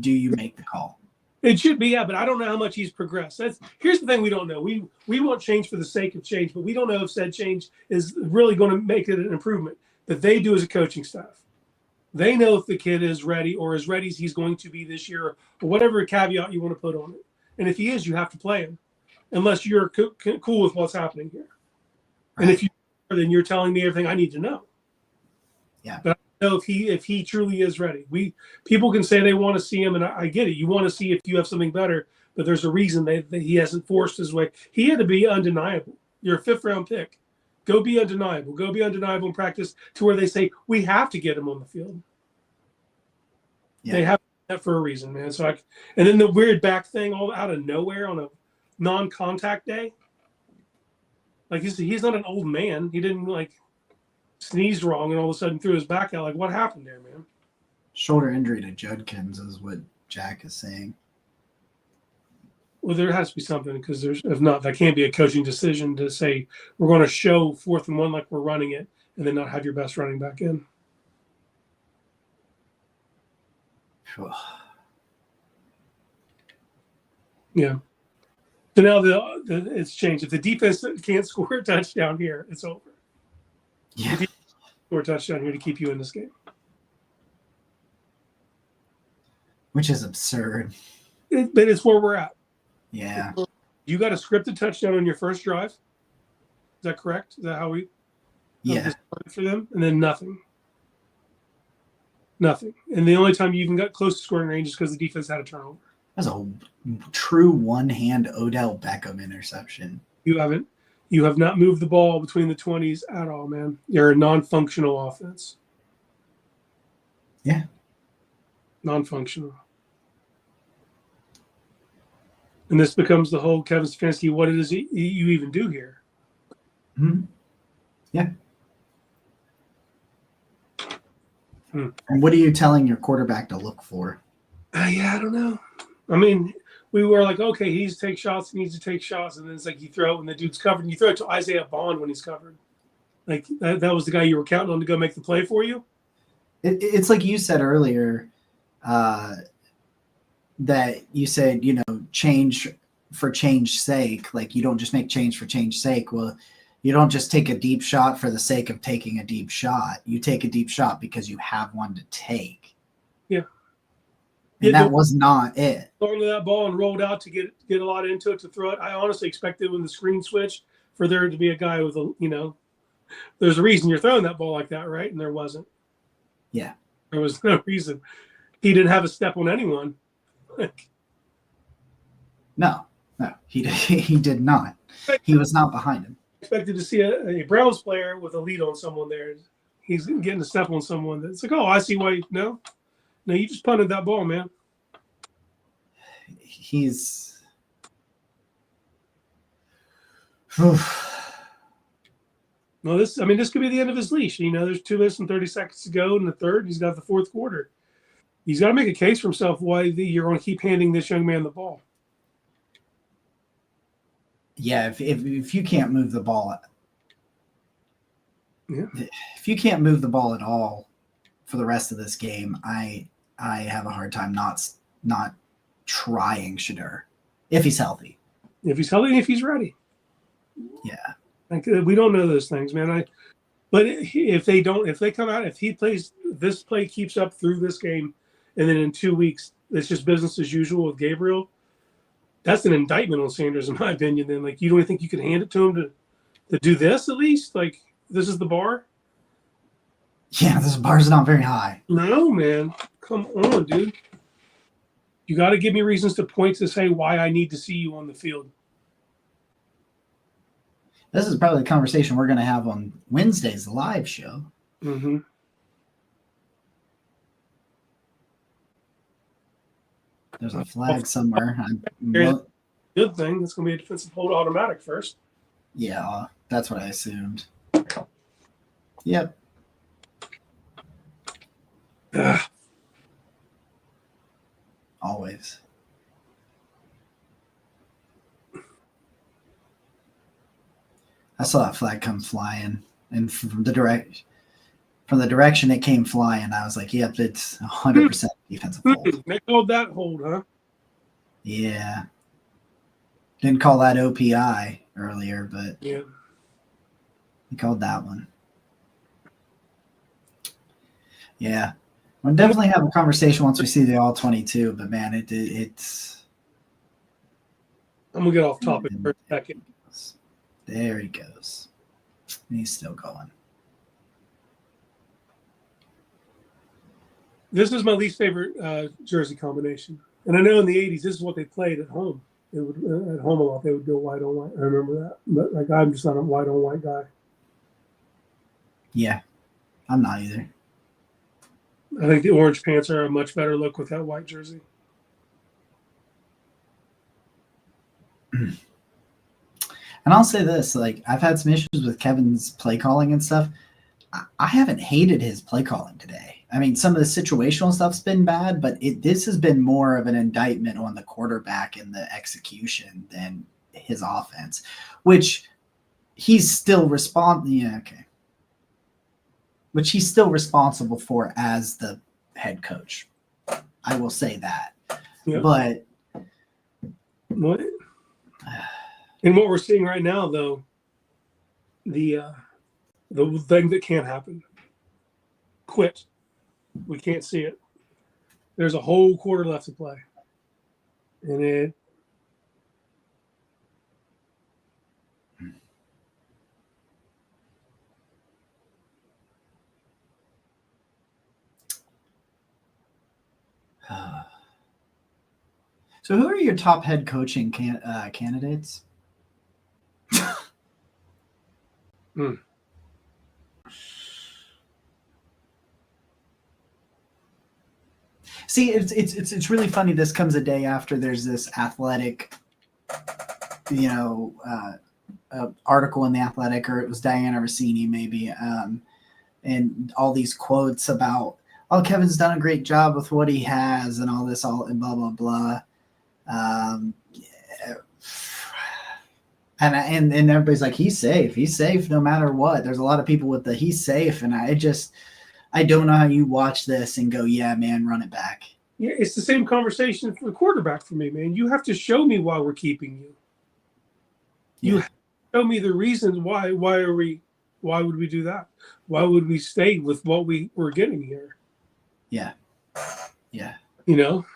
do you make the call? It should be, yeah, but I don't know how much he's progressed. Here's the thing we don't know. We want change for the sake of change, but we don't know if said change is really going to make it an improvement. That they do as a coaching staff. They know if the kid is ready or as ready as he's going to be this year, or whatever caveat you want to put on it. And if he is, you have to play him, unless you're cool with what's happening here. Right. And if you are, then you're telling me everything I need to know. Yeah. But know if he truly is ready. People can say they want to see him, and I get it. You want to see if you have something better, but there's a reason that he hasn't forced his way. He had to be undeniable. You're a 5th-round pick. Go be undeniable. Go be undeniable in practice to where they say we have to get him on the field. Yeah. They have that for a reason, man. So and then the weird back thing all out of nowhere on a non-contact day. Like he's not an old man. He didn't like sneezed wrong and all of a sudden threw his back out. Like, what happened there, man? Shoulder injury to Judkins is what Jack is saying. Well, there has to be something because if not, that can't be a coaching decision to say we're going to show 4th and 1 like we're running it and then not have your best running back in. Yeah. So now it's changed. If the defense can't score a touchdown here, it's over. Yeah. Score a touchdown here to keep you in this game. Which is absurd. But it's where we're at. Yeah. You got a scripted touchdown on your first drive. Is that correct? Is that how we? Yeah. For them, and then nothing. Nothing. And the only time you even got close to scoring range is because the defense had a turnover. That's a true one-hand Odell Beckham interception. You have not moved the ball between the 20s at all, man. You're a non-functional offense. Yeah. Non-functional. And this becomes the whole Kevin Stefanski, what it is you even do here. Mm-hmm. Yeah. And what are you telling your quarterback to look for? Yeah, I don't know. I mean, we were like, okay, he needs to take shots. He needs to take shots. And then it's like you throw it when the dude's covered. And you throw it to Isaiah Bond when he's covered. Like that was the guy you were counting on to go make the play for you? It's like you said earlier that you said, change for change's sake. Like you don't just make change for change's sake. Well, you don't just take a deep shot for the sake of taking a deep shot. You take a deep shot because you have one to take. Yeah. And that was not it. Going to that ball and rolled out to get a lot into it to throw it. I honestly expected when the screen switched for there to be a guy with there's a reason you're throwing that ball like that, right? And there wasn't. Yeah. There was no reason. He didn't have a step on anyone. No, he did not. He was not behind him. Expected to see a Browns player with a lead on someone there. He's getting a step on someone. That's like, oh, I see why. No, you just punted that ball, man. He's. Well, this could be the end of his leash. There's 2 minutes and 30 seconds to go in the third. He's got the 4th quarter. He's got to make a case for himself why you're going to keep handing this young man the ball. Yeah, if you can't move the ball, if you can't move the ball at all for the rest of this game, I have a hard time not trying Shedeur if he's healthy. If he's healthy, if he's ready. Yeah. Like, we don't know those things, man. But if they come out, if he plays, this play keeps up through this game, and then in 2 weeks it's just business as usual with Gabriel, that's an indictment on Sanders, in my opinion. Then, like, you don't think you can hand it to him to do this at least? Like, this is the bar? Yeah, this bar's not very high. No, man. Come on, dude. You got to give me reasons to point to say why I need to see you on the field. This is probably the conversation we're going to have on Wednesday's live show. Mm-hmm. There's a flag somewhere. Good thing. It's going to be a defensive hold automatic first. Yeah, that's what I assumed. Yep. Always. I saw that flag come flying, and from the direction it came flying, I was like, "Yep, it's 100% defensive hold." They called that hold, huh? Yeah. Didn't call that OPI earlier, but yeah, he called that one. Yeah, we'll definitely have a conversation once we see the all 22. But man, it's. I'm gonna get off topic for a second. There he goes. He's still going. This is my least favorite jersey combination. And I know in the 80s, this is what they played at home. They would at home a lot. They would go white on white. I remember that. But like, I'm just not a white on white guy. Yeah, I'm not either. I think the orange pants are a much better look with that white jersey. And I'll say this, like, I've had some issues with Kevin's play calling and stuff. I haven't hated his play calling today. I mean, some of the situational stuff's been bad, but this has been more of an indictment on the quarterback and the execution than his offense, which he's still which he's still responsible for as the head coach. I will say that. Yeah. But what? And what we're seeing right now, though, the thing that can't happen, quit. We can't see it. There's a whole quarter left to play, and it. So, who are your top head coaching candidates? See, it's really funny. This comes a day after there's this athletic, article in the Athletic, or it was Diana Rossini maybe, and all these quotes about, oh, Kevin's done a great job with what he has, and all this, and blah blah blah. And everybody's like, he's safe no matter what. There's a lot of people with the he's safe, and I don't know how you watch this and go, yeah, man, run it back. Yeah, it's the same conversation for the quarterback for me, man. You have to show me why we're keeping you. You have to show me the reasons why. Why would we do that? Why would we stay with what we're getting here? Yeah. Yeah. You know?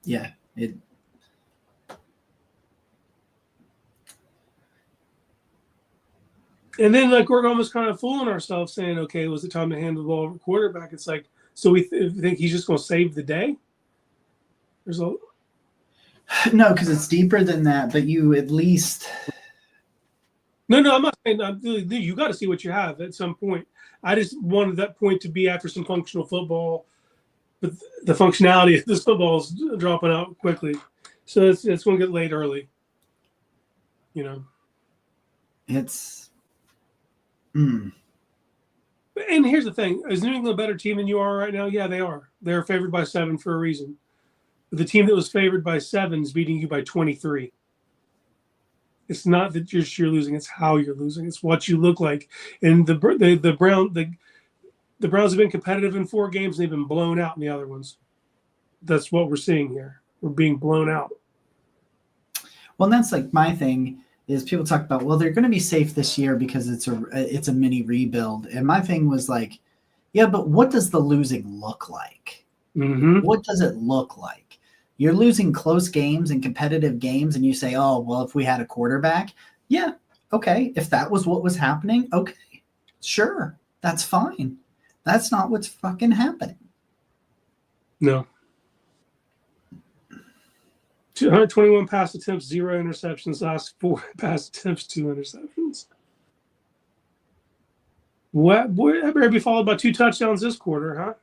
Yeah. And then, like, we're almost kind of fooling ourselves saying, okay, was it time to hand the ball over quarterback? It's like, so we think he's just going to save the day? No, because it's deeper than that, but you at least... No, I'm not saying that. You got to see what you have at some point. I just wanted that point to be after some functional football, but the functionality of this football is dropping out quickly. So it's going to get late early. You know? It's... And here's the thing: is New England a better team than you are right now? Yeah, they are. They're favored by 7 for a reason. But the team that was favored by 7 is beating you by 23. It's not that you're losing; it's how you're losing. It's what you look like. And the Browns have been competitive in 4 games, and they've been blown out in the other ones. That's what we're seeing here. We're being blown out. Well, that's like my thing. Is people talk about, well, they're going to be safe this year because it's a mini rebuild. And my thing was like, yeah, but what does the losing look like? Mm-hmm. What does it look like? You're losing close games and competitive games, and you say, oh, well, if we had a quarterback, yeah, okay. If that was what was happening, okay, sure, that's fine. That's not what's fucking happening. No. 221 pass attempts, 0 interceptions. Last 4 pass attempts, 2 interceptions. What? Boy, that better be followed by 2 touchdowns this quarter, huh?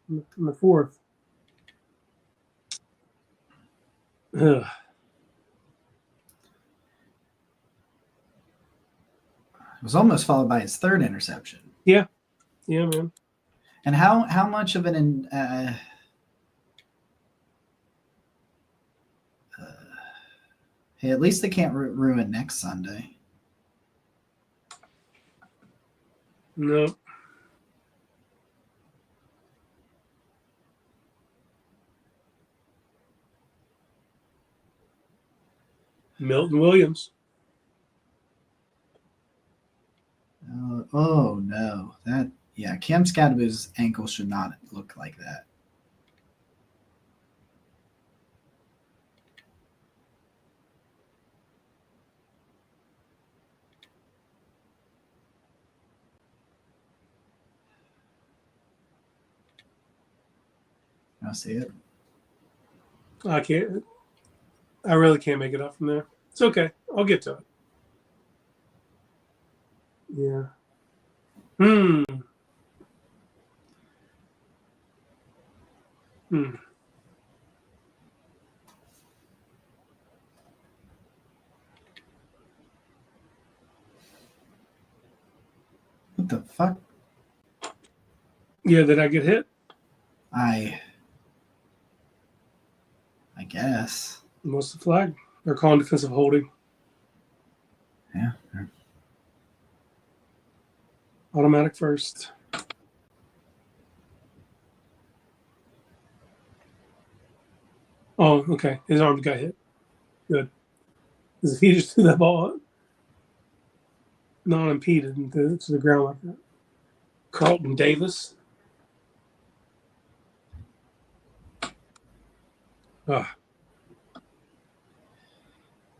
In the 4th. Ugh. It was almost followed by his 3rd interception. Yeah, man. And how much of an hey, at least they can't ruin next Sunday. No. Milton Williams. Oh no, Cam Scadaboo's ankle should not look like that. I see it. I can't. I really can't make it up from there. It's okay. I'll get to it. Yeah. Hmm. What the fuck? Yeah, did I get hit? I guess. What's the flag? They're calling defensive holding. Yeah. Automatic first. Oh, okay. His arm got hit. Good. Because if he just threw that ball non-impeded to the ground like that. Carlton Davis. Ah.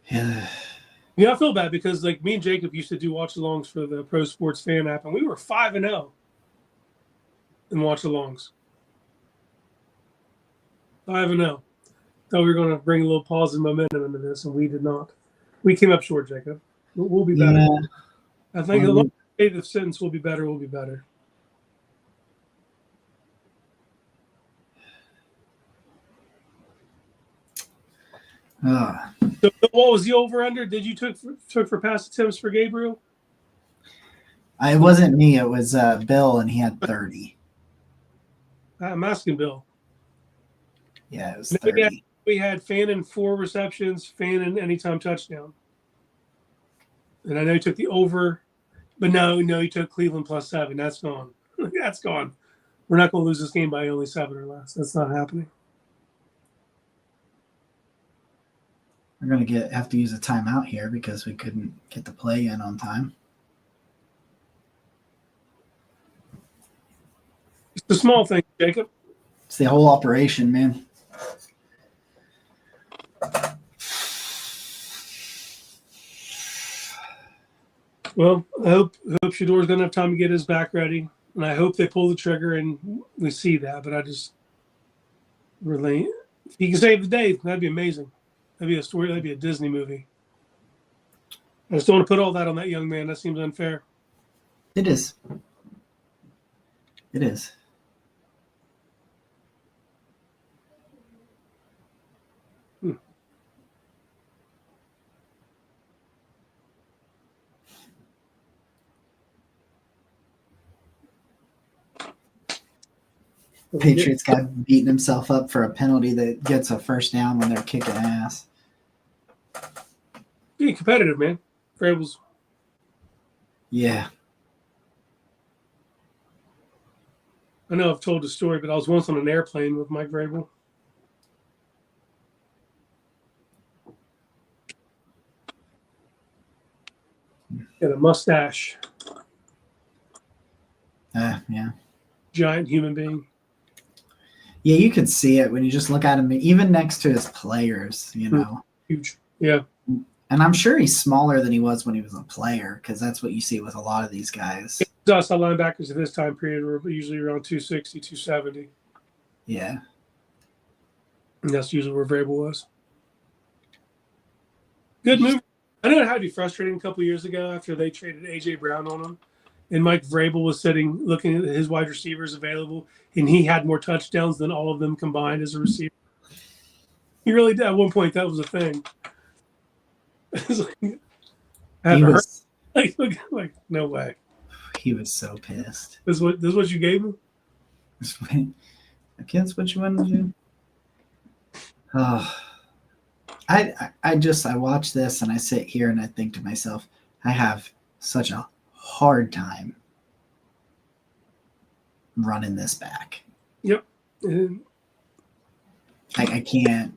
Yeah. Yeah, I feel bad because like me and Jacob used to do watch-alongs for the Pro Sports Fan app, and we were 5-0 in watch-alongs. 5-0. Thought we were going to bring a little positive momentum into this, and we did not. We came up short, Jacob. We'll be better. Yeah. I think the long the sentence will be better. We'll be better. So what was the over/under? Did you took for pass attempts for Gabriel? It wasn't me. It was Bill, and he had 30. I'm asking Bill. Yeah, it was 30. We had Fannin 4 receptions, Fannin anytime touchdown. And I know he took the over, but no, he took Cleveland +7. That's gone. That's gone. We're not going to lose this game by only 7 or less. That's not happening. We're going to have to use a timeout here because we couldn't get the play in on time. It's the small thing, Jacob. It's the whole operation, man. Well, I hope Shador's going to have time to get his back ready, and I hope they pull the trigger and we see that. But I just really, if he can save the day, that'd be amazing. That'd be a story. That'd be a Disney movie. I just don't want to put all that on that young man. That seems unfair. It is. It is. Patriots guy beating himself up for a penalty that gets a first down when they're kicking ass. Being competitive, man. Vrabel's. Yeah. I know I've told the story, but I was once on an airplane with Mike Vrabel. Got a mustache. Yeah. Giant human being. Yeah, you could see it when you just look at him, even next to his players, you know. Huge. Yeah. And I'm sure he's smaller than he was when he was a player because that's what you see with a lot of these guys. Outside linebackers at this time period were usually around 260, 270. Yeah. And that's usually where Vrabel was. Good move. I know it had to be frustrating a couple years ago after they traded A.J. Brown on him. And Mike Vrabel was sitting looking at his wide receivers available, and he had more touchdowns than all of them combined as a receiver. He really did. At one point, that was a thing. Like, no way. He was so pissed. This is what you gave him? Against what you wanted to do? Oh, I watch this and I sit here and I think to myself, I have such a hard time running this back. Yep. I can't.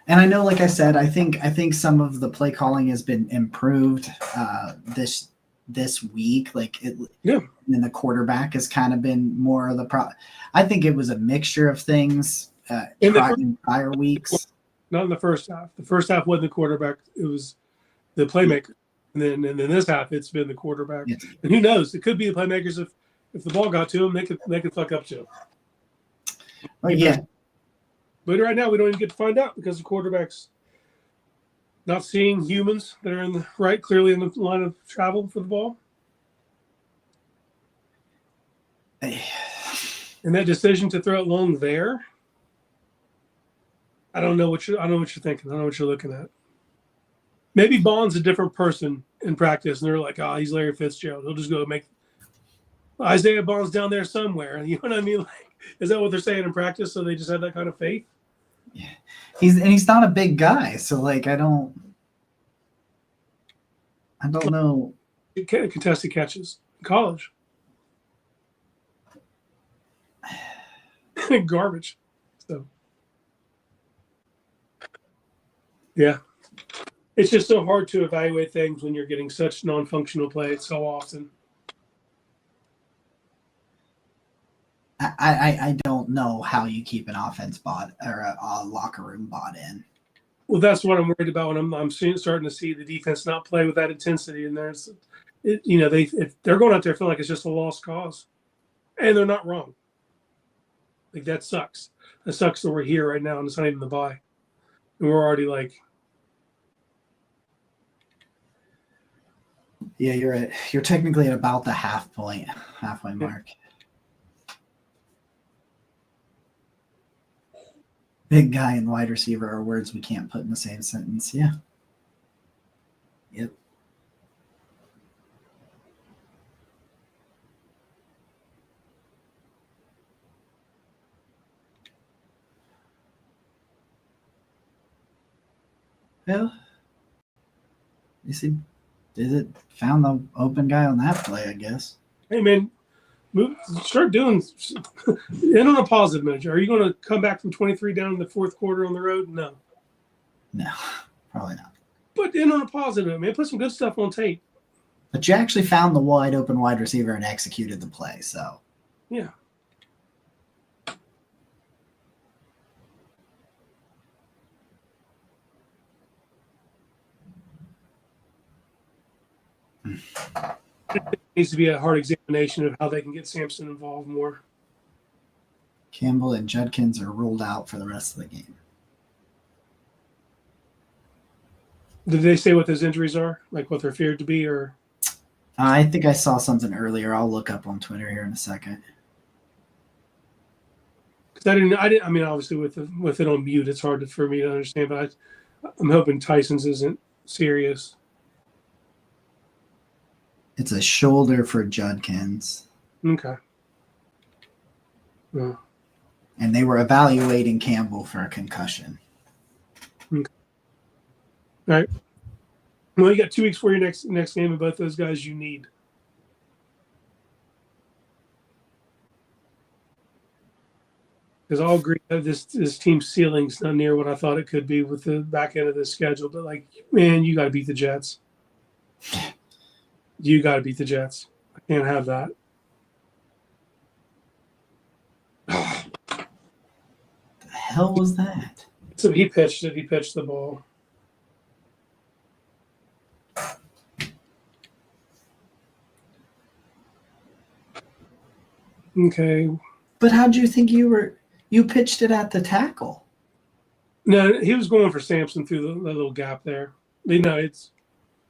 And I know, like I said, I think some of the play calling has been improved this week. And the quarterback has kind of been more of the problem. I think it was a mixture of things in prior weeks. Not in the first half. The first half wasn't the quarterback; it was the playmaker. And then this half, it's been the quarterback. Yes. And who knows? It could be the playmakers If the ball got to him, they could fuck up to him. Well, yeah. But right now, we don't even get to find out because the quarterback's not seeing humans that are in the right, clearly in the line of travel for the ball. And that decision to throw it long there, I don't know what you're thinking. I don't know what you're looking at. Maybe Bond's a different person in practice, and they're like, "Oh, he's Larry Fitzgerald. He'll just go make Isaiah Bond's down there somewhere." You know what I mean? Like, is that what they're saying in practice? So they just have that kind of faith. Yeah, he's not a big guy, so like I don't know. Contested catches in college. Garbage. So yeah, it's just so hard to evaluate things when you're getting such non-functional play so often. I don't know how you keep an offense bot or a locker room bought in. Well, that's what I'm worried about when I'm starting to see the defense not play with that intensity. And if they're going out there feeling like it's just a lost cause, and they're not wrong. Like that sucks. That sucks that we're here right now and it's not even the bye, and we're already like. Yeah, you're technically at about the halfway mark. Big guy and wide receiver are words we can't put in the same sentence. Yeah. Yep. Well, you see, found the open guy on that play, I guess. Hey, man, start doing in on a positive note. Are you going to come back from 23 down in the fourth quarter on the road? No, probably not. But in on a positive note, man, put some good stuff on tape. But you actually found the wide open wide receiver and executed the play, so yeah. It needs to be a hard examination of how they can get Sampson involved more. Campbell and Judkins are ruled out for the rest of the game. Did they say what those injuries are? Like what they're feared to be, or? I think I saw something earlier. I'll look up on Twitter here in a second. Because I didn't. I mean, obviously with it on mute, it's hard for me to understand. But I'm hoping Tyson's isn't serious. It's a shoulder for Judkins. Okay. Yeah. And they were evaluating Campbell for a concussion. Okay. All right. Well, you got 2 weeks for your next game, and both those guys you need. Because I'll agree that this team's ceiling's not near what I thought it could be with the back end of this schedule. But like, man, you got to beat the Jets. You got to beat the Jets. I can't have that. The hell was that? So he pitched it. He pitched the ball. Okay. But how'd you think you pitched it at the tackle? No, he was going for Sampson through the little gap there. It's.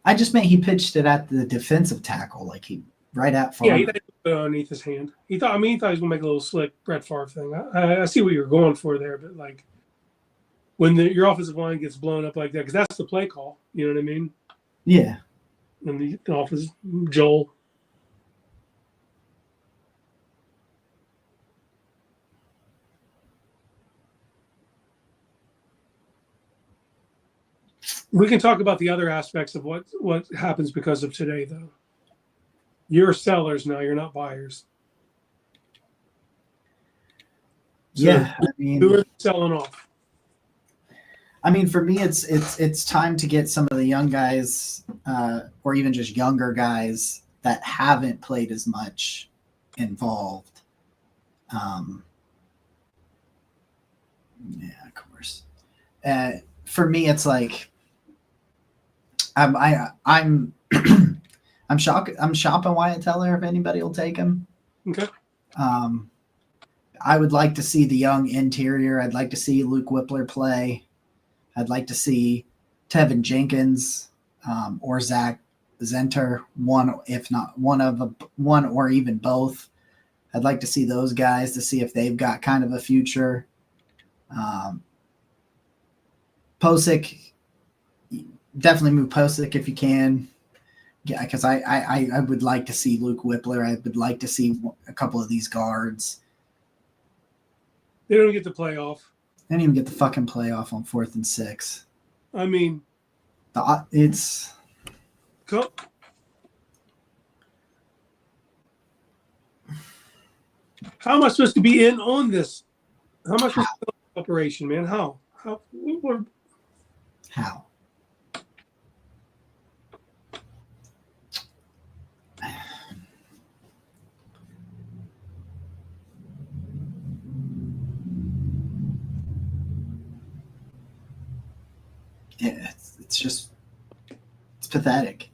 I just meant he pitched it at the defensive tackle, like he right at Favre. Yeah, he put it underneath his hand. He thought he was going to make a little slick Brett Favre thing. I see what you're going for there, but like when your offensive line gets blown up like that, because that's the play call. You know what I mean? Yeah. And the offense, Joel. We can talk about the other aspects of what happens because of today, though. You're sellers now. You're not buyers. So yeah, I mean, who are selling off? I mean, for me, it's time to get some of the young guys, or even just younger guys that haven't played as much involved. Yeah, of course. For me, it's like. I'm I'm shopping Wyatt Teller if anybody will take him. Okay. I would like to see the young interior. I'd like to see Luke Whippler play. I'd like to see Tevin Jenkins or Zach Zenter, one or even both. I'd like to see those guys to see if they've got kind of a future. Posick, definitely move Posick if you can. Yeah, because I would like to see Luke Whippler. I would like to see a couple of these guards. They don't get the playoff. They didn't even get the fucking playoff on 4th and 6. I mean, it's cool. How am I supposed to be in on this? How am I supposed to be on operation, man? How? How? Yeah, it's pathetic.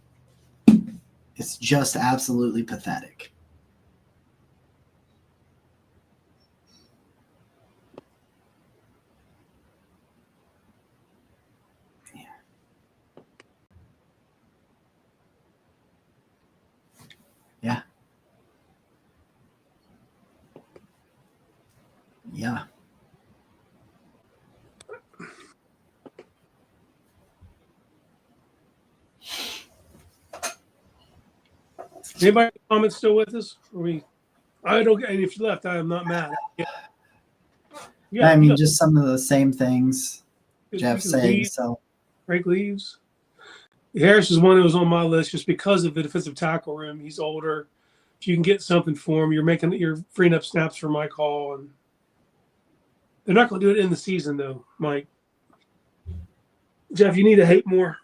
It's just absolutely pathetic. Yeah. Yeah. Anybody in the comments still with us? I don't. And if you left, I am not mad. Yeah. I mean, just some of the same things Jeff's saying. So Frank leaves. Harris is one that was on my list just because of the defensive tackle room. He's older. If you can get something for him, you're freeing up snaps for Mike Hall, and they're not going to do it in the season though, Mike. Jeff, you need to hate more.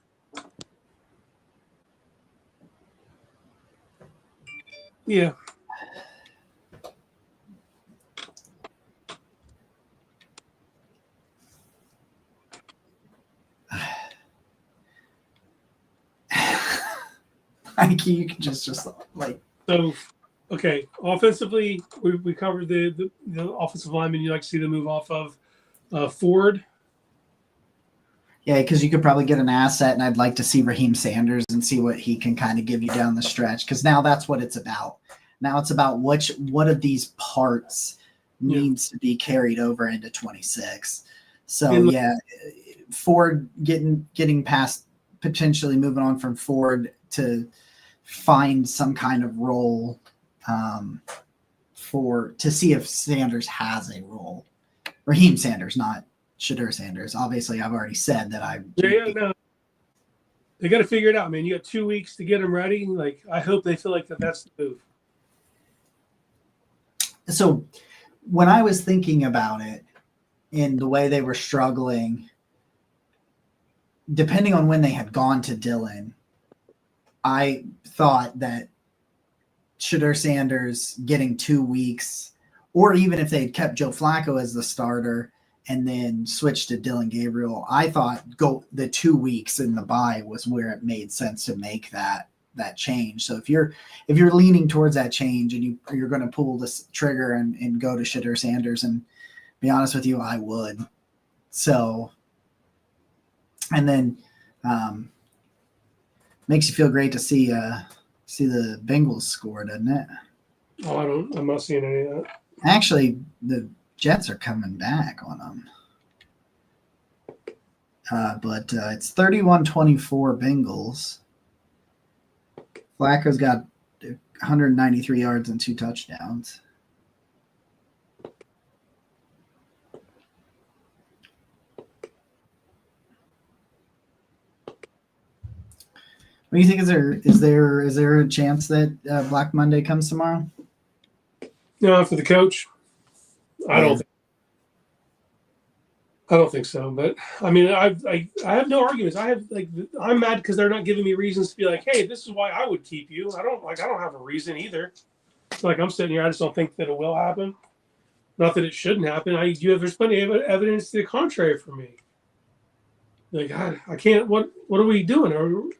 Yeah. Like you can just like so. Okay, offensively, we covered the offensive lineman. You like to see them move off of Ford. Yeah, because you could probably get an asset, and I'd like to see Raheem Sanders and see what he can kind of give you down the stretch. Because now that's what it's about. Now it's about what of these parts needs to be carried over into 26. So Ford getting past, potentially moving on from Ford to find some kind of role to see if Sanders has a role. Raheem Sanders, not Shadur Sanders. Obviously, I've already said that no. They got to figure it out, man. You got 2 weeks to get them ready. Like, I hope they feel like that's the move. So when I was thinking about it in the way they were struggling, depending on when they had gone to Dillon, I thought that Shadur Sanders getting 2 weeks, or even if they had kept Joe Flacco as the starter and then switched to Dylan Gabriel, I thought the 2 weeks in the bye was where it made sense to make that change. So if you're leaning towards that change and you're going to pull this trigger and go to Shadur Sanders, and be honest with you, I would. So, and then makes you feel great to see the Bengals score, doesn't it? Oh, I'm not seeing any of that. Actually, the Jets are coming back on them. But it's 31-24 Bengals. Flacco's got 193 yards and 2 touchdowns. What do you think? Is there a chance that Black Monday comes tomorrow? No, for the coach, I don't think so. But I mean, I have no arguments. I'm mad because they're not giving me reasons to be like, hey, this is why I would keep you. I don't have a reason either. It's like I'm sitting here. I just don't think that it will happen. Not that it shouldn't happen. There's plenty of evidence to the contrary for me. Like I can't. What are we doing?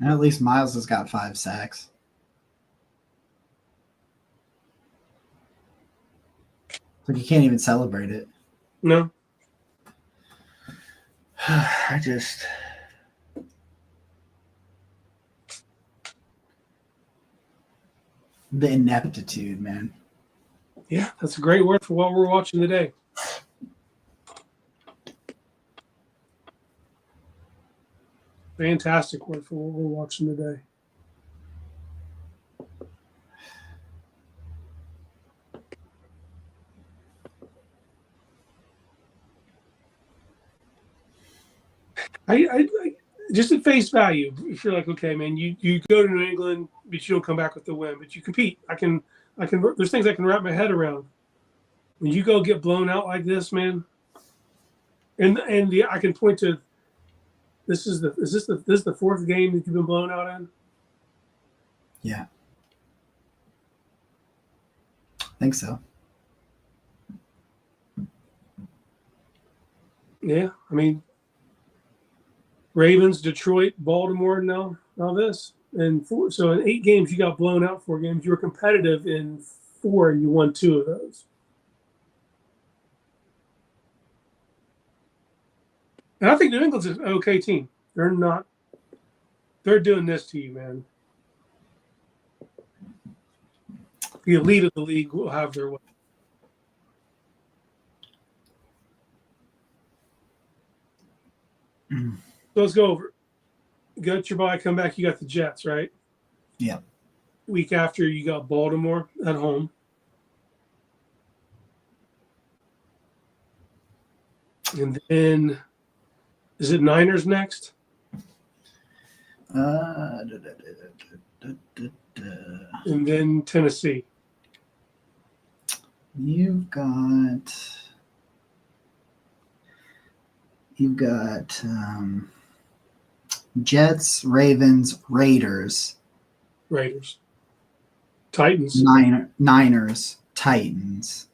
And at least Miles has got 5 sacks. Like you can't even celebrate it. No. I just the ineptitude, man. Yeah, that's a great word for what we're watching today. Fantastic word for what we're watching today. I just at face value, if you're like, okay, man, you go to New England, but you don't come back with the win, but you compete. I can. There's things I can wrap my head around. When you go get blown out like this, man, I can point to this is the fourth game that you've been blown out in. Yeah, I think so. Yeah, I mean, Ravens, Detroit, Baltimore, now this. So in 8 games, you got blown out 4 games. You were competitive in 4, and you won 2 of those. And I think New England's an okay team. They're not. They're doing this to you, man. The elite of the league will have their way. Mm. So let's go over. You got your bye, come back. You got the Jets, right? Yeah. Week after, you got Baltimore at home. And then, is it Niners next? And then Tennessee. You've got Jets, Ravens, Raiders, Titans, Niners, Titans,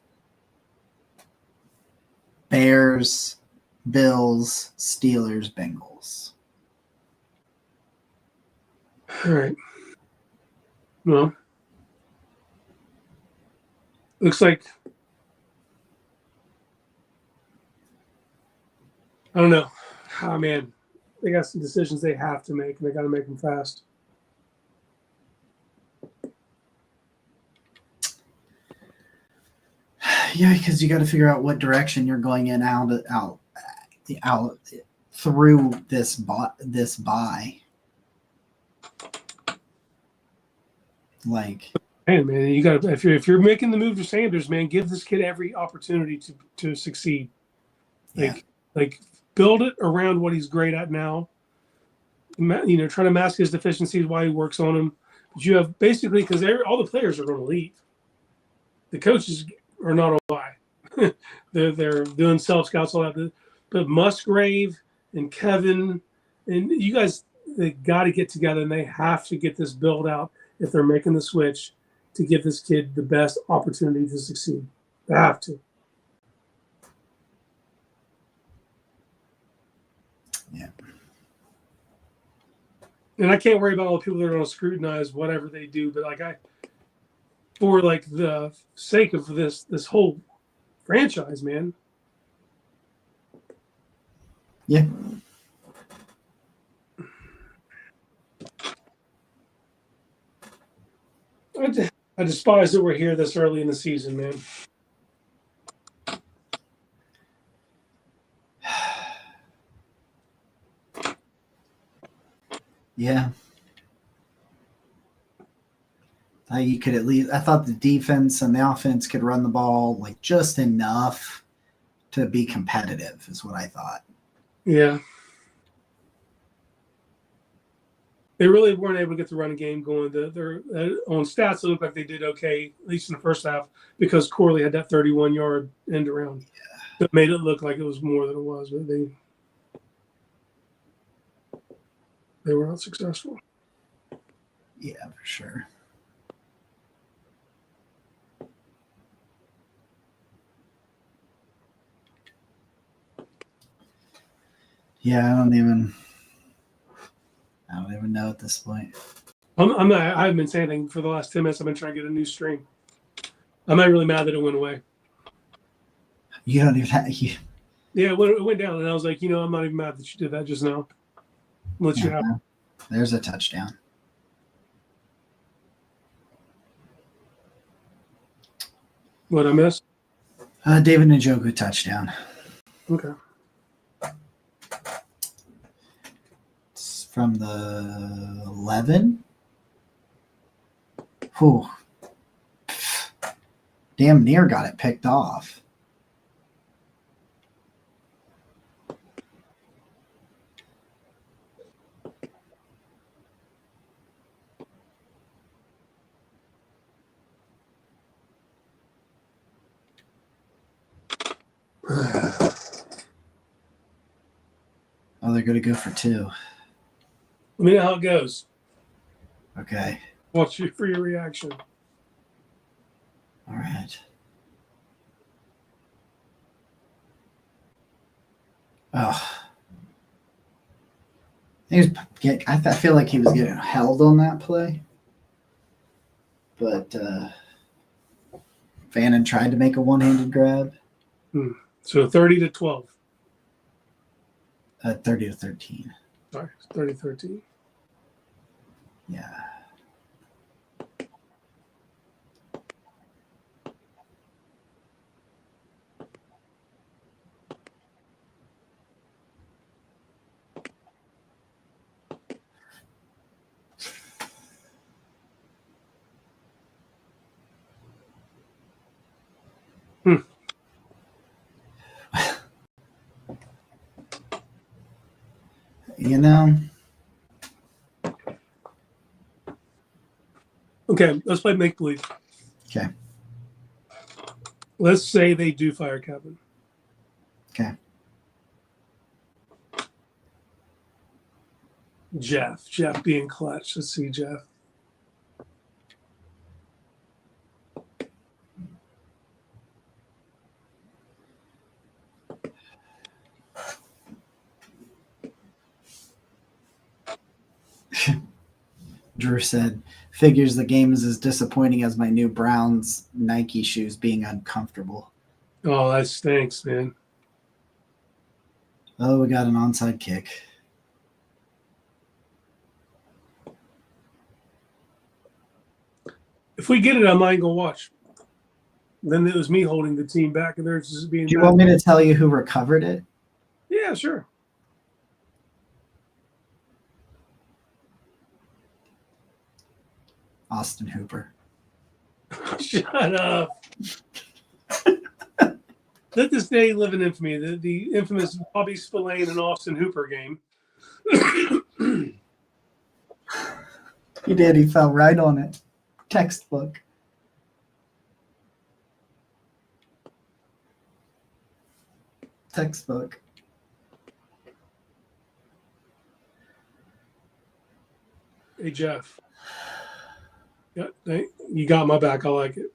Bears, Bills, Steelers, Bengals. All right. Well, looks like I don't know. Oh, man, they got some decisions they have to make, and they got to make them fast. Yeah, because you got to figure out what direction you're going in out through this bye. Like, Hey, man, you got to if you're making the move to Sanders, man, give this kid every opportunity to succeed. Like build it around what he's great at now. Try to mask his deficiencies while he works on them. But you have basically because all the players are going to leave. The coaches are not on bye. they're doing self scouts all that. But Musgrave and Kevin and you guys, they got to get together and they have to get this built out if they're making the switch to give this kid the best opportunity to succeed. They have to. Yeah. And I can't worry about all the people that are going to scrutinize whatever they do, but for the sake of this whole franchise, man. Yeah. I despise that we're here this early in the season, man. Yeah. You could at least. I thought the defense and the offense could run the ball like just enough to be competitive, is what I thought. Yeah. They really weren't able to get the running game going. They're on stats, it looked like they did okay, at least in the first half, because Corley had that 31-yard end around. Yeah. That made it look like it was more than it was, but they were not successful. Yeah, for sure. Yeah, I don't even even know at this point. I'm not. I haven't been saying anything for the last 10 minutes. I've been trying to get a new stream. I'm not really mad that it went away. You don't even have. Yeah, it went down, and I was like, I'm not even mad that you did that just now. Let you have. There's a touchdown. What I missed? David Njoku touchdown. Okay. It's from the 11. Whew. Damn near got it picked off. Oh, they're going to go for 2. Let me know how it goes. Okay. Watch you for your reaction. All right. Oh. I feel like he was getting held on that play. But Fannin tried to make a one-handed grab. So 30-12. 30-13. Sorry, 30-13. Yeah. You know. Okay, let's play make believe. Okay. Let's say they do fire Kevin. Okay. Jeff being clutch. Let's see, Jeff. Drew said, figures the game is as disappointing as my new Browns Nike shoes being uncomfortable. Oh, that stinks, man. Oh, we got an onside kick. If we get it, I might go watch. Then it was me holding the team back, and they're just being. Do you want me to tell you who recovered it? Yeah, sure. Austin Hooper. Shut up. Let this day live in infamy. The infamous Bobby Spillane and Austin Hooper game. He did. He fell right on it. Textbook. Textbook. Hey, Jeff. Yeah, you got my back. I like it.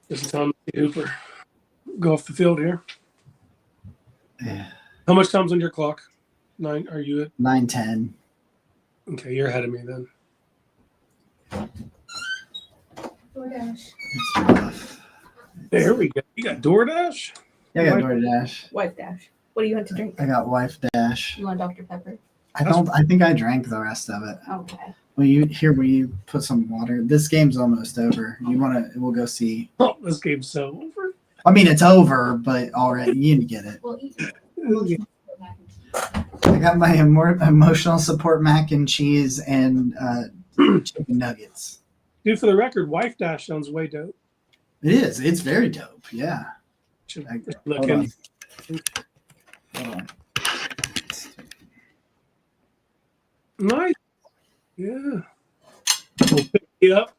This is time to see Hooper go off the field here. Yeah. How much time's on your clock? 9. Are you at 9:10? Okay, you're ahead of me then. DoorDash. It's rough. There we go. You got DoorDash? Yeah, I got DoorDash. Wife Dash. What do you want to drink? I got Wife Dash. You want Dr. Pepper? I think I drank the rest of it. Okay. Will you put some water? This game's almost over. We'll go see. Oh, this game's so over. I mean, it's over, but already you get it. We'll eat. I got my emotional support mac and cheese and chicken nuggets. Dude, for the record, Wife Dash sounds way dope. It is. It's very dope. Yeah. Look in. Hold on. Nice. Yeah. We'll pick you up.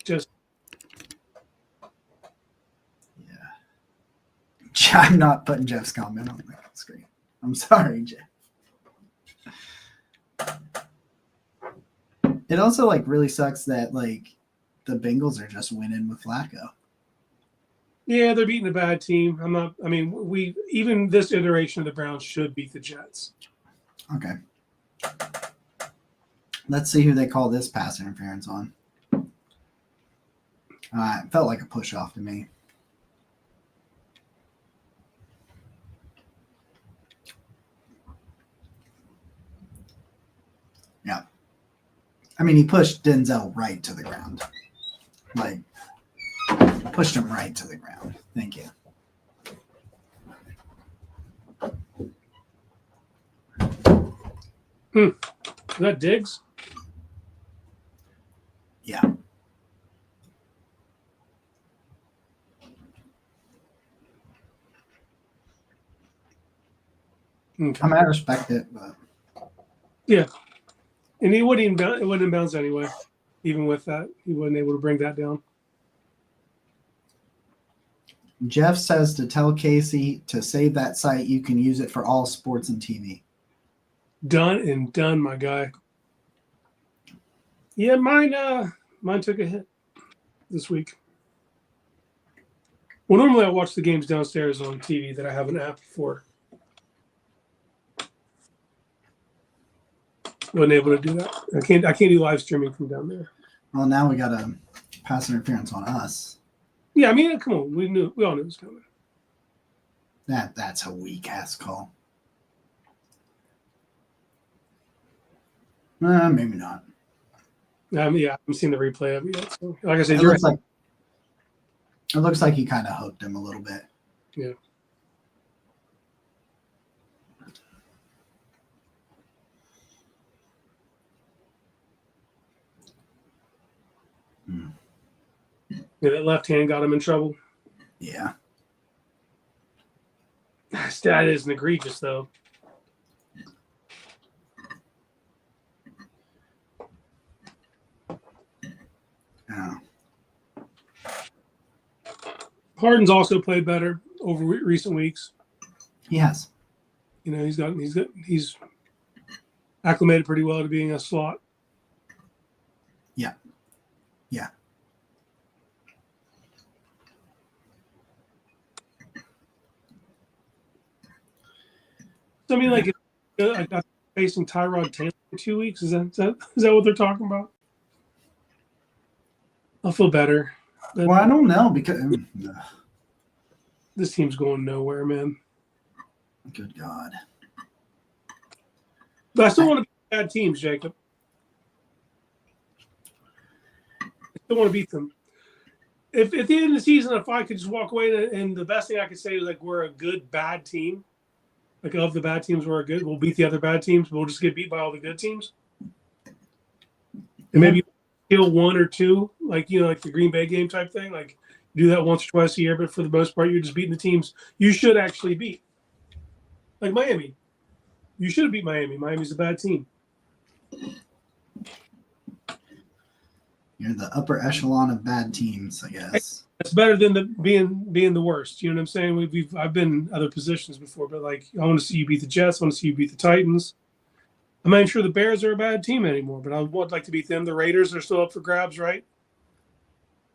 Just. Yeah. I'm not putting Jeff's comment on the screen. I'm sorry, Jeff. It also really sucks that the Bengals are just winning with Flacco. Yeah, they're beating a bad team. We even this iteration of the Browns should beat the Jets. Okay. Let's see who they call this pass interference on. It felt like a push off to me. Yeah. I mean, he pushed Denzel right to the ground. Like, pushed him right to the ground. Thank you. Is that Diggs? Yeah. Okay. I mean, I respect it, but Yeah. And he wouldn't even it wouldn't bounce anyway. Even with that, he wasn't able to bring that down. Jeff says to tell Casey to save that site. You can use it for all sports and TV. Done and done, my guy. Yeah, mine took a hit this week. Well, normally I watch the games downstairs on TV that I have an app for. Wasn't able to do that. I can't do live streaming from down there. Well, now we got a pass interference on us. Yeah, I mean, come on, we all knew it was coming. That's a weak ass call. Maybe not. Yeah, I haven't seen the replay of it yet. So, like I said, it looks like he kind of hooked him a little bit. Yeah. Yeah, that left hand got him in trouble. Yeah. That isn't egregious, though. Yeah. Harden's also played better over recent weeks. He has. You know, he's acclimated pretty well to being a slot. Yeah. Yeah. So, I mean, like, I got facing Tyrod Taylor in 2 weeks. Is that what they're talking about? I'll feel better. Well, I don't know because this team's going nowhere, man. Good God. But I still want to beat bad teams, Jacob. I still want to beat them. If at the end of the season, if I could just walk away and the best thing I could say is like we're a good bad team, like of the bad teams we're good, we'll beat the other bad teams, but we'll just get beat by all the good teams. And maybe kill one or two, like like the Green Bay game type thing. Like do that once or twice a year, but for the most part, you're just beating the teams you should actually beat. Like Miami. You should have beat Miami. Miami's a bad team. You're the upper echelon of bad teams, I guess. It's better than being the worst. You know what I'm saying? I've been in other positions before, but like I want to see you beat the Jets. I want to see you beat the Titans. I'm not even sure the Bears are a bad team anymore, but I would like to beat them. The Raiders are still up for grabs, right?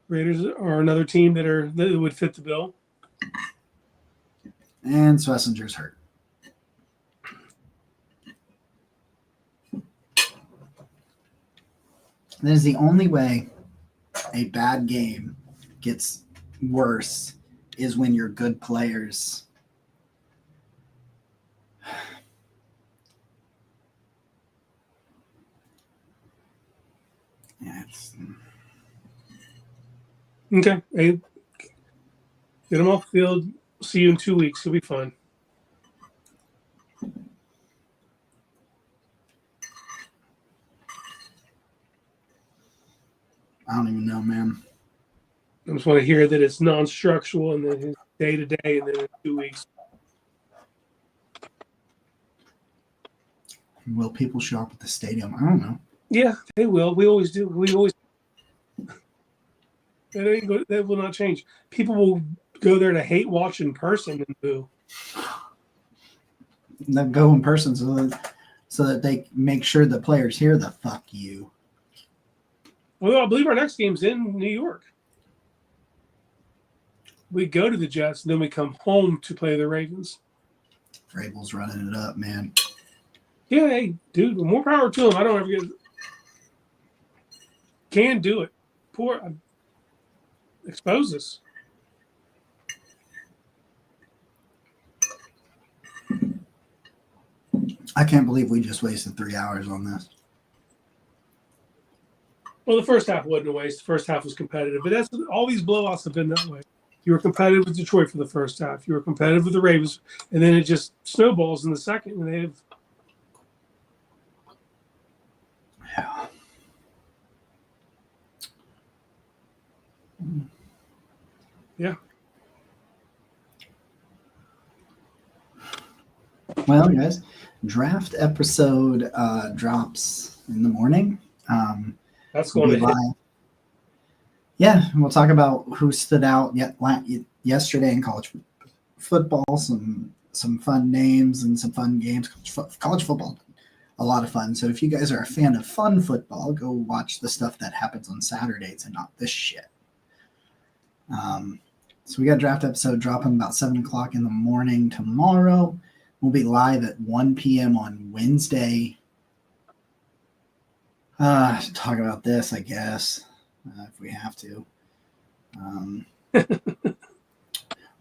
Raiders are another team that would fit the bill. And Schwarzenegger's hurt. That is the only way a bad game gets worse is when your good players Okay. Hey, get him off the field. See you in 2 weeks. He'll be fine. I don't even know, man. I just want to hear that it's non-structural and then it's day to day and then in 2 weeks. Will people show up at the stadium? I don't know. Yeah, they will. We always do. That will not change. People will go there to hate watch in person and boo. They'll go in person so that they make sure the players hear the fuck you. Well, I believe our next game's in New York. We go to the Jets, and then we come home to play the Ravens. Vrabel's running it up, man. Yeah, hey, dude, more power to him. I don't ever get. Can do it. Poor expose us. I can't believe we just wasted 3 hours on this. Well, the first half wasn't a waste. The first half was competitive, but that's all these blowouts have been that way. You were competitive with Detroit for the first half. You were competitive with the Ravens, and then it just snowballs in the second, and they have. Yeah. Yeah. Well, guys, draft episode drops in the morning. That's We'll going be to hit. live. Yeah, and we'll talk about who stood out yesterday in college football. Some fun names and some fun games. College football, a lot of fun. So if you guys are a fan of fun football, go watch the stuff that happens on Saturdays and not this shit. So we got a draft episode dropping about 7 o'clock in the morning tomorrow. We'll be live at 1 p.m. on Wednesday. Talk about this, I guess, if we have to.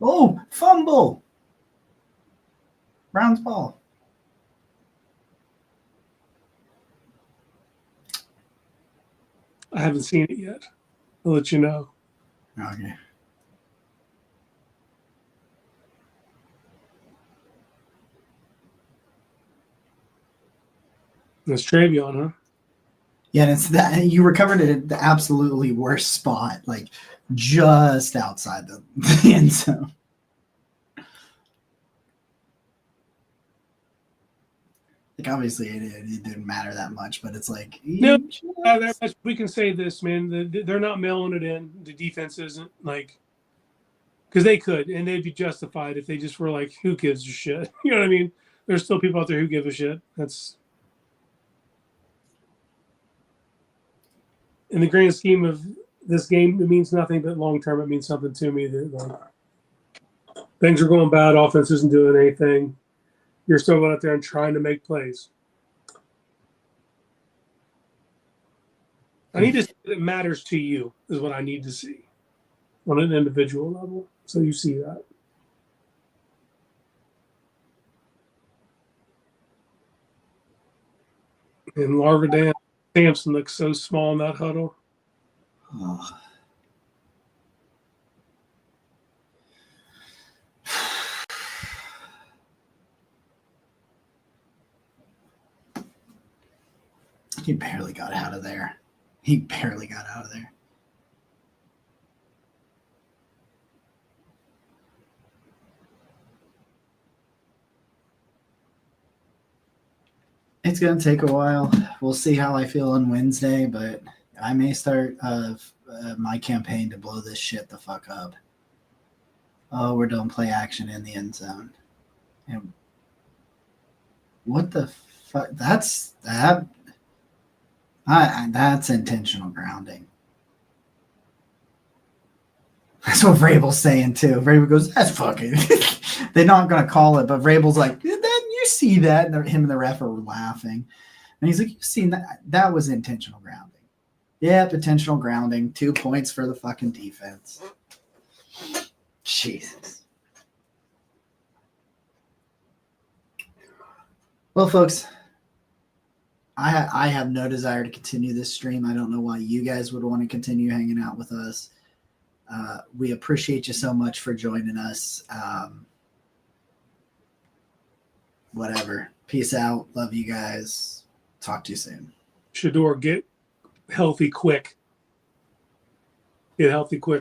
Oh, fumble! Browns ball. I haven't seen it yet. I'll let you know. Okay. That's Travion, huh? Yeah, and it's that you recovered it at the absolutely worst spot, like just outside the end zone. Like obviously it didn't matter that much, but it's like No, that much. We can say this, man. They're not mailing it in. The defense isn't like because they could, and they'd be justified if they just were like, "Who gives a shit?" You know what I mean? There's still people out there who give a shit. That's in the grand scheme of this game. It means nothing, but long term, it means something to me. That like, things are going bad. Offense isn't doing anything. You're still going out there and trying to make plays. I need to see that it matters to you is what I need to see on an individual level. So you see that. And Larvadam Sampson looks so small in that huddle. Oh. He barely got out of there. He barely got out of there. It's going to take a while. We'll see how I feel on Wednesday, but I may start my campaign to blow this shit the fuck up. Oh, we're doing play action in the end zone. And what the fuck? That's intentional grounding. That's what Vrabel's saying too. Vrabel goes, "That's fucking." They're not gonna call it, but Vrabel's like, "Then you see that?" And him and the ref are laughing, and he's like, "You seen that? That was intentional grounding." Yeah, intentional grounding. 2 points for the fucking defense. Jesus. Well, folks, I have no desire to continue this stream. I don't know why you guys would want to continue hanging out with us. We appreciate you so much for joining us. Whatever. Peace out. Love you guys. Talk to you soon. Shador, get healthy quick. Get healthy quick.